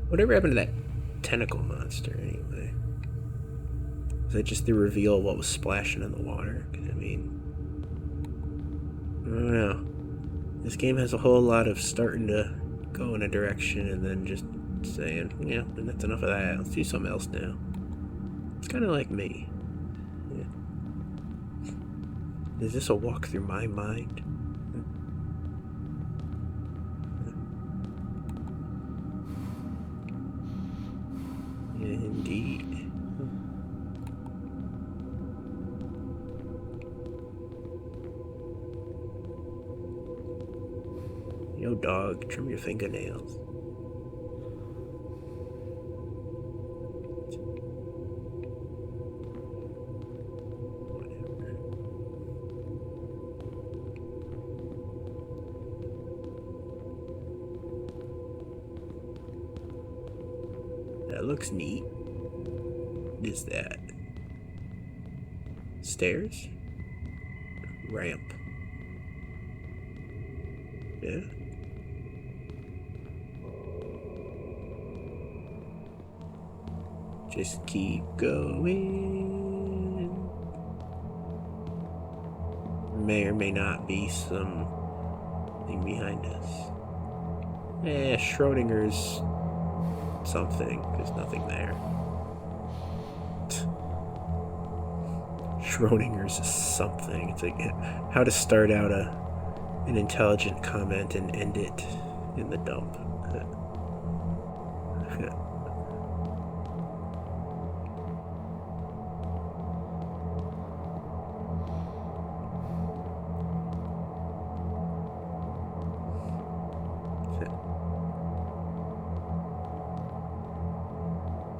Whatever happened to that tentacle monster, anyway? Is that just the reveal of what was splashing in the water? I mean, I don't know. This game has a whole lot of starting to go in a direction and then just saying, yeah, and that's enough of that. Let's do something else now. It's kind of like me. Yeah. Is this a walk through my mind? Yeah, indeed. Yo, dog, trim your fingernails. Whatever. That looks neat. What is that? Stairs? Ramp. Yeah. Just keep going. May or may not be something behind us. Schrodinger's something. There's nothing there. Schrodinger's something. It's like how to start out an intelligent comment and end it in the dump.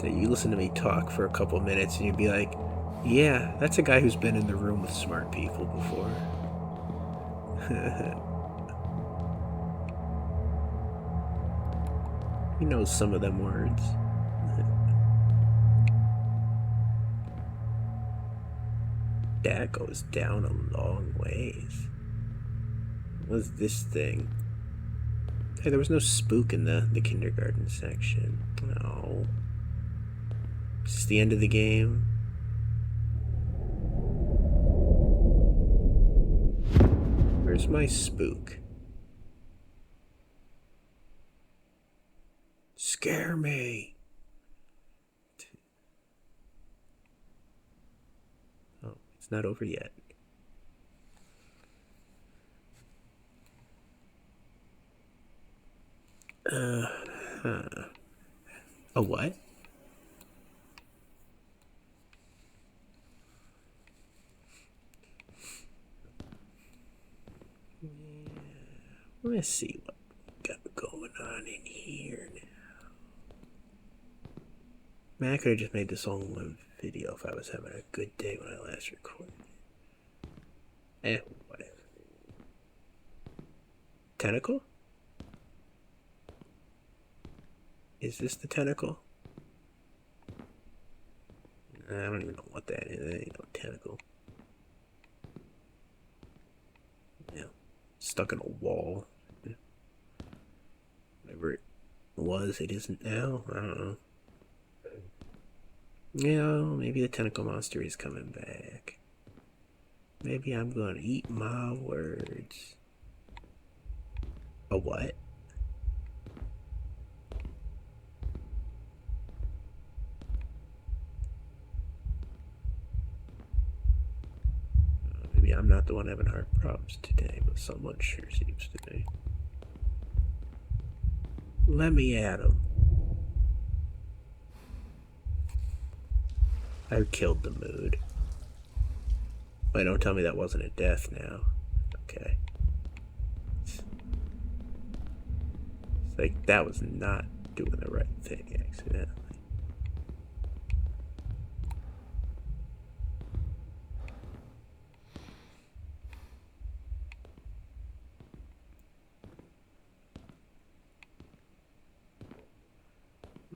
You listen to me talk for a couple minutes and you'd be like, yeah, that's a guy who's been in the room with smart people before. He knows some of them words. That goes down a long ways. What's this thing? Hey, there was no spook in the kindergarten section. No. Is this the end of the game? Where's my spook? Scare me. Oh, it's not over yet. A what? Let's see what we got going on in here now. Man, I could have just made this all one video if I was having a good day when I last recorded. Whatever. Tentacle? Is this the tentacle? I don't even know what that is. That ain't no tentacle. Yeah. Stuck in a wall. Whatever it was, it isn't now. I don't know. Yeah, maybe the tentacle monster is coming back. Maybe I'm gonna eat my words. A what? Maybe I'm not the one having heart problems today, but someone sure seems to be. Let me at him. I killed the mood. Wait, don't tell me that wasn't a death now. Okay. It's like that was not doing the right thing accidentally.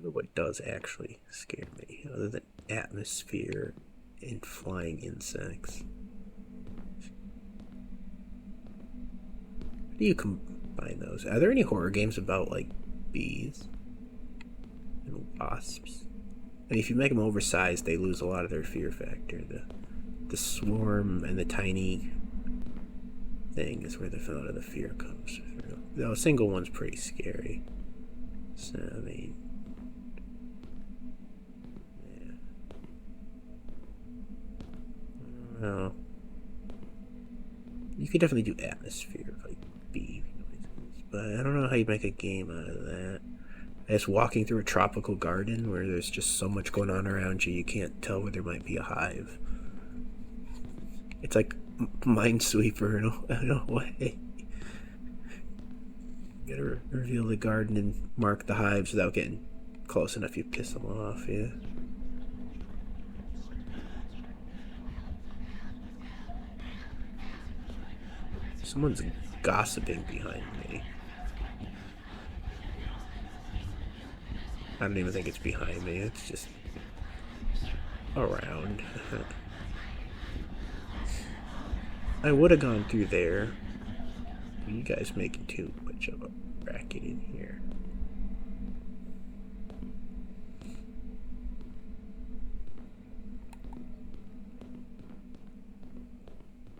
What does actually scare me, other than atmosphere and flying insects? How do you combine those? Are there any horror games about like bees and wasps And if you make them oversized, they lose a lot of their fear factor. The swarm and the tiny thing is where the lot of the fear comes through. Though a single one's pretty scary. So, I mean, yeah. Well, you could definitely do atmosphere, like bee noises, but I don't know how you make a game out of that. It's walking through a tropical garden where there's just so much going on around you, you can't tell where there might be a hive. It's like Minesweeper in a way. You gotta reveal the garden and mark the hives without getting close enough, you piss them off, yeah. Someone's gossiping behind me. I don't even think it's behind me, it's just around. I would have gone through there. You guys making too much of a racket in here.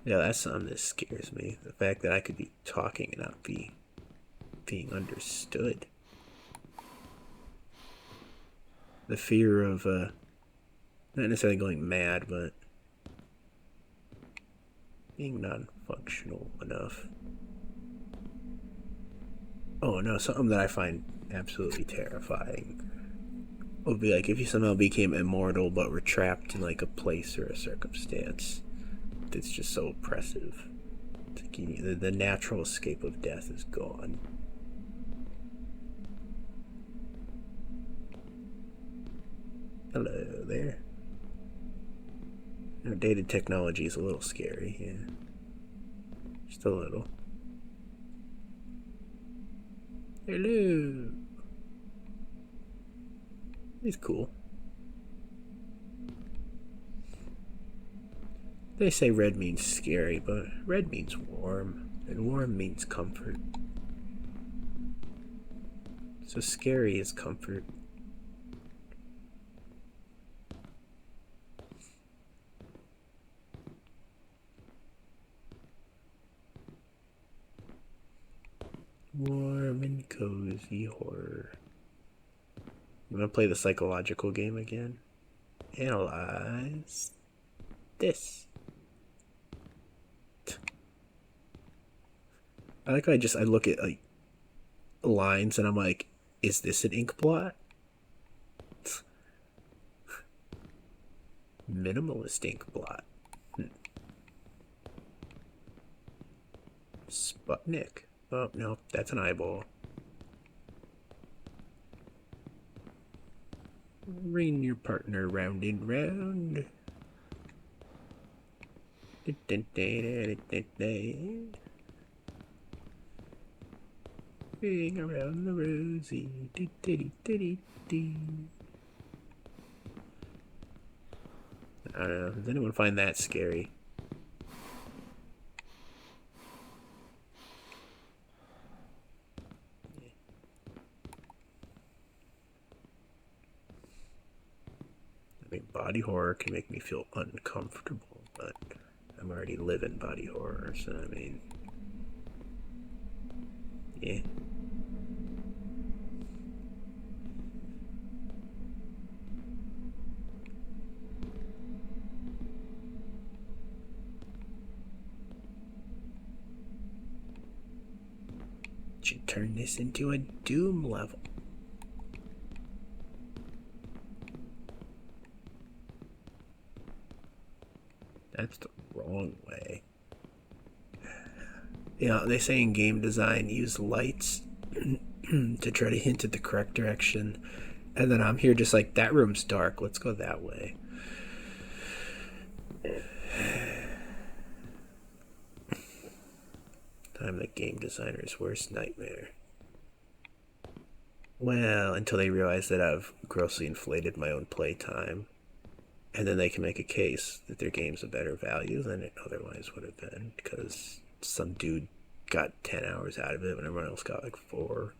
Yeah, that's something that scares me. The fact that I could be talking and not be being understood. The fear of, not necessarily going mad, but being non-functional enough. Oh no, something that I find absolutely terrifying would be like if you somehow became immortal but were trapped in like a place or a circumstance that's just so oppressive. The natural escape of death is gone. Hello there. Outdated technology is a little scary, yeah. Just a little. Hello. He's cool. They say red means scary, but red means warm, and warm means comfort. So scary is comfort. Warm and cozy horror. You want to play the psychological game again? Analyze this. I like how I look at like lines and I'm like, is this an ink blot? Minimalist ink blot. Sputnik. Oh no, that's an eyeball. Ring your partner round and round. Ring around the rosy. I don't know. Does anyone find that scary? I mean, body horror can make me feel uncomfortable, but I'm already living body horror, so I mean, yeah. Should turn this into a Doom level. That's the wrong way. Yeah, they say in game design, use lights to try to hint at the correct direction. And then I'm here just like, that room's dark, let's go that way. I'm the game designer's worst nightmare. Well, until they realize that I've grossly inflated my own playtime. And then they can make a case that their game's a better value than it otherwise would have been, because some dude got 10 hours out of it when everyone else got like 4.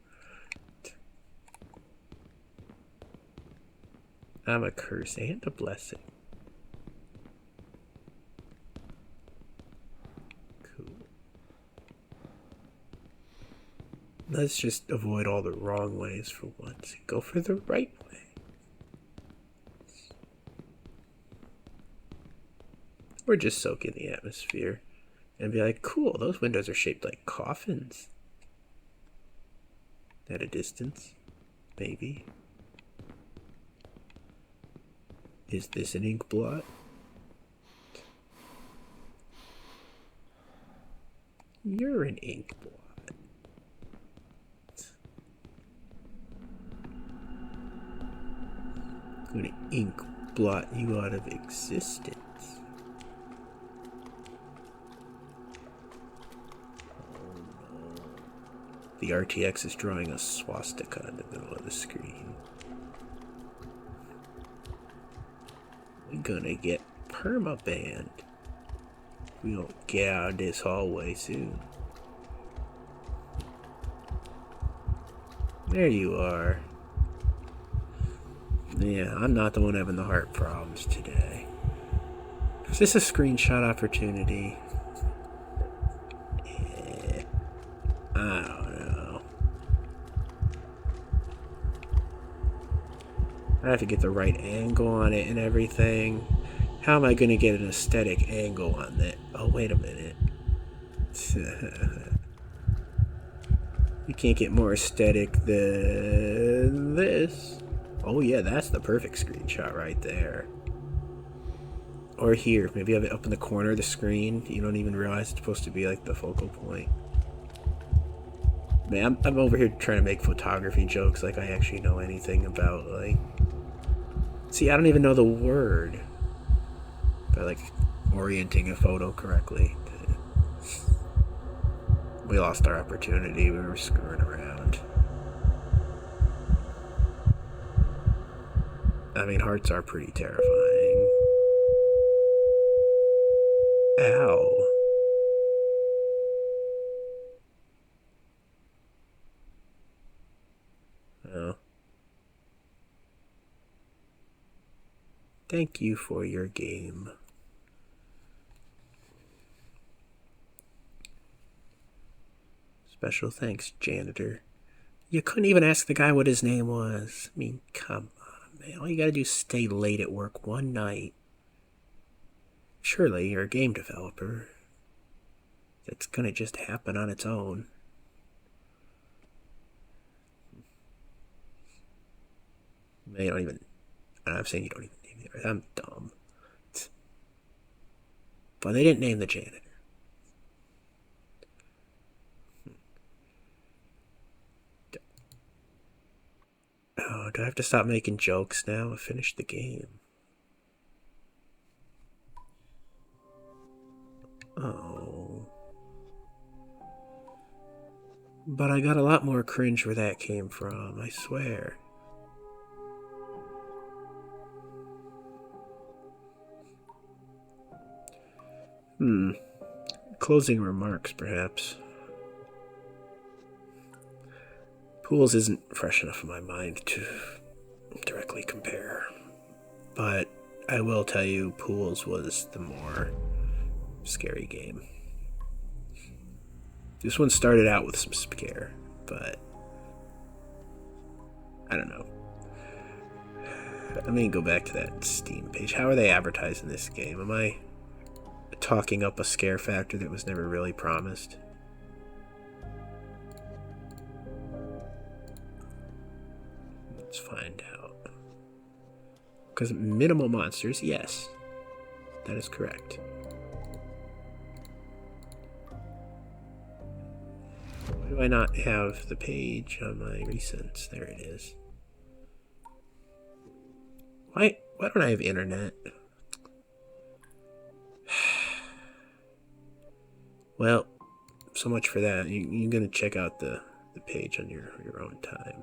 I'm a curse and a blessing. Cool. Let's just avoid all the wrong ways for once and go for the right way. Or just soak in the atmosphere and be like, cool, those windows are shaped like coffins. At a distance, maybe. Is this an ink blot? You're an ink blot. I'm gonna ink blot you out of existence. The RTX is drawing a swastika in the middle of the screen. We're gonna get permabanned. We don't get out of this hallway soon. There you are. Yeah, I'm not the one having the heart problems today. Is this a screenshot opportunity? I don't know. I have to get the right angle on it and everything. How am I going to get an aesthetic angle on that? Oh, wait a minute. You can't get more aesthetic than this. Oh yeah, that's the perfect screenshot right there. Or here, maybe have it up in the corner of the screen. You don't even realize it's supposed to be like the focal point. Man, I'm over here trying to make photography jokes like I actually know anything about, like... See, I don't even know the word. But, like, orienting a photo correctly. We lost our opportunity. We were screwing around. I mean, hearts are pretty terrifying. Ow. Oh. Thank you for your game. Special thanks, janitor. You couldn't even ask the guy what his name was. I mean, come on, man. All you gotta do is stay late at work one night. Surely you're a game developer. It's gonna just happen on its own. They don't even... I'm saying you don't even name it. I'm dumb. But they didn't name the janitor. Oh, do I have to stop making jokes now? I finished the game. Oh. But I got a lot more cringe where that came from, I swear. Closing remarks, perhaps. Pools isn't fresh enough in my mind to directly compare. But I will tell you, Pools was the more scary game. This one started out with some scare, but I don't know. Let me go back to that Steam page. How are they advertising this game? Am I talking up a scare factor that was never really promised? Let's find out. Because minimal monsters, yes. That is correct. Why do I not have the page on my recents? There it is. Why don't I have internet? Well, so much for that. You're gonna check out the page on your own time.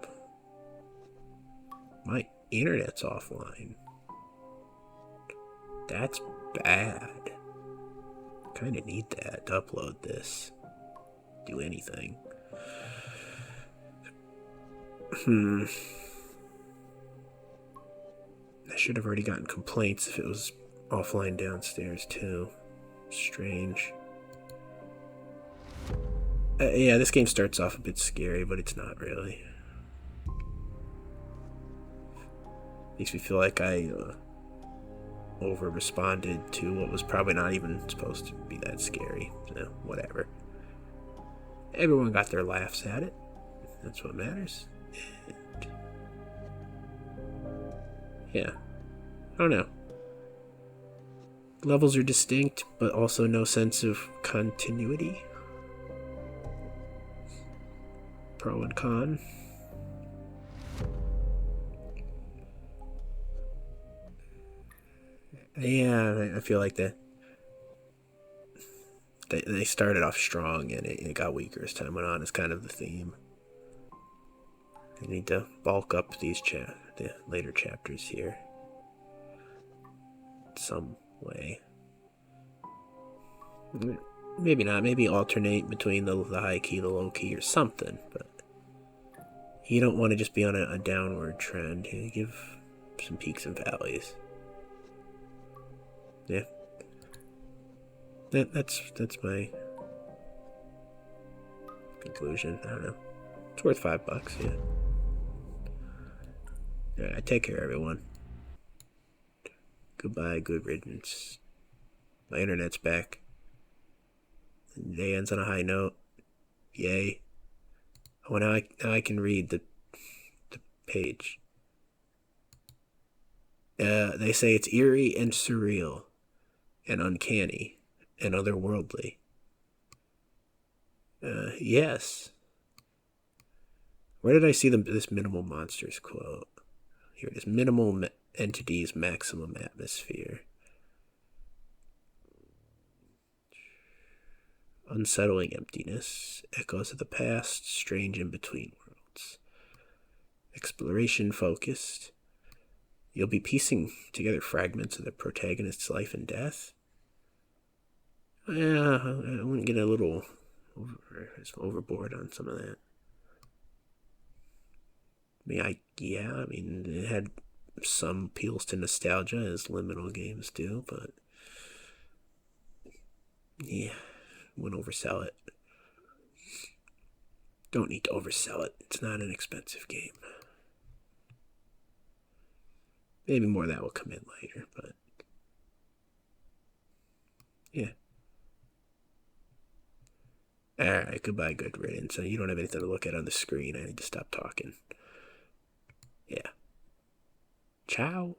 My internet's offline. That's bad. Kinda need that to upload this. Do anything. I should have already gotten complaints if it was offline downstairs, too. Strange. Yeah, this game starts off a bit scary, but it's not really. Makes me feel like I over-responded to what was probably not even supposed to be that scary. So, whatever. Everyone got their laughs at it. That's what matters. And yeah. I don't know. Levels are distinct, but also no sense of continuity. Pro and con. Yeah, I feel like they started off strong and it got weaker as time went on. It's kind of the theme. They need to bulk up the later chapters here. Some way. Maybe not. Maybe alternate between the high key, the low key, or something. But you don't want to just be on a downward trend. You give some peaks and valleys. Yeah. That's my conclusion. I don't know. It's worth $5, yeah. Alright, take care, everyone. Goodbye, good riddance. My internet's back. The day ends on a high note. Yay. Oh, now I can read the page. They say it's eerie and surreal and uncanny and otherworldly. Yes. Where did I see this Minimal Monsters quote? Here it is. Minimal entities, maximum atmosphere. Unsettling emptiness, echoes of the past, strange in-between worlds. Exploration focused. You'll be piecing together fragments of the protagonist's life and death. Yeah, I wouldn't get a little overboard on some of that. I mean, it had some appeals to nostalgia, as liminal games do, but yeah, wouldn't oversell it. Don't need to oversell it. It's not an expensive game. Maybe more of that will come in later, but yeah. Alright, goodbye, good riddance. So you don't have anything to look at on the screen. I need to stop talking. Yeah. Ciao.